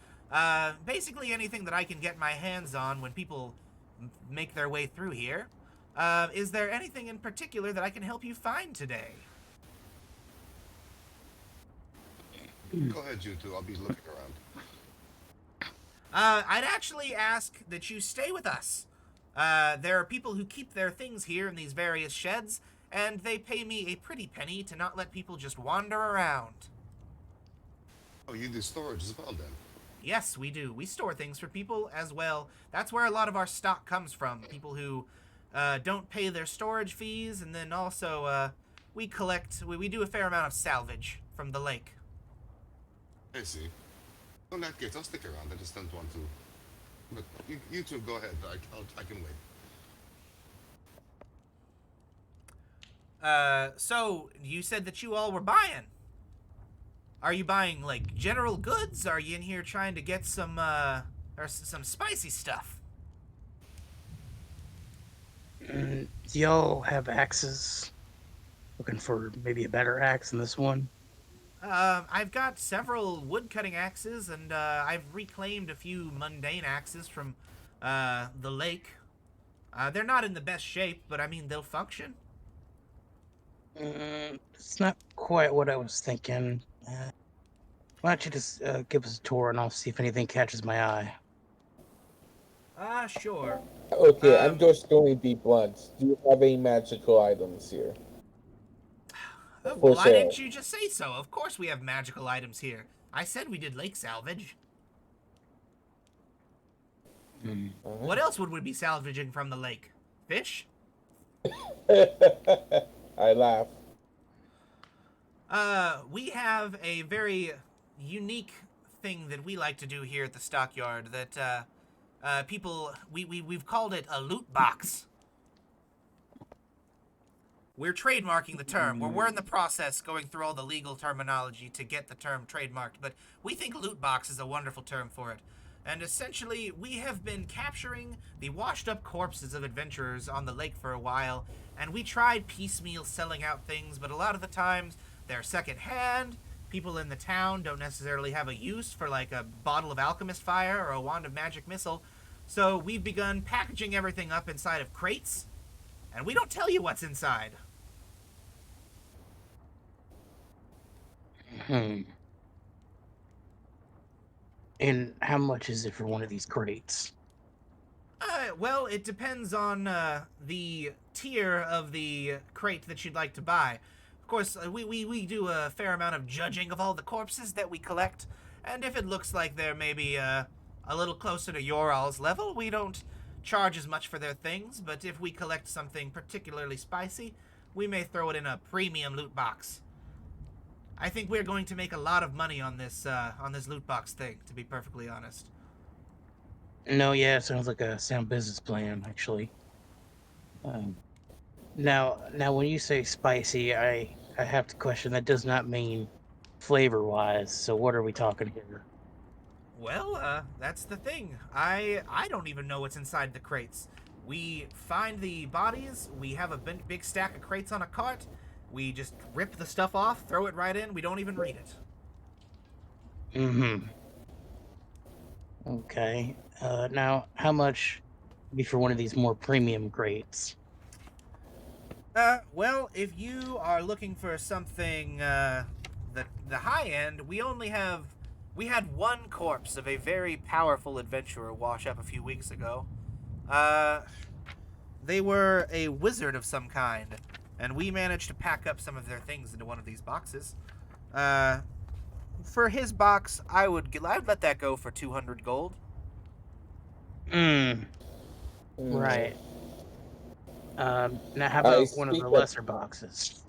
Basically anything that I can get my hands on when people make their way through here. Is there anything in particular that I can help you find today?" Go ahead, you two. I'll be looking around. I'd actually ask that you stay with us. There are people who keep their things here in these various sheds, and they pay me a pretty penny to not let people just wander around. Oh, you do storage as well, then? Yes, we do. We store things for people as well. That's where a lot of our stock comes from. People who don't pay their storage fees, and then also we do a fair amount of salvage from the lake. I see. In that case, I'll stick around. I just don't want to. But you two go ahead. I can wait. So you said that you all were buying. Are you buying like general goods? Are you in here trying to get some spicy stuff? Do y'all have axes? Looking for maybe a better axe than this one? I've got several wood-cutting axes, and I've reclaimed a few mundane axes from the lake. They're not in the best shape, but I mean, they'll function. It's not quite what I was thinking. Why don't you just give us a tour, and I'll see if anything catches my eye. Sure. Okay, I'm just going to be blunt. Do you have any magical items here? Why didn't you just say so? Of course we have magical items here. I said we did lake salvage. What else would we be salvaging from the lake? Fish? I laugh. We have a very unique thing that we like to do here at the stockyard that we've called it a loot box. We're trademarking the term. We're in the process going through all the legal terminology to get the term trademarked, but we think loot box is a wonderful term for it. And essentially, we have been capturing the washed-up corpses of adventurers on the lake for a while, and we tried piecemeal selling out things, but a lot of the times they're second-hand. People in the town don't necessarily have a use for like a bottle of alchemist fire or a wand of magic missile, so we've begun packaging everything up inside of crates, and we don't tell you what's inside. And how much is it for one of these crates? Well, it depends on the tier of the crate that you'd like to buy. Of course, we do a fair amount of judging of all the corpses that we collect, and if it looks like they're maybe a little closer to your all's level, we don't charge as much for their things, but if we collect something particularly spicy, we may throw it in a premium loot box. I think we're going to make a lot of money on this loot box thing, to be perfectly honest. No, yeah, it sounds like a sound business plan, actually. Now, when you say spicy, I have to question. That does not mean flavor-wise. So, what are we talking here? Well, that's the thing. I don't even know what's inside the crates. We find the bodies. We have a big stack of crates on a cart. We just rip the stuff off, throw it right in. We don't even read it. Okay. Now, how much would be for one of these more premium crates? Well, if you are looking for something, the high end, we had one corpse of a very powerful adventurer wash up a few weeks ago. They were a wizard of some kind, and we managed to pack up some of their things into one of these boxes. For his box, I would let that go for 200 gold. Right. Now, how about one of the lesser boxes?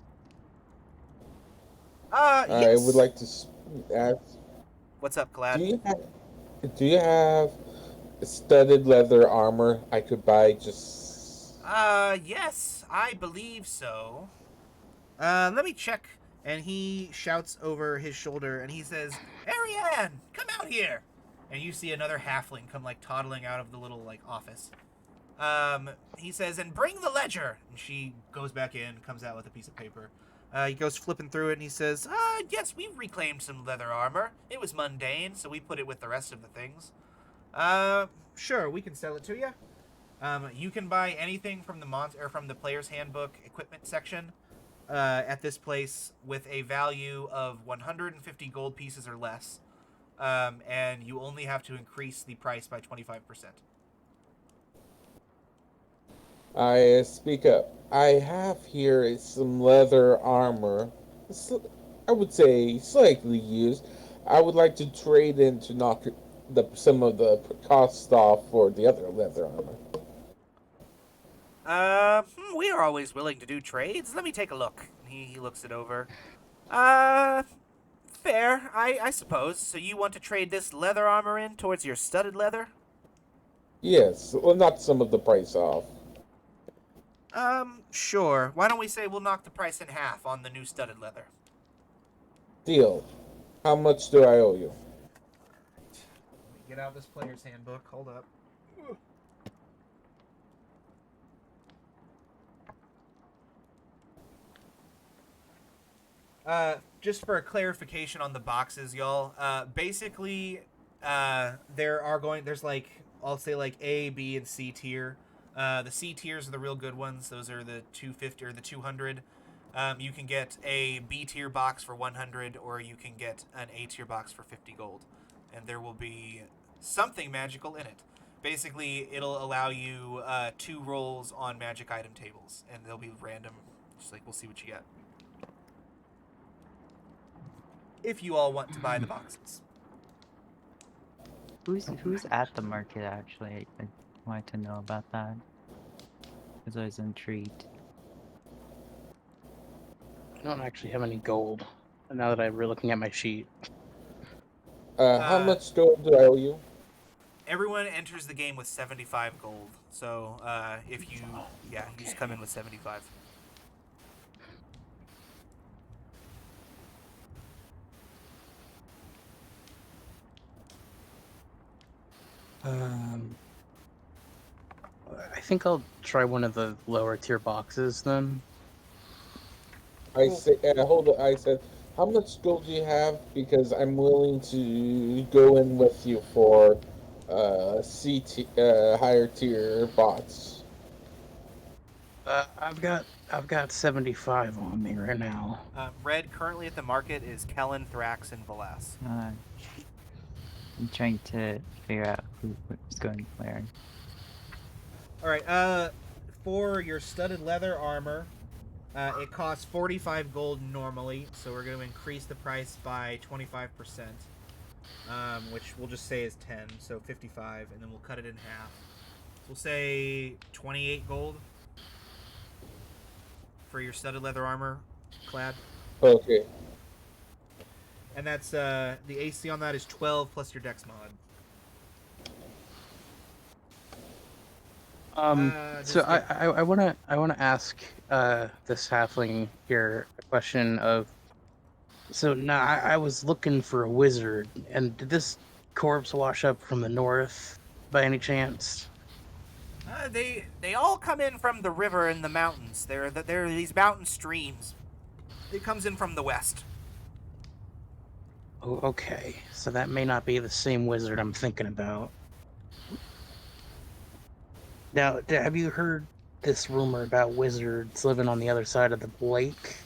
Yes. I would like to ask. What's up, Clad? Do you have studded leather armor I could buy just... Yes, I believe so. Let me check. And he shouts over his shoulder, and he says, Ariane, come out here! And you see another halfling come, like, toddling out of the little, like, office. He says, and bring the ledger! And she goes back in, comes out with a piece of paper. He goes flipping through it, and he says, yes, we've reclaimed some leather armor. It was mundane, so we put it with the rest of the things. Sure, we can sell it to you. You can buy anything from the player's handbook equipment section at this place with a value of 150 gold pieces or less, and you only have to increase the price by 25%. I speak up. I have here some leather armor. I would say slightly used. I would like to trade in to knock some of the cost off for the other leather armor. We are always willing to do trades. Let me take a look. He looks it over. Fair, I suppose. So you want to trade this leather armor in towards your studded leather? Yes, well, knock some of the price off. Sure. Why don't we say we'll knock the price in half on the new studded leather? Deal. How much do I owe you? Let me get out this player's handbook. Hold up. Just for a clarification on the boxes, y'all. Basically, there's like, I'll say like A, B, and C tier. The C tiers are the real good ones. Those are the 250 or the 200. You can get a B tier box for 100, or you can get an A tier box for 50 gold. And there will be something magical in it. Basically, it'll allow you 2 rolls on magic item tables, and they'll be random. Just like, we'll see what you get. If you all want to buy the boxes. Who's at the market, actually? I wanted to know about that. Because I was intrigued. I don't actually have any gold, now that I'm looking at my sheet. How much gold do I owe you? Everyone enters the game with 75 gold. So, if you just come in with 75. I think I'll try one of the lower tier boxes then. I said, how much gold do you have? Because I'm willing to go in with you for higher tier bots. I've got 75 on me right now. Red currently at the market is Kellen, Thrax, and Velas. I'm trying to figure out who's going where. Alright, for your studded leather armor, it costs 45 gold normally, so we're going to increase the price by 25%, which we'll just say is 10, so 55, and then we'll cut it in half. So we'll say 28 gold for your studded leather armor clad. Okay. And that's, the AC on that is 12 plus your dex mod. So I wanna ask this halfling here a question of, so now I was looking for a wizard, and did this corpse wash up from the north by any chance? They all come in from the river and the mountains. There are these mountain streams. It comes in from the west. Oh, okay, so that may not be the same wizard I'm thinking about. Now, have you heard this rumor about wizards living on the other side of the lake?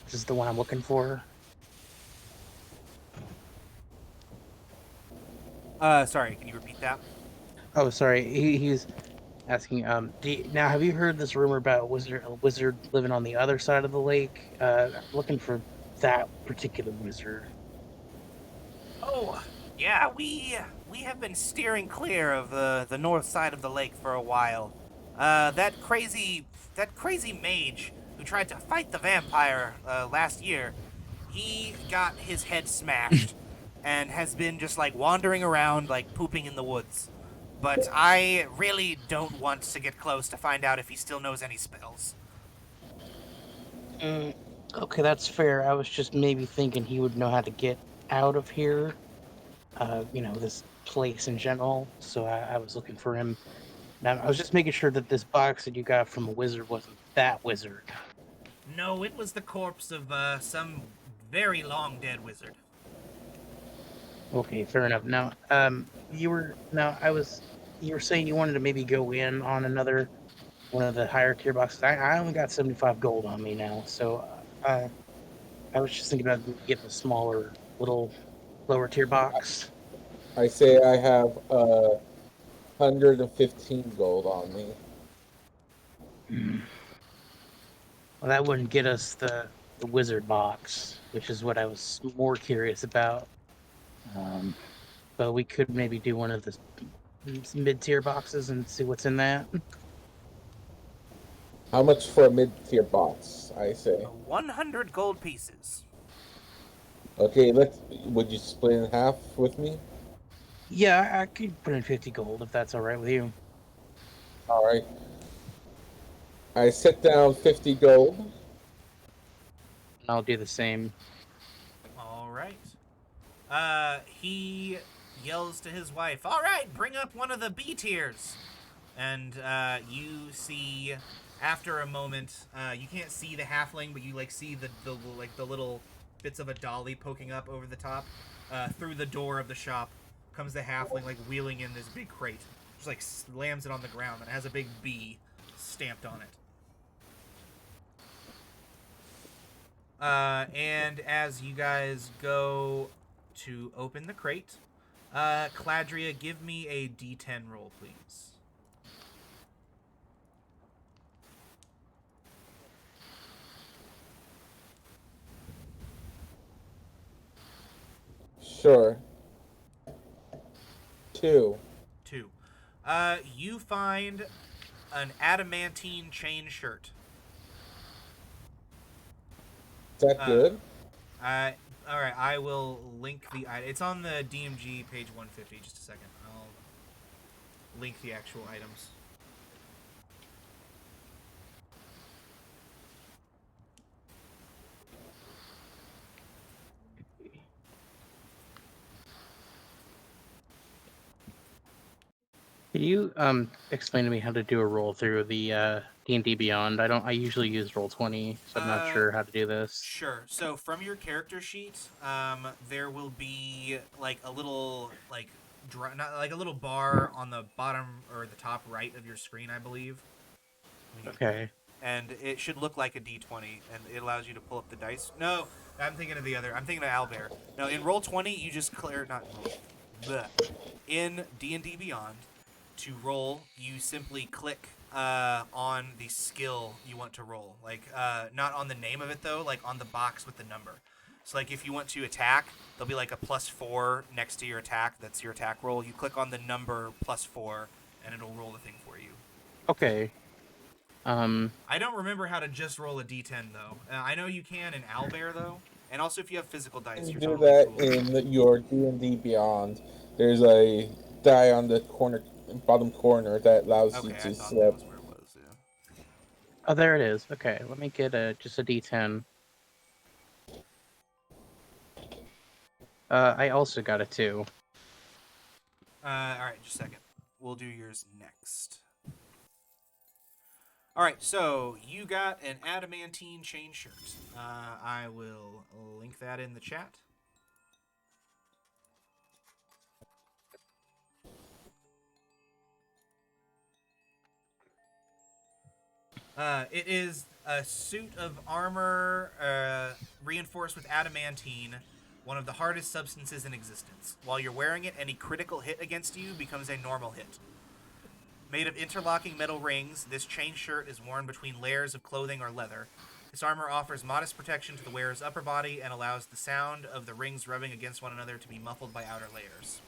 This is the one I'm looking for. Sorry, can you repeat that? Oh, sorry, he's asking, now have you heard this rumor about a wizard living on the other side of the lake? Looking for that particular wizard. Oh, yeah, we have been steering clear of the north side of the lake for a while. That crazy mage who tried to fight the vampire last year, he got his head smashed and has been just like wandering around like pooping in the woods. but I really don't want to get close to find out if he still knows any spells. Okay, that's fair. I was just maybe thinking he would know how to get out of here. This place in general. So I was looking for him. Now, I was just making sure that this box that you got from a wizard wasn't that wizard. No, it was the corpse of some very long dead wizard. Okay, fair enough. Now, you were saying you wanted to maybe go in on another one of the higher tier boxes. I only got 75 gold on me now, so I was just thinking about getting a smaller, little lower tier box. I say I have 115 gold on me. Well, that wouldn't get us the wizard box, which is what I was more curious about. But we could maybe do one of the mid-tier boxes and see what's in that. How much for a mid-tier box, I say? 100 gold pieces. Okay, would you split in half with me? Yeah, I could put in 50 gold if that's all right with you. All right. I set down 50 gold. I'll do the same. All right. He yells to his wife, "All right, bring up one of the B tiers." And you see, after a moment, you can't see the halfling, but you see the little bits of a dolly poking up over the top. Through the door of the shop comes the halfling, wheeling in this big crate. Just slams it on the ground and it has a big B stamped on it. And as you guys go to open the crate, Cladria, give me a D10 roll, please. Sure. 2. 2. You find an adamantine chain shirt. Is that good? All right, I will link the... It's on the DMG page 150. Just a second. I'll link the actual items. Can you explain to me how to do a roll through the D&D Beyond? I usually use Roll20, so I'm not sure how to do this. Sure. So from your character sheet, there will be a little a little bar on the bottom or the top right of your screen, I believe. Okay. And it should look like a D20, and it allows you to pull up the dice. No, I'm thinking of the other. I'm thinking of Owlbear. No, in Roll20, you just clear in D&D Beyond. To roll, you simply click on the skill you want to roll. Not on the name of it, though, on the box with the number. So, if you want to attack, there'll be, a +4 next to your attack. That's your attack roll. You click on the number +4, and it'll roll the thing for you. Okay. I don't remember how to just roll a D10, though. I know you can in Owlbear, though. And also, if you have physical dice, you're do totally that cool. in your D&D Beyond. There's a die on the bottom corner that allows you to slip. Oh, there it is. Okay, let me get just a D10. I also got a 2. Alright, just a second. We'll do yours next. Alright, so you got an adamantine chain shirt. I will link that in the chat. It is a suit of armor reinforced with adamantine, one of the hardest substances in existence. While you're wearing it, any critical hit against you becomes a normal hit. Made of interlocking metal rings, this chain shirt is worn between layers of clothing or leather. This armor offers modest protection to the wearer's upper body and allows the sound of the rings rubbing against one another to be muffled by outer layers.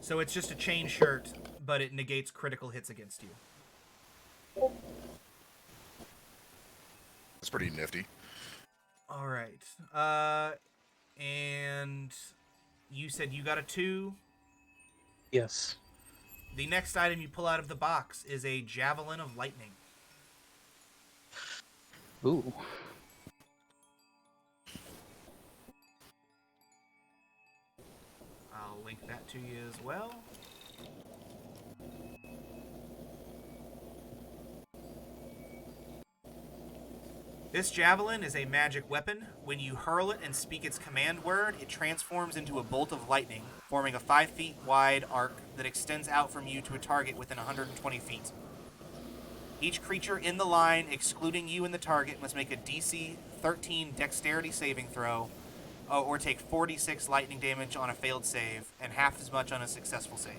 So it's just a chain shirt, but it negates critical hits against you. That's pretty nifty. All right. And you said you got a 2? Yes. The next item you pull out of the box is a Javelin of Lightning. Ooh. I'll link that to you as well. This javelin is a magic weapon. When you hurl it and speak its command word, it transforms into a bolt of lightning, forming a 5 feet wide arc that extends out from you to a target within 120 feet. Each creature in the line, excluding you and the target, must make a DC 13 dexterity saving throw, or take 46 lightning damage on a failed save, and half as much on a successful save.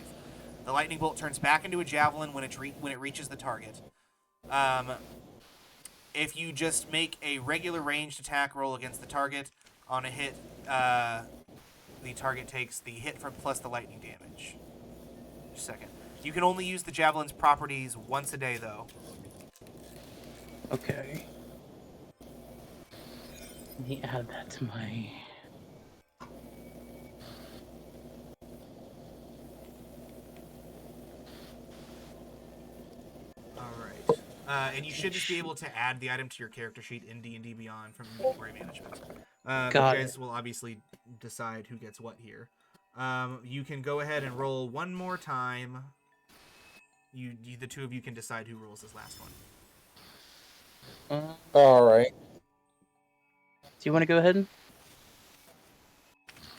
The lightning bolt turns back into a javelin when it reaches the target. If you just make a regular ranged attack roll against the target, on a hit, the target takes the hit from plus the lightning damage. Just a second. You can only use the javelin's properties once a day, though. Okay. Let me add that to my... Alright. And you should just be able to add the item to your character sheet in D&D Beyond from inventory management. You guys will obviously decide who gets what here. You can go ahead and roll one more time. The two of you can decide who rolls this last one. Alright. Do you want to go ahead?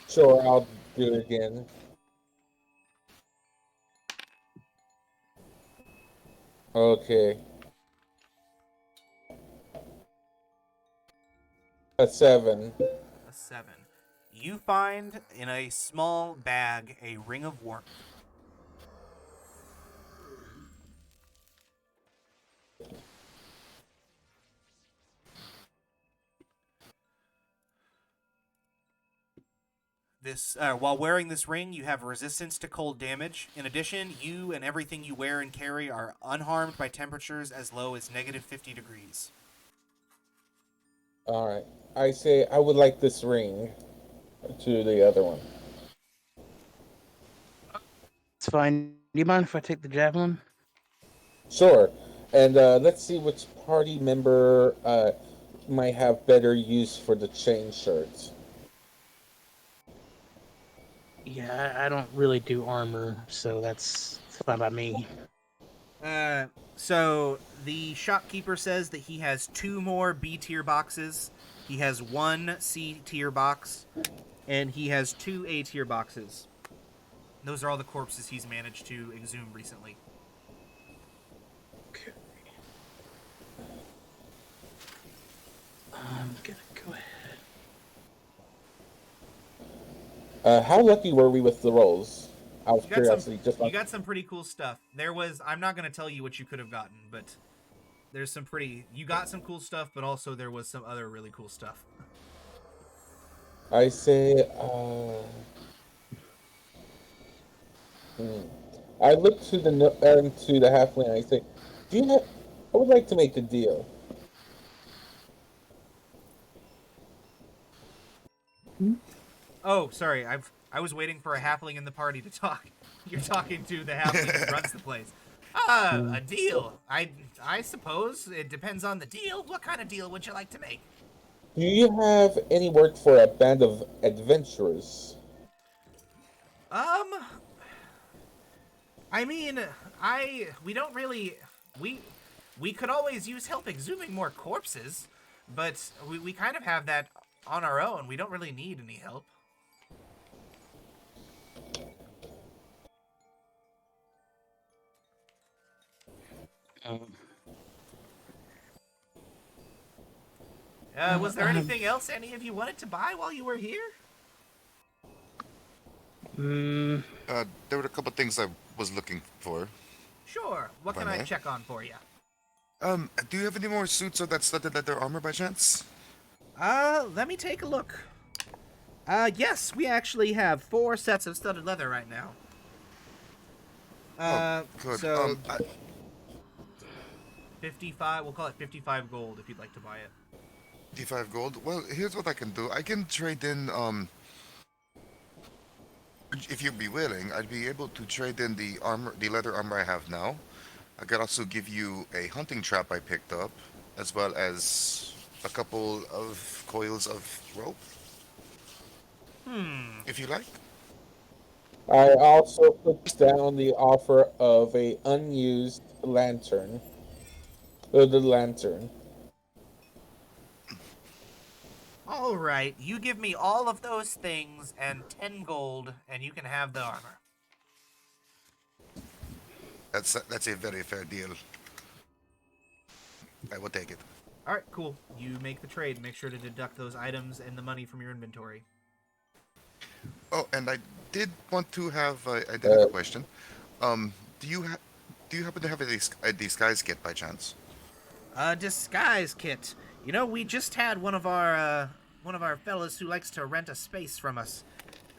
Sure, I'll do it again. Okay. A 7. A 7. You find in a small bag a ring of warmth. While wearing this ring, you have resistance to cold damage. In addition, you and everything you wear and carry are unharmed by temperatures as low as negative 50 degrees. Alright. I say I would like this ring to the other one. It's fine. Do you mind if I take the javelin? Sure. And let's see which party member might have better use for the chain shirts. Yeah, I don't really do armor, so that's fine by me. So the shopkeeper says that he has 2 more B tier boxes. He has 1 C tier box, and he has 2 A tier boxes. Those are all the corpses he's managed to exhume recently. Okay. I'm gonna go ahead. How lucky were we with the rolls? Out of curiosity, You got some pretty cool stuff. I'm not going to tell you what you could have gotten, but there's some you got some cool stuff, but also there was some other really cool stuff. I say, I look to the halfling and I say, I would like to make a deal. Oh, sorry. I was waiting for a halfling in the party to talk. You're talking to the halfling who runs the place. A deal. I suppose it depends on the deal. What kind of deal would you like to make? Do you have any word for a band of adventurers? I mean, we don't really, we could always use help exhuming more corpses, but we kind of have that on our own. We don't really need any help. Was there anything else any of you wanted to buy while you were here? There were a couple things I was looking for. Sure. What can I check on for you? Do you have any more suits of that studded leather armor by chance? Let me take a look. Yes, we actually have 4 sets of studded leather right now. Good. So 55, we'll call it 55 gold if you'd like to buy it. 55 gold? Well, here's what I can do. I can trade in, If you'd be willing, I'd be able to trade in the armor, the leather armor I have now. I could also give you a hunting trap I picked up, as well as a couple of coils of rope, if you like. I also put down the offer of a unused lantern. The lantern. All right, you give me all of those things and 10 gold, and you can have the armor. That's a very fair deal. I will take it. All right, cool. You make the trade. Make sure to deduct those items and the money from your inventory. Oh, and I did want to have. I did have a question. Do you happen to have a disguise kit by chance? Disguise kit. You know, we just had one of our fellas who likes to rent a space from us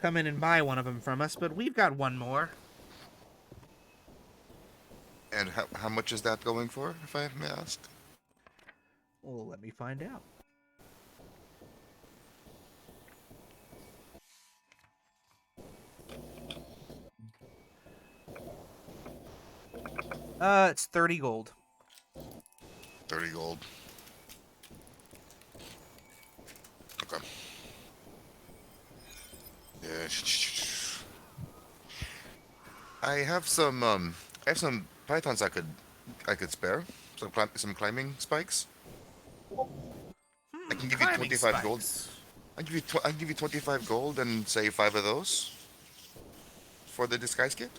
come in and buy one of them from us, but we've got one more. And how much is that going for, if I may ask? Well, let me find out. It's 30 gold. 30 gold. Okay. Yeah. I have some pythons I could spare. Some climbing spikes. I can give you 25 gold. I can give you 25 gold and say 5 of those for the disguise kit.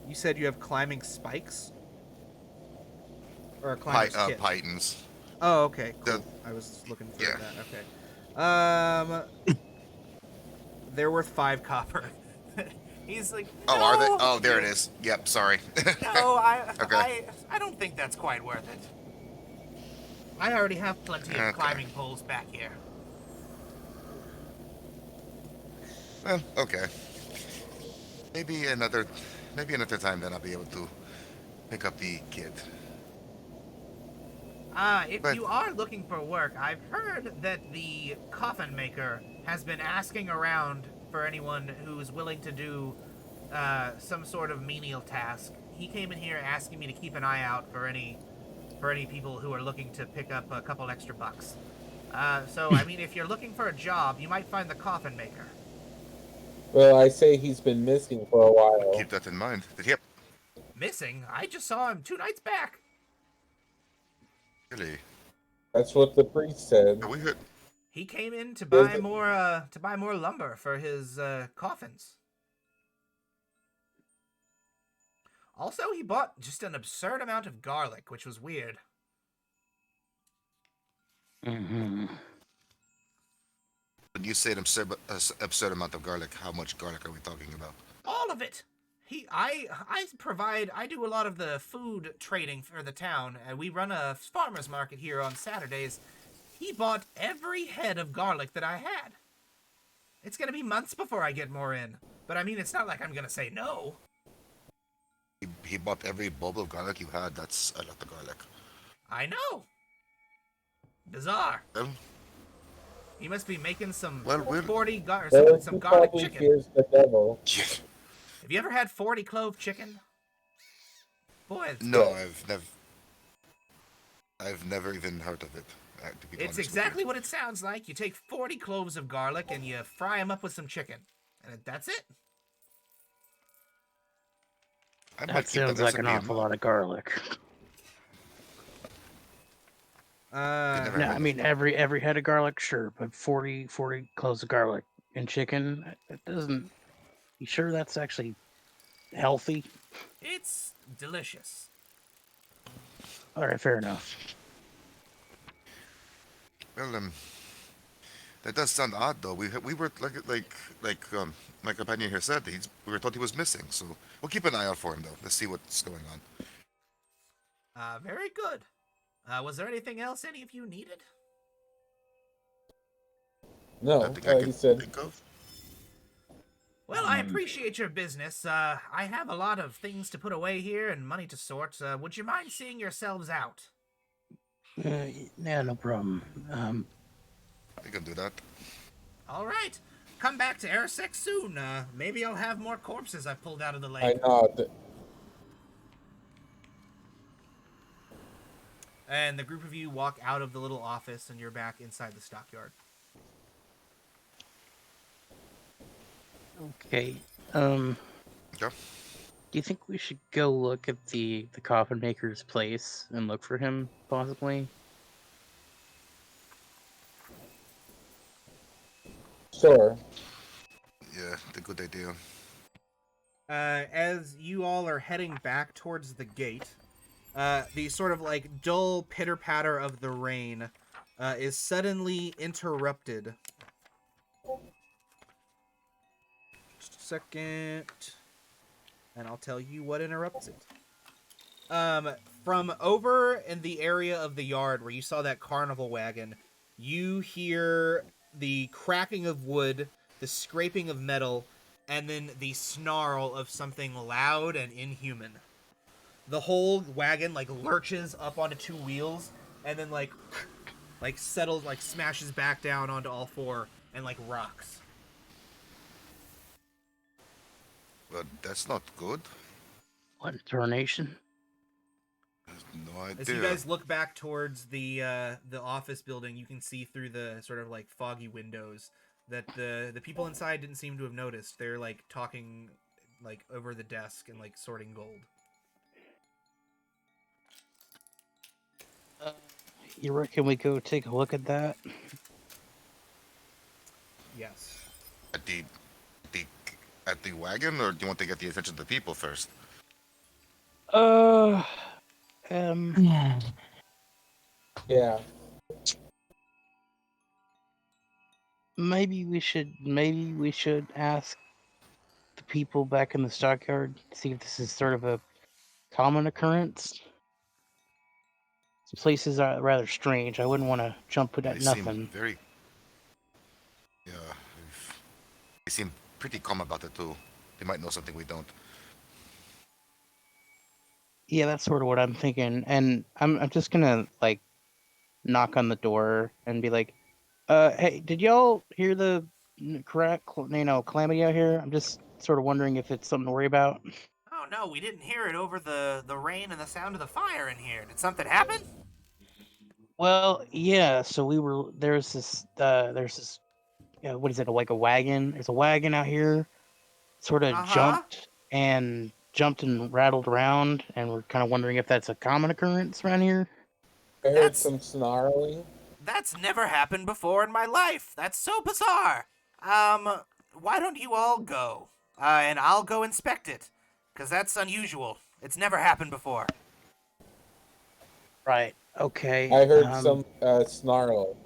You said you have climbing spikes? Or a climbing kit? Pythons. Oh, okay, cool. I was looking for that, okay. They're worth 5 copper. He's like, oh, no! are they? Oh, there it is. Yep, sorry. No, Okay. I don't think that's quite worth it. I already have plenty of climbing poles back here. Well, okay. Maybe another time then I'll be able to pick up the kit. If you are looking for work, I've heard that the coffin maker has been asking around for anyone who's willing to do some sort of menial task. He came in here asking me to keep an eye out for any people who are looking to pick up a couple extra bucks. So, I mean, if you're looking for a job, you might find the coffin maker. Well, I say he's been missing for a while. Keep that in mind. Yep. Missing? I just saw him 2 nights back. Really? That's what the priest said. He came in to buy more lumber for his coffins. Also, he bought just an absurd amount of garlic, which was weird. When you say an absurd amount of garlic, how much garlic are we talking about? All of it. I do a lot of the food trading for the town. We run a farmer's market here on Saturdays. He bought every head of garlic that I had. It's going to be months before I get more in. But I mean, it's not like I'm going to say no. He bought every bulb of garlic you had. That's a lot of garlic. I know. Bizarre. Well, He must be making some Well, 40 Well, some he garlic probably chicken. fears the devil. Have you ever had 40 clove chicken? Boy, it's no, good. I've never even heard of it. To be It's honest with exactly what it sounds like. You take 40 cloves of garlic and you fry them up with some chicken. And that's it. I might That keep sounds like recipe an in awful mind. lot of garlic. Uh, No, I mean every head of garlic, sure, but 40 cloves of garlic and chicken, it doesn't. You sure that's actually healthy? It's delicious. All right, fair enough. Well, that does sound odd though. We were like my companion here said, we were told he was missing. So we'll keep an eye out for him though. Let's see what's going on. Very good. Was there anything else any of you needed? No, Nothing I he can said. think of. Well, I appreciate your business. I have a lot of things to put away here and money to sort. Would you mind seeing yourselves out? Yeah, no problem. We can do that. All right. Come back to Airsex soon. Maybe I'll have more corpses I've pulled out of the I lake. nod. And the group of you walk out of the little office, and you're back inside the stockyard. Okay. Yeah. Do you think we should go look at the coffin maker's place and look for him, possibly? Sure. Yeah, the good idea. As you all are heading back towards the gate, the sort of like dull pitter-patter of the rain is suddenly interrupted. Just a second, and I'll tell you what interrupts it. From over in the area of the yard where you saw that carnival wagon, you hear the cracking of wood, the scraping of metal, and then the snarl of something loud and inhuman. The whole wagon like lurches up onto two wheels and then like settles, like smashes back down onto all four and like rocks. But that's not good. What tarnation? No idea. As you guys look back towards the office building, you can see through the sort of like foggy windows that the people inside didn't seem to have noticed. They're like talking like over the desk and like sorting gold. You reckon we go take a look at that? Yes. At the wagon, or do you want to get the attention of the people first? Yeah. Maybe we should ask the people back in the stockyard, see if this is sort of a common occurrence. This place is rather strange. I wouldn't want to jump at They nothing. seem very... Yeah. They seem pretty calm about it, too. They might know something we don't. Yeah, that's sort of what I'm thinking. And I'm just gonna, like, knock on the door and be like, hey, did y'all hear the calamity out here? I'm just sort of wondering if it's something to worry about. Oh no, we didn't hear it over the rain and the sound of the fire in here. Did something happen? Well, yeah, so there's this, what is it, like a wagon? There's a wagon out here, sort of jumped and rattled around, and we're kind of wondering if that's a common occurrence around here. I heard some snarling. That's never happened before in my life. That's so bizarre. Why don't you all go? And I'll go inspect it. Because that's unusual. It's never happened before. Right. Okay. I heard some snarl.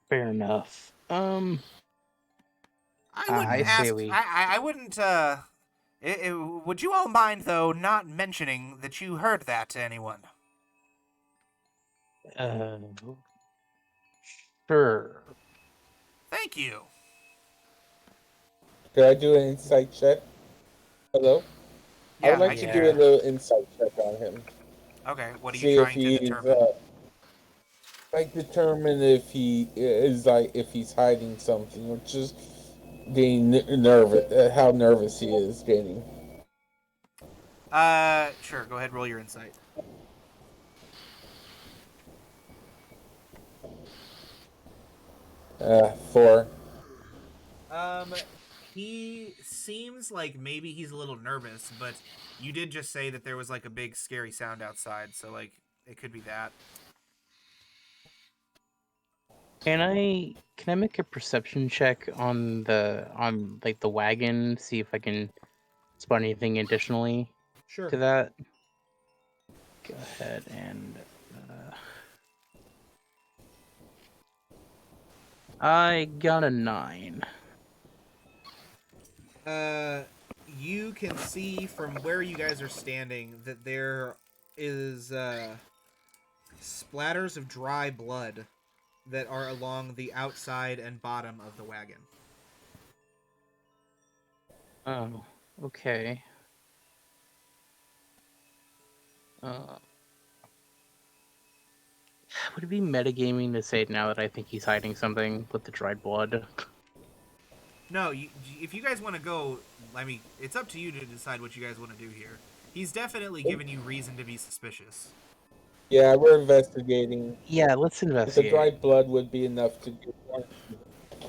Fair enough. I wouldn't. Would you all mind, though, not mentioning that you heard that to anyone? Sure. Thank you. Could I do an insight check? Hello? I would like to do a little insight check on him. Okay, what are you trying to determine? Determine if he is if he's hiding something, or just getting nervous. How nervous he is getting. Sure. Go ahead. Roll your insight. Four. He seems like maybe he's a little nervous, but you did just say that there was like a big scary sound outside, so like it could be that. Can I make a perception check on the wagon, see if I can spot anything additionally to that? Go ahead and I got a 9. You can see from where you guys are standing that there is splatters of dry blood that are along the outside and bottom of the wagon. Oh, okay. Would it be metagaming to say now that I think he's hiding something with the dried blood? No, if you guys want to go, I mean, it's up to you to decide what you guys want to do here. He's definitely given you reason to be suspicious. Yeah, we're investigating. Yeah, let's The investigate. dried blood would be enough to do.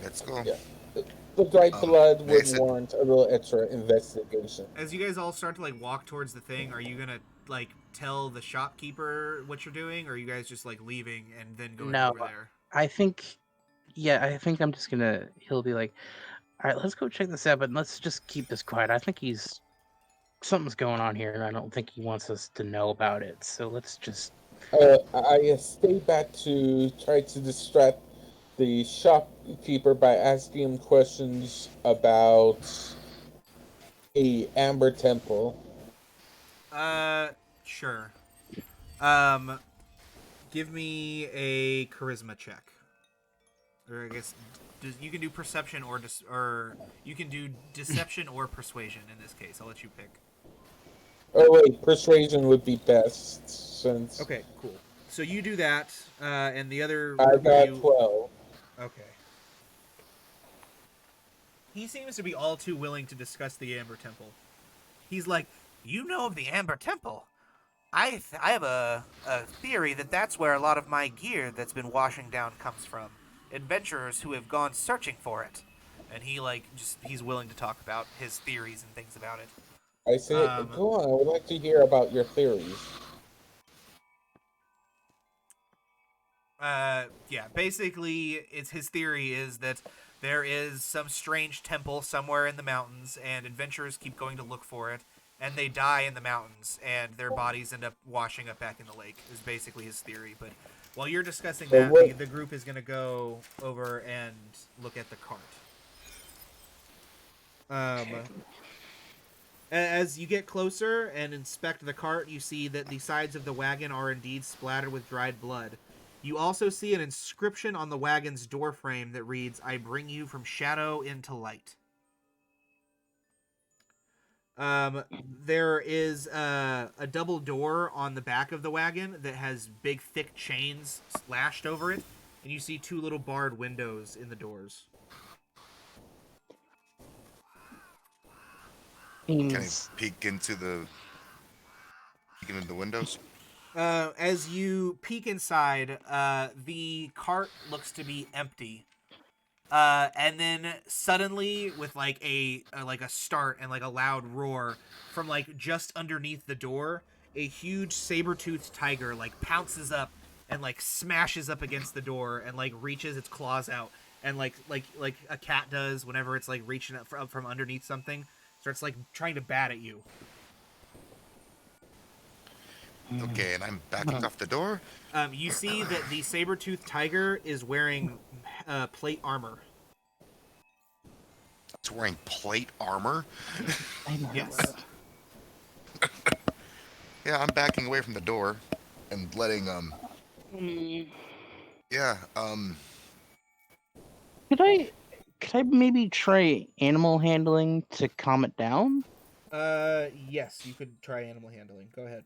Let's go. Yeah. The dried blood would Mason. warrant a little extra investigation. As you guys all start to like walk towards the thing, are you gonna like tell the shopkeeper what you're doing, or are you guys just like leaving and then going No, over there? I think I'm just gonna. He'll be like, "All right, let's go check this out, but let's just keep this quiet. I think something's going on here, and I don't think he wants us to know about it. So let's just." I stay back to try to distract the shopkeeper by asking him questions about a Amber Temple. Sure. Give me a charisma check. Or I guess you can do perception or you can do deception or persuasion in this case. I'll let you pick. Oh wait, persuasion would be best since. Okay, cool. So you do that, and the other. I got 12. Okay. He seems to be all too willing to discuss the Amber Temple. He's like, You know of the Amber Temple? I have a theory that that's where a lot of my gear that's been washing down comes from. Adventurers who have gone searching for it. And he's willing to talk about his theories and things about it. I say, go on, I would like to hear about your theories. Yeah, basically, his theory is that there is some strange temple somewhere in the mountains, and adventurers keep going to look for it, and they die in the mountains, and their bodies end up washing up back in the lake, is basically his theory. But while you're discussing that, the group is going to go over and look at the cart. As you get closer and inspect the cart, you see that the sides of the wagon are indeed splattered with dried blood. You also see an inscription on the wagon's doorframe that reads, "I bring you from shadow into light." There is a double door on the back of the wagon that has big, thick chains lashed over it, and you see 2 little barred windows in the doors. Can I peek into the windows? As you peek inside, the cart looks to be empty. And then suddenly, with like a start and like a loud roar from like just underneath the door, a huge saber-toothed tiger like pounces up and like smashes up against the door and like reaches its claws out and like a cat does whenever it's like reaching up from underneath something, starts like trying to bat at you. Okay, and I'm backing off the door. You see that the saber-toothed tiger is wearing plate armor. It's wearing plate armor? Yes. Yeah, I'm backing away from the door and letting, Could I maybe try animal handling to calm it down? Yes, you could try animal handling. Go ahead.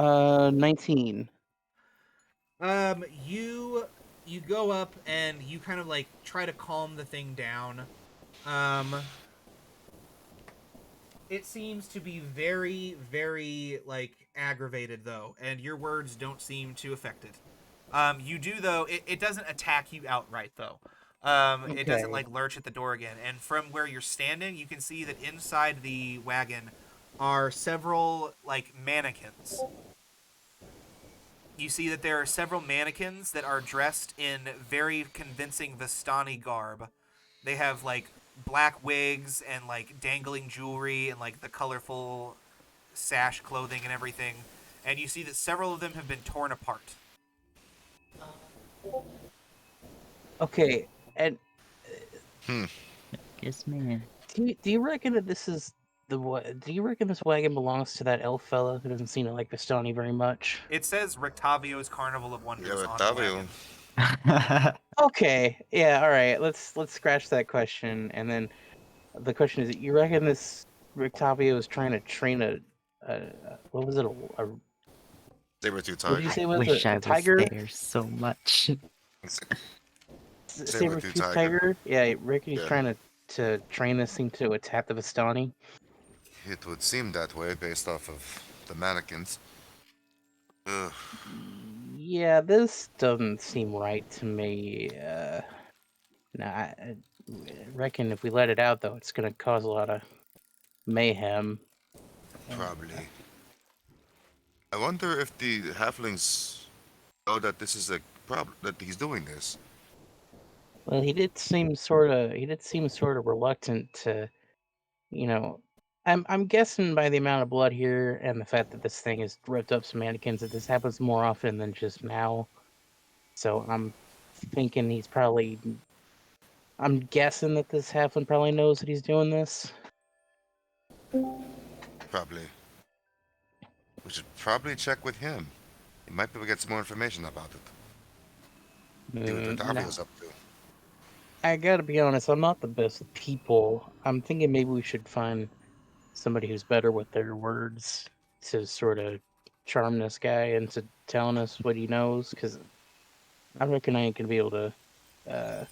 19. You go up and you kind of like try to calm the thing down. It seems to be very, very like aggravated though, and your words don't seem to affect it. You do though. It doesn't attack you outright though. It doesn't like lurch at the door again. And from where you're standing, you can see that inside the wagon are several like mannequins. You see that there are several mannequins that are dressed in very convincing Vistani garb. They have like black wigs and like dangling jewelry and like the colorful sash clothing and everything. And you see that several of them have been torn apart. Okay, and Yes, man. do you reckon that this is Do you reckon this wagon belongs to that elf fella who doesn't seem to like Vistani very much? It says Rictavio's Carnival of Wonders on the Rictavio. wagon. Okay, yeah, all right. Let's scratch that question, and then the question is: you reckon this Rictavio is trying to train a what was it? A Saber-tooth what did you tiger. say I was wish a I was tiger? there so much. Saber-tooth tiger? Yeah, you reckon he's Yeah. trying to train this thing to attack the Vistani? It would seem that way based off of the mannequins. Ugh. Yeah, this doesn't seem right to me. I reckon if we let it out, though, it's going to cause a lot of mayhem. Probably. I wonder if the halflings know that this is a problem, that he's doing this. Well, he did seem sort of reluctant to, you know. I'm guessing by the amount of blood here and the fact that this thing has ripped up some mannequins that this happens more often than just now. So I'm thinking he's probably. I'm guessing that this halfling probably knows that he's doing this. Probably. We should probably check with him. He might be able to get some more information about it. See what Rictavio's up to. I gotta be honest, I'm not the best with people. I'm thinking maybe we should find somebody who's better with their words to sort of charm this guy into telling us what he knows, because I reckon I ain't gonna be able to. I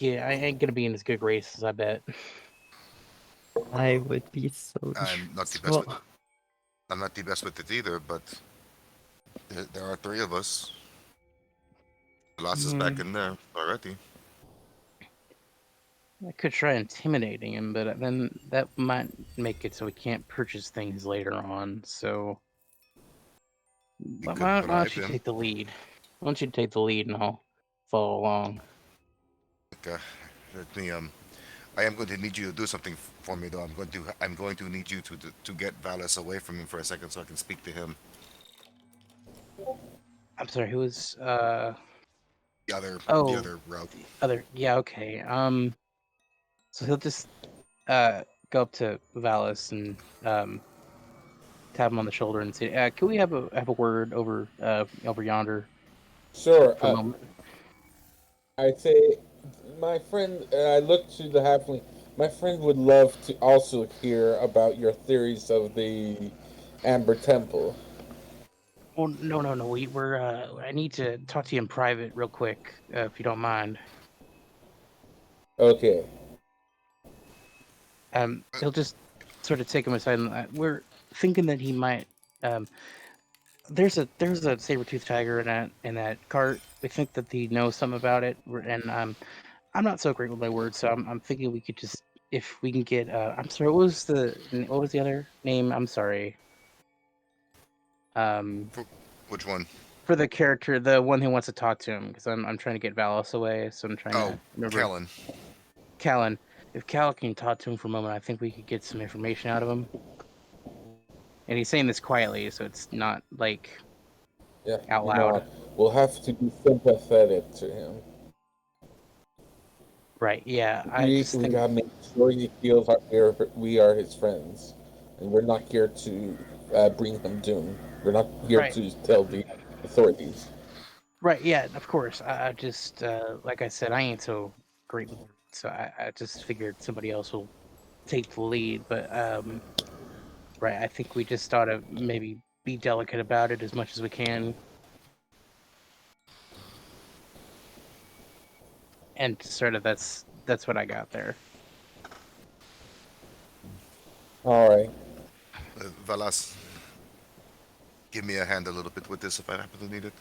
ain't gonna be in as good graces, I bet. I would be so. I'm not the best with it. I'm not the best with it either, but there are three of us. Lots is back in there already. I could try intimidating him, but then that might make it so we can't purchase things later on. So why don't you take the lead? Why don't you take the lead and I'll follow along? Okay. Let me I am going to need you to do something for me, though. I'm going to need you to get Valis away from him for a second so I can speak to him. I'm sorry, who was The other rogue. Yeah, okay. So he'll just go up to Valis and tap him on the shoulder and say, "Can we have a word over yonder?" Sure. For a moment? I say, my friend. I look to the halfling. My friend would love to also hear about your theories of the Amber Temple. Well, no. We're. I need to talk to you in private, real quick, if you don't mind. Okay. He'll just sort of take him aside, and we're thinking that he might. There's a saber-toothed tiger in that cart. We think that he knows something about it, and I'm not so great with my words, so I'm thinking we could just, if we can get. I'm sorry. What was the other name? I'm sorry. Which one? For the character, the one who wants to talk to him, because I'm trying to get Valis away, so I'm trying to remember. Kellen. Kellen. If Cal can talk to him for a moment, I think we could get some information out of him. And he's saying this quietly, so it's not like out loud. We'll have to be sympathetic to him. Right, yeah. We gotta make sure he feels we are his friends. And we're not here to bring him doom. We're not here to tell the authorities. Right, yeah, of course. I just, like I said, I ain't so great with words, so I just figured somebody else will take the lead. But, right, I think we just ought to maybe be delicate about it as much as we can. And sort of that's what I got there. All right. Valas, give me a hand a little bit with this if I happen to need it.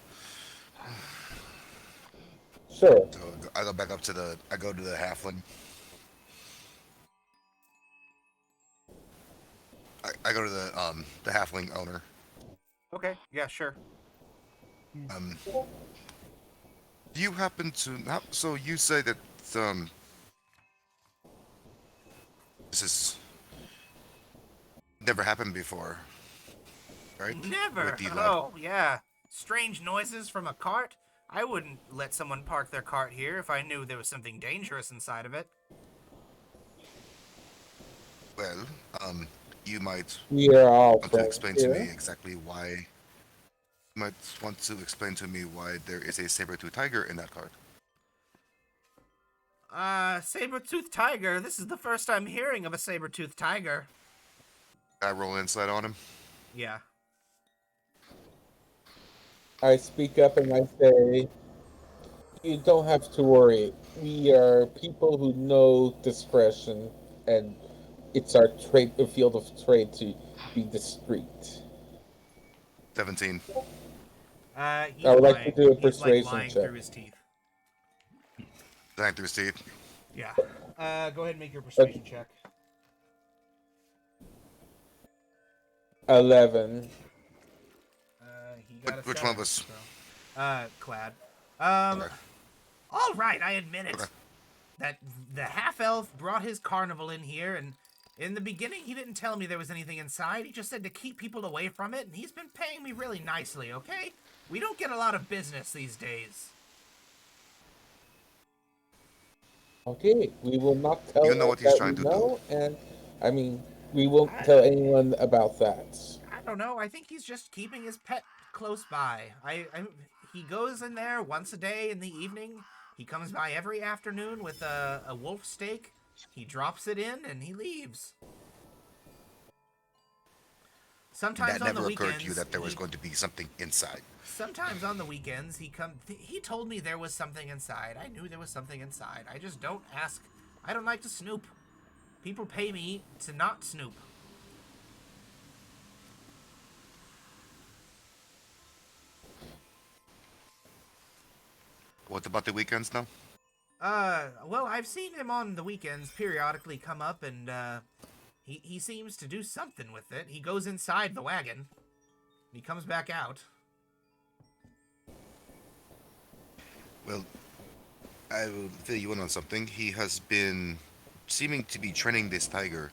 Sure. So I go back up to I go to the halfling. I go to the halfling owner. Okay, yeah, sure. Do you happen to... So you say that this has never happened before, right? Never. Oh, yeah. Strange noises from a cart? I wouldn't let someone park their cart here if I knew there was something dangerous inside of it. Well, you might We are all want to friends explain to me here. exactly why. You might want to explain to me why there is a saber-tooth tiger in that card. Saber-toothed tiger. This is the first I'm hearing of a saber-toothed tiger. I roll insight on him. Yeah. I speak up and I say, you don't have to worry. We are people who know discretion, and it's our trade, a field of trade to be discreet. 17. He's I would like to do a He's persuasion lying check. through his teeth. Lying through his teeth. Yeah. Go ahead and make your persuasion check. 11. He got a Which 7, one of us? So. Clad. Okay. All right, I admit it. Okay. That the half-elf brought his carnival in here, and in the beginning he didn't tell me there was anything inside. He just said to keep people away from it, and he's been paying me really nicely, okay? We don't get a lot of business these days. Okay, we will not tell You know what he's that trying we to know, and I mean, we won't tell anyone about that. I don't know. I think he's just keeping his pet close by. He goes in there once a day in the evening. He comes by every afternoon with a wolf steak. He drops it in and he leaves. Sometimes That on the never weekends, occurred to you that there was going to be something inside. Sometimes on the weekends he told me there was something inside. I knew there was something inside. I just don't ask. I don't like to snoop. People pay me to not snoop. What about the weekends now? Well, I've seen him on the weekends periodically come up, and he seems to do something with it. He goes inside the wagon. He comes back out. Well, I will fill you in on something. He has been seeming to be training this tiger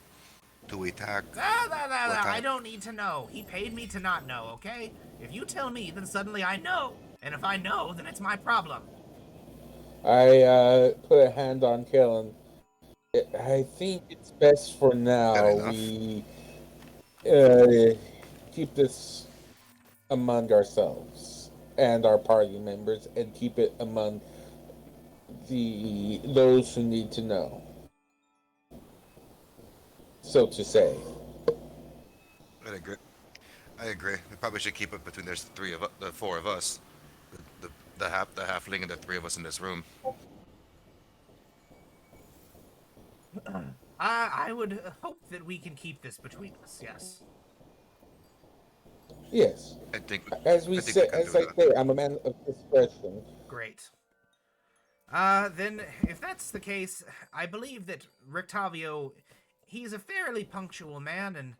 to attack. I don't need to know. He paid me to not know, okay? If you tell me, then suddenly I know. And if I know, then it's my problem. I put a hand on Kellen. I think it's best for now we keep this among ourselves and our party members, and keep it among those who need to know, so to say. I agree. I agree. We probably should keep it between the four of us, the halfling and the three of us in this room. I would hope that we can keep this between us. Yes. Yes. I think. As I say, I'm a man of discretion. Great. Then, if that's the case, I believe that Rictavio, he's a fairly punctual man, and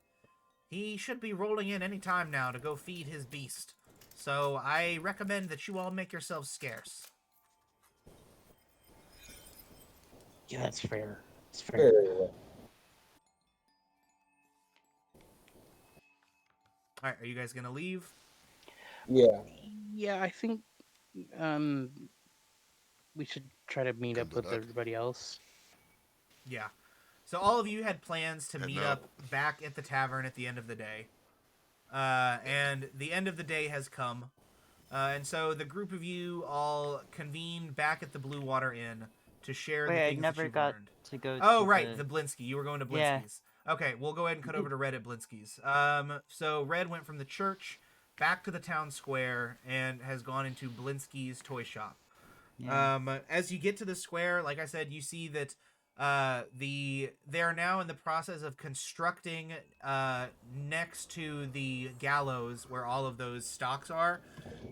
he should be rolling in any time now to go feed his beast. So I recommend that you all make yourselves scarce. Yeah, that's fair. It's fair. Very well. All right, are you guys gonna leave? Yeah. Yeah, I think we should try to meet up with everybody else. Yeah. So all of you had plans to meet up back at the tavern at the end of the day. And the end of the day has come. And so the group of you all convene back at the Blue Water Inn to share the things that you've learned. To go Oh, to right, the Blinsky. You were going to Blinsky's. Yeah. Okay, we'll go ahead and cut over to Red at Blinsky's. So Red went from the church back to the town square and has gone into Blinsky's toy shop. Yeah. As you get to the square, like I said, you see that they are now in the process of constructing next to the gallows where all of those stocks are.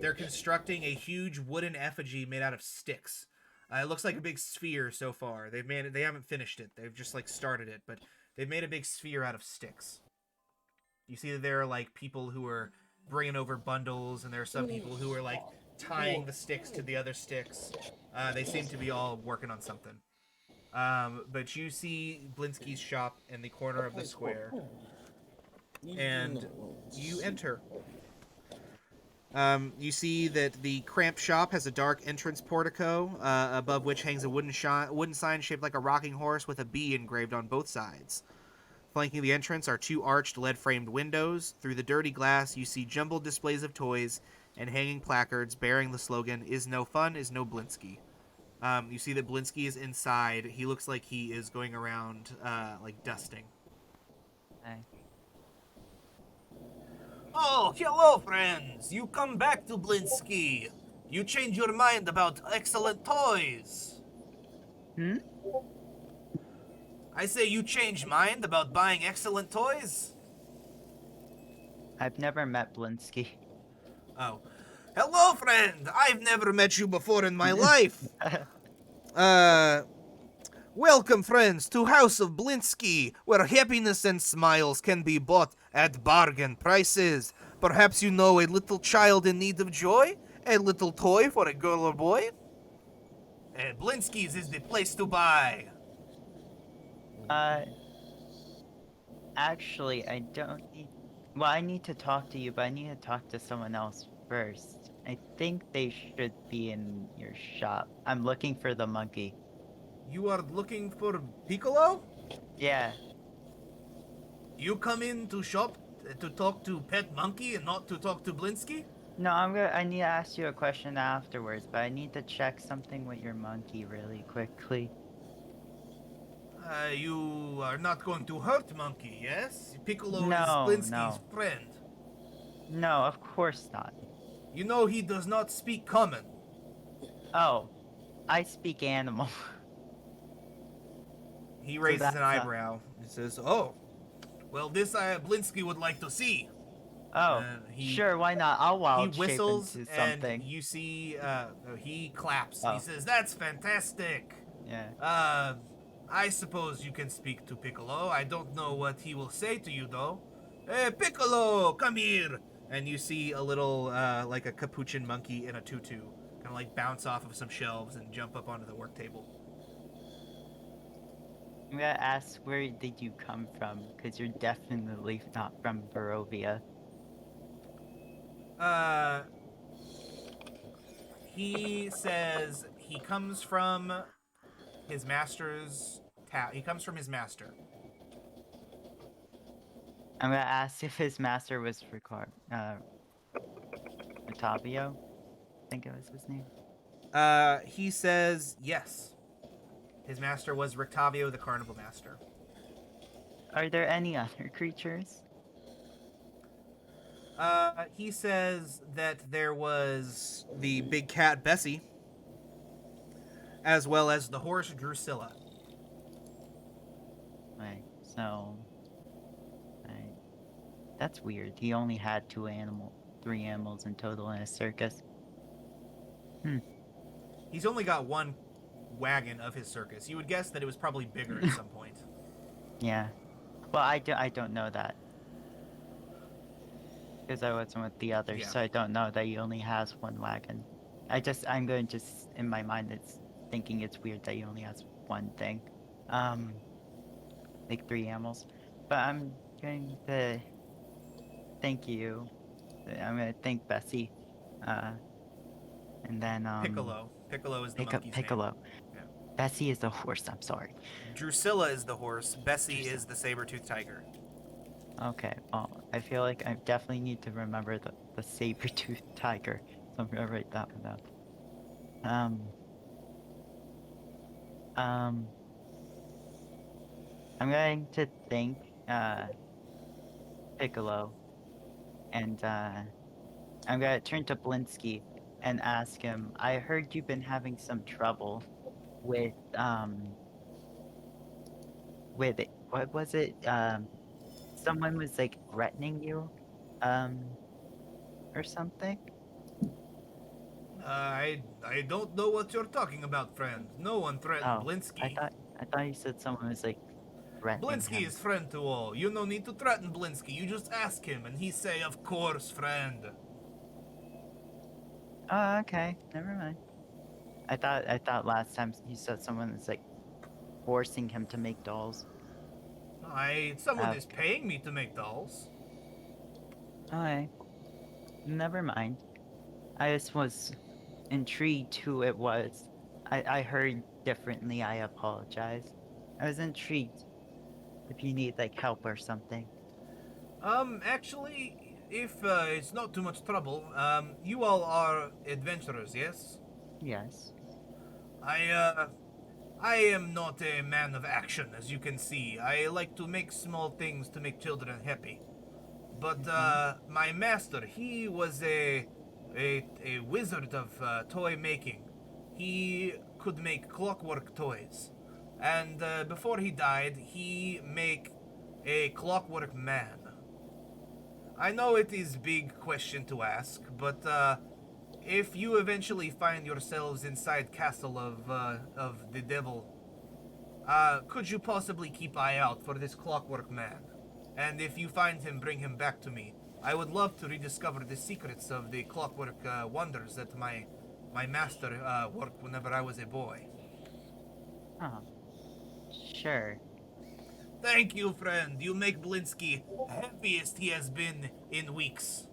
They're constructing a huge wooden effigy made out of sticks. It looks like a big sphere so far. They haven't finished it. They've just like started it, but they've made a big sphere out of sticks. You see that there are like people who are bringing over bundles, and there are some people who are like tying the sticks to the other sticks. They seem to be all working on something. But you see Blinsky's shop in the corner of the square, and you enter. You see that the cramped shop has a dark entrance portico, above which hangs a wooden sign shaped like a rocking horse with a bee engraved on both sides. Flanking the entrance are 2 arched lead-framed windows. Through the dirty glass, you see jumbled displays of toys and hanging placards bearing the slogan, "Is no fun, is no Blinsky." You see that Blinsky is inside. He looks like he is going around, like, dusting. Hi. Oh, hello, friends! You come back to Blinsky. You change your mind about excellent toys. Hmm? I say you change mind about buying excellent toys? I've never met Blinsky. Oh. Hello, friend! I've never met you before in my life! Welcome, friends, to House of Blinsky, where happiness and smiles can be bought at bargain prices. Perhaps you know a little child in need of joy? A little toy for a girl or boy? And Blinsky's is the place to buy. Actually, I don't need... Well, I need to talk to you, but I need to talk to someone else first. I think they should be in your shop. I'm looking for the monkey. You are looking for Piccolo? Yeah. You come in to shop to talk to Pet Monkey and not to talk to Blinsky? No, I need to ask you a question afterwards, but I need to check something with your monkey really quickly. You are not going to hurt Monkey, yes? Piccolo No, is Blinsky's no. friend. No, of course not. You know he does not speak common. Oh, I speak animal. He raises an eyebrow and says, "Oh, well, this Blinsky would like to see." Oh, sure, why not? I'll wild He whistles, shape into something. and you see he claps. Oh. He says, "That's fantastic." Yeah. I suppose you can speak to Piccolo. I don't know what he will say to you, though. Hey, Piccolo, come here! And you see a little, like a capuchin monkey in a tutu, kind of like bounce off of some shelves and jump up onto the work table. I'm gonna ask, where did you come from? Because you're definitely not from Barovia. He says he comes from his master's he comes from his master. I'm gonna ask if his master was Rictavio? I think it was his name. He says yes. His master was Rictavio, the carnival master. Are there any other creatures? He says that there was the big cat Bessie, as well as the horse Drusilla. Right, so... Right. That's weird. He only had 3 animals in total in a circus. He's only got 1 wagon of his circus. You would guess that it was probably bigger at some point. Yeah. Well, I don't know that. Because I wasn't with the others, so I don't know that he only has 1 wagon. I'm going to just, in my mind, it's thinking it's weird that he only has 1 thing. Like 3 animals. But I'm going to thank you. I'm going to thank Bessie. And then, Piccolo. Piccolo is the monkey's Piccolo. name. Yeah. Bessie is the horse, I'm sorry. Drusilla is the horse. Bessie is the saber-toothed tiger. Okay, well, I feel like I definitely need to remember the saber-toothed tiger. So I'm gonna write that one down. I'm going to thank, Piccolo. And, I'm gonna turn to Blinsky and ask him, I heard you've been having some trouble with, what was it? Someone was, like, threatening you, or something? I don't know what you're talking about, friend. No one threatened Blinsky. I thought you said someone was, like, threatening Blinsky him. is friend to all. You no need to threaten Blinsky. You just ask him, and he say, "Of course, friend." Oh, okay. Never mind. I thought last time you said someone was, like, forcing him to make dolls. Someone is paying me to make dolls. Alright. Never mind. I just was intrigued who it was. I heard differently, I apologize. I was intrigued. if you need like help or something. Actually, if it's not too much trouble, you all are adventurers, yes? Yes. I am not a man of action, as you can see. I like to make small things to make children happy. But my master, he was a wizard of toy making. He could make clockwork toys, and before he died, he make a clockwork man. I know it is big question to ask, but if you eventually find yourselves inside castle of the devil, could you possibly keep eye out for this clockwork man? And if you find him, bring him back to me. I would love to rediscover the secrets of the clockwork wonders that my master worked whenever I was a boy. Oh, sure. Thank you, friend. You make Blinsky happiest he has been in weeks.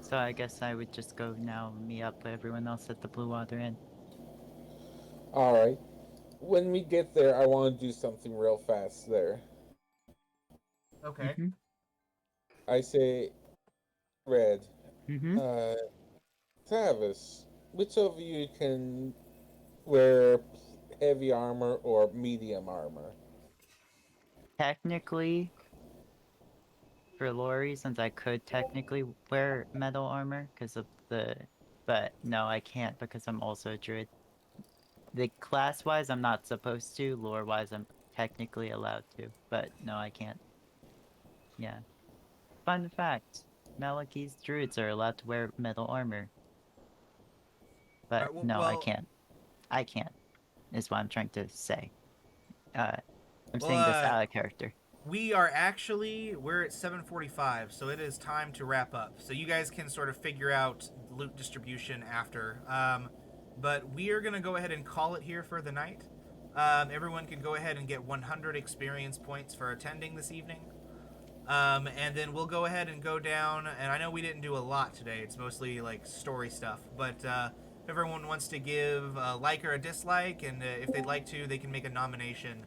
So I guess I would just go now and meet up with everyone else at the Blue Water Inn. Alright. When we get there, I want to do something real fast there. Okay. I say, Red, Mm-hmm. Travis, which of you can wear heavy armor or medium armor? Technically, for lore reasons, I could technically wear metal armor because of the... But no, I can't because I'm also a druid. The class-wise, I'm not supposed to. Lore-wise, I'm technically allowed to. But no, I can't. Yeah. Fun fact. Malachi's druids are allowed to wear metal armor. But no, I can't. I can't, is what I'm trying to say. I'm saying this out of character. We're at 7:45, so it is time to wrap up. So you guys can sort of figure out loot distribution after. But we are going to go ahead and call it here for the night. Everyone can go ahead and get 100 experience points for attending this evening. And then we'll go ahead and go down, and I know we didn't do a lot today. It's mostly like story stuff, but if everyone wants to give a like or a dislike, and if they'd like to, they can make a nomination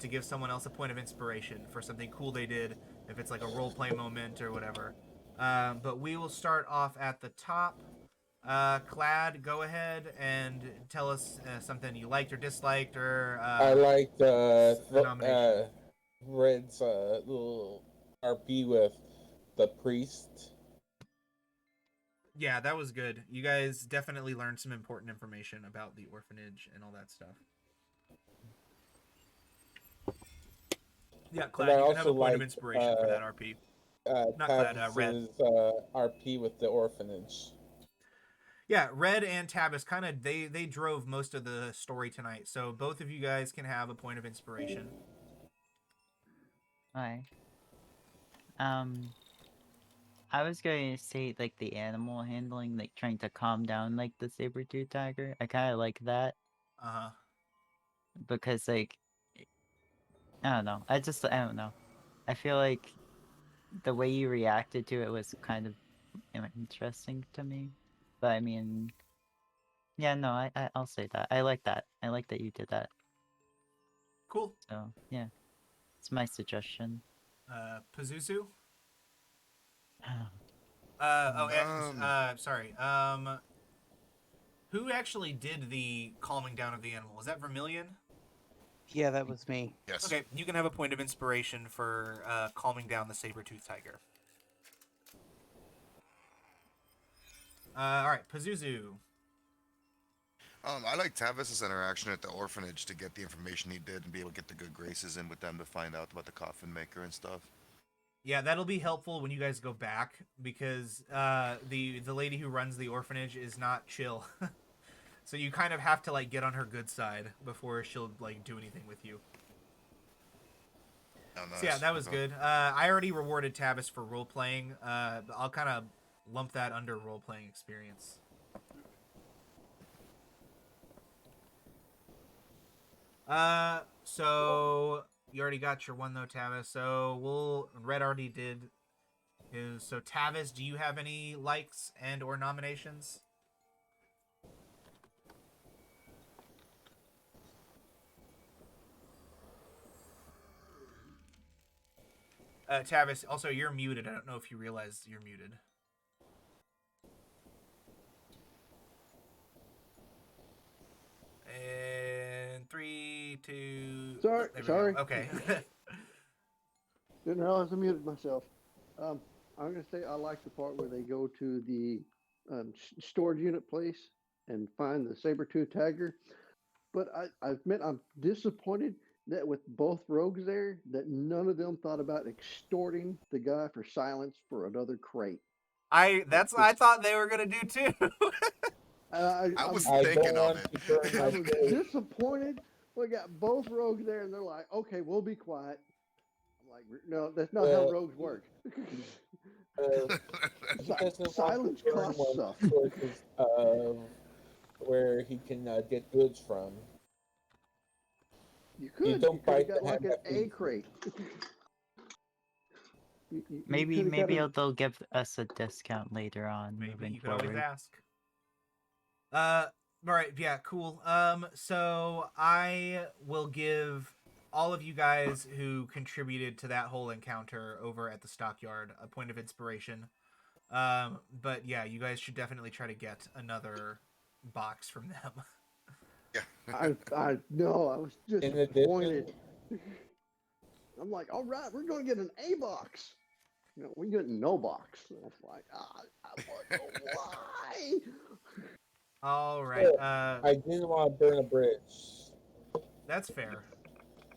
to give someone else a point of inspiration for something cool they did, if it's like a roleplay moment or whatever. But we will start off at the top. Clad, go ahead and tell us something you liked or disliked, or I liked nomination. Red's little RP with the priest. Yeah, that was good. You guys definitely learned some important information about the orphanage and all that stuff. Yeah, Clad, you can have a point of inspiration for that RP. Not Clad, Red. RP with the orphanage. Yeah, Red and Tabas kind of, they drove most of the story tonight, so both of you guys can have a point of inspiration. Hi. I was going to say, like, the animal handling, like, trying to calm down, like, the saber-tooth tiger. I kind of like that. Uh-huh. Because, like, I don't know. I don't know. I feel like the way you reacted to it was kind of interesting to me. But, I mean, yeah, no, I'll say that. I like that. I like that you did that. Cool. So, yeah. It's my suggestion. Pazuzu? Sorry. Who actually did the calming down of the animal? Was that Vermilion? Yeah, that was me. Yes. Okay, you can have a point of inspiration for calming down the saber-tooth tiger. Alright, Pazuzu. I like Tavis's interaction at the orphanage to get the information he did and be able to get the good graces in with them to find out about the coffin maker and stuff. Yeah, that'll be helpful when you guys go back, because the lady who runs the orphanage is not chill. So you kind of have to, like, get on her good side before she'll, like, do anything with you. Oh, nice. So yeah, that was good. I already rewarded Tabas for role-playing. I'll kind of lump that under role-playing experience. So you already got your one though, Tavis. So Red already did his. So Tavis, do you have any likes and or nominations? Tavis, also, you're muted. I don't know if you realize you're muted. And 3, 2... Sorry, there we sorry. go. Okay. Didn't realize I muted myself. I'm going to say I like the part where they go to the storage unit place and find the saber-tooth tiger. But I admit I'm disappointed that with both rogues there, that none of them thought about extorting the guy for silence for another crate. I thought they were gonna do too. I was I thinking don't of want it. to burn I my was bridge. disappointed. We got both rogues there, and they're like, "Okay, we'll be quiet." I'm like, "No, that's not how Well, rogues work." He doesn't Silence want to burn costs one stuff. sources of where he can get goods from. You could. You don't could have bite got the like hand an that A feeds you. crate. Maybe coulda got a- they'll give us a discount later on. Maybe moving you could always forward. ask. All right, yeah, cool. So I will give all of you guys who contributed to that whole encounter over at the stockyard a point of inspiration. But yeah, you guys should definitely try to get another box from them. I know. I was In disappointed. I'm like, all right, we're going to get an A box. No, we get no box. I was like, I want to know why. All right. I didn't want to burn a bridge. That's fair.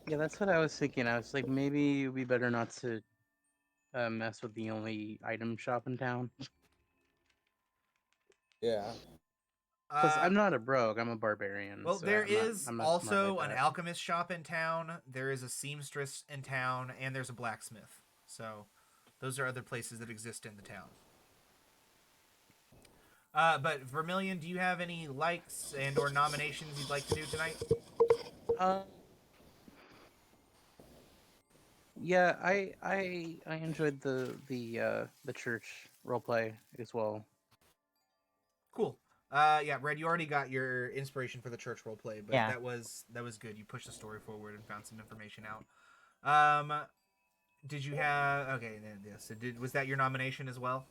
Yeah, that's what I was thinking. I was like, maybe it would be better not to mess with the only item shop in town. Yeah. Plus, I'm not a rogue. I'm a barbarian. Well, so there I'm not- is I'm not smart also like an that. alchemist shop in town. There is a seamstress in town, and there's a blacksmith. So, those are other places that exist in the town. But Vermilion, do you have any likes and/or nominations you'd like to do tonight? Yeah, I enjoyed the church roleplay as well. Cool. Yeah, Red, you already got your inspiration for the church roleplay, but Yeah. that was good. You pushed the story forward and found some information out. Did you have yeah? So was that your nomination as well?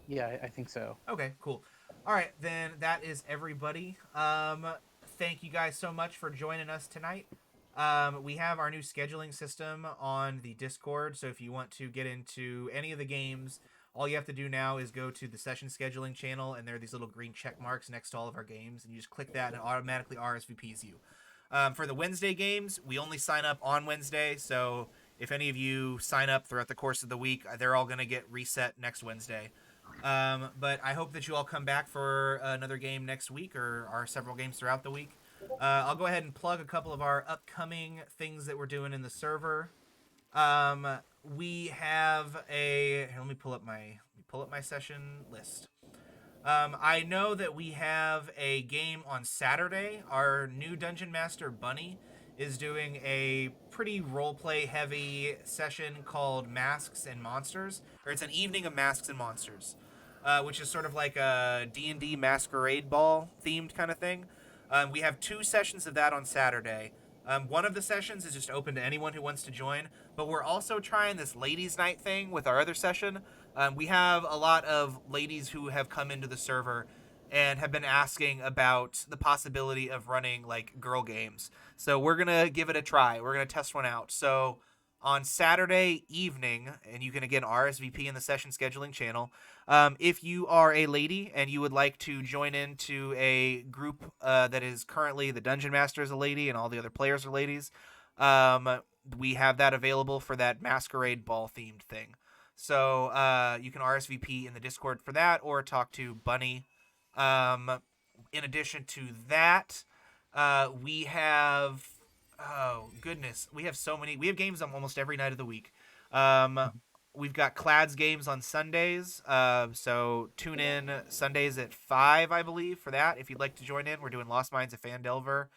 Yeah, I think so. Okay, cool. All right, then that is everybody. Thank you guys so much for joining us tonight. We have our new scheduling system on the Discord, so if you want to get into any of the games, all you have to do now is go to the session scheduling channel, and there are these little green check marks next to all of our games, and you just click that, and it automatically RSVPs you. For the Wednesday games, we only sign up on Wednesday, so if any of you sign up throughout the course of the week, they're all going to get reset next Wednesday. But I hope that you all come back for another game next week, or our several games throughout the week. I'll go ahead and plug a couple of our upcoming things that we're doing in the server. We have a... Here, let me pull up my session list. I know that we have a game on Saturday. Our new Dungeon Master, Bunny, is doing a pretty roleplay heavy session called Masks and Monsters. Or it's an evening of Masks and Monsters, which is sort of like a D&D masquerade ball themed kind of thing. We have 2 sessions of that on Saturday. One of the sessions is just open to anyone who wants to join, but we're also trying this ladies' night thing with our other session. We have a lot of ladies who have come into the server and have been asking about the possibility of running like girl games. So we're going to give it a try. We're going to test one out. So on Saturday evening, and you can again RSVP in the session scheduling channel, if you are a lady and you would like to join into a group that is currently the Dungeon Master is a lady and all the other players are ladies, we have that available for that masquerade ball themed thing. So you can RSVP in the Discord for that, or talk to Bunny. In addition to that, we have... Oh, goodness. We have so many. We have games on almost every night of the week. We've got Clad's games on Sundays. So tune in Sundays at 5, I believe, for that. If you'd like to join in, we're doing Lost Mines of Phandelver.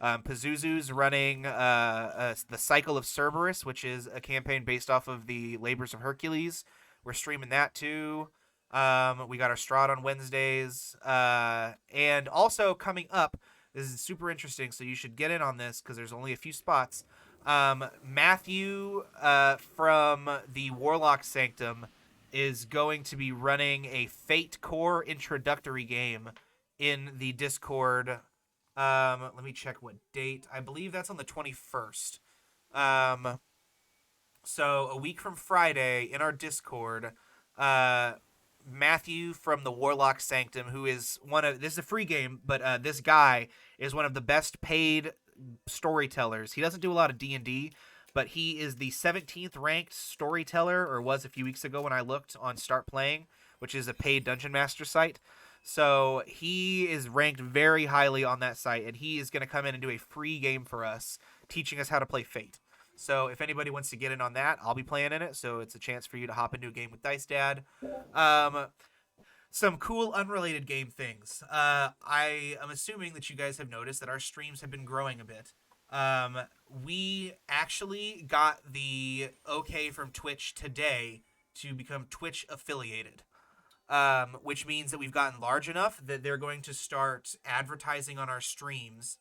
Pazuzu's running the Cycle of Cerberus, which is a campaign based off of the Labors of Hercules. We're streaming that too. We got our Strahd on Wednesdays. And also coming up, this is super interesting, so you should get in on this because there's only a few spots. Matthew from the Warlock Sanctum is going to be running a Fate Core introductory game in the Discord. Let me check what date. I believe that's on the 21st. So a week from Friday in our Discord, Matthew from the Warlock Sanctum, who is this is a free game, but this guy is one of the best paid storytellers. He doesn't do a lot of D&D, but he is the 17th ranked storyteller, or was a few weeks ago when I looked on Start Playing, which is a paid Dungeon Master site. So he is ranked very highly on that site, and he is going to come in and do a free game for us, teaching us how to play Fate. So if anybody wants to get in on that, I'll be playing in it, so it's a chance for you to hop into a game with Dice Dad. Some cool unrelated game things. I am assuming that you guys have noticed that our streams have been growing a bit. We actually got the okay from Twitch today to become Twitch affiliated, which means that we've gotten large enough that they're going to start advertising on our streams,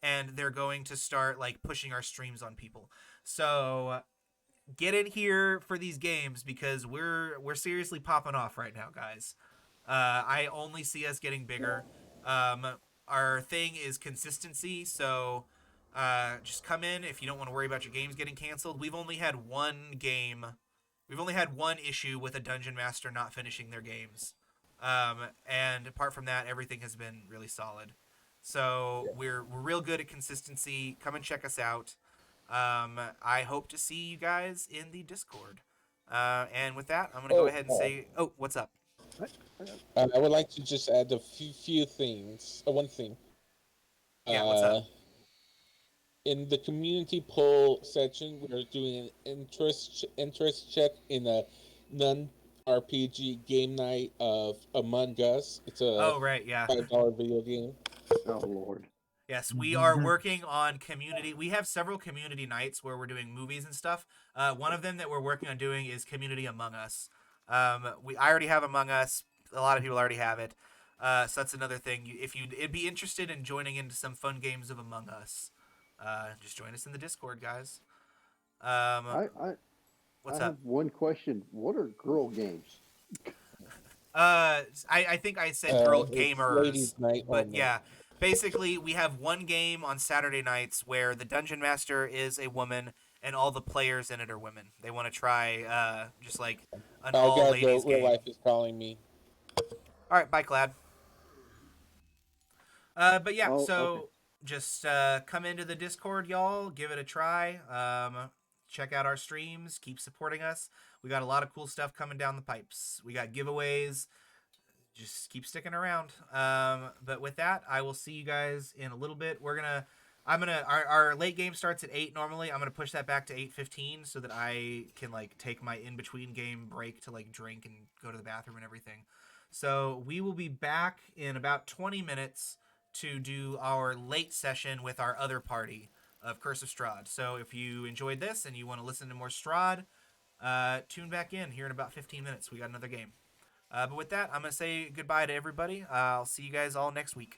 and they're going to start like pushing our streams on people. So get in here for these games because we're seriously popping off right now, guys. I only see us getting bigger. Our thing is consistency, so just come in if you don't want to worry about your games getting canceled. We've only had one issue with a Dungeon Master not finishing their games. And apart from that, everything has been really solid. So we're real good at consistency. Come and check us out. I hope to see you guys in the Discord. And with that, I'm going to go ahead and say... Oh, what's up? I would like to just add a few things. One thing. Yeah, what's up? In the community poll section, we're doing an interest check in a non-RPG game night of Among Us. It's a $5 video game. Oh, Lord. Yes, we are working on community. We have several community nights where we're doing movies and stuff. One of them that we're working on doing is Community Among Us. I already have Among Us. A lot of people already have it. So that's another thing. If you'd be interested in joining into some fun games of Among Us, just join us in the Discord, guys. What's up? I have one question. What are girl games? I think I said girl gamers, ladies' night but only. yeah. Basically, we have one game on Saturday nights where the Dungeon Master is a woman and all the players in it are women. They want to try just like an all-ladies game. Real life is calling me. All right, bye, Clad. But yeah, just come into the Discord, y'all. Give it a try. Check out our streams. Keep supporting us. We got a lot of cool stuff coming down the pipes. We got giveaways. Just keep sticking around. But with that, I will see you guys in a little bit. Our late game starts at 8 normally. I'm gonna push that back to 8:15 so that I can like take my in-between game break to like drink and go to the bathroom and everything. So we will be back in about 20 minutes to do our late session with our other party of Curse of Strahd. So if you enjoyed this and you want to listen to more Strahd, tune back in here in about 15 minutes. We got another game. But with that, I'm going to say goodbye to everybody. I'll see you guys all next week.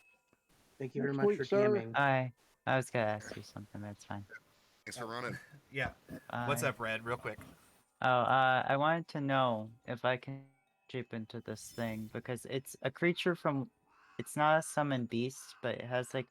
Thank you very much for gaming. Hi. I was going to ask you something, but it's fine. Thanks for running. Yeah. What's up, Red? Real quick. I wanted to know if I can chip into this thing, because it's a creature from... It's not a summoned beast, but it has, like,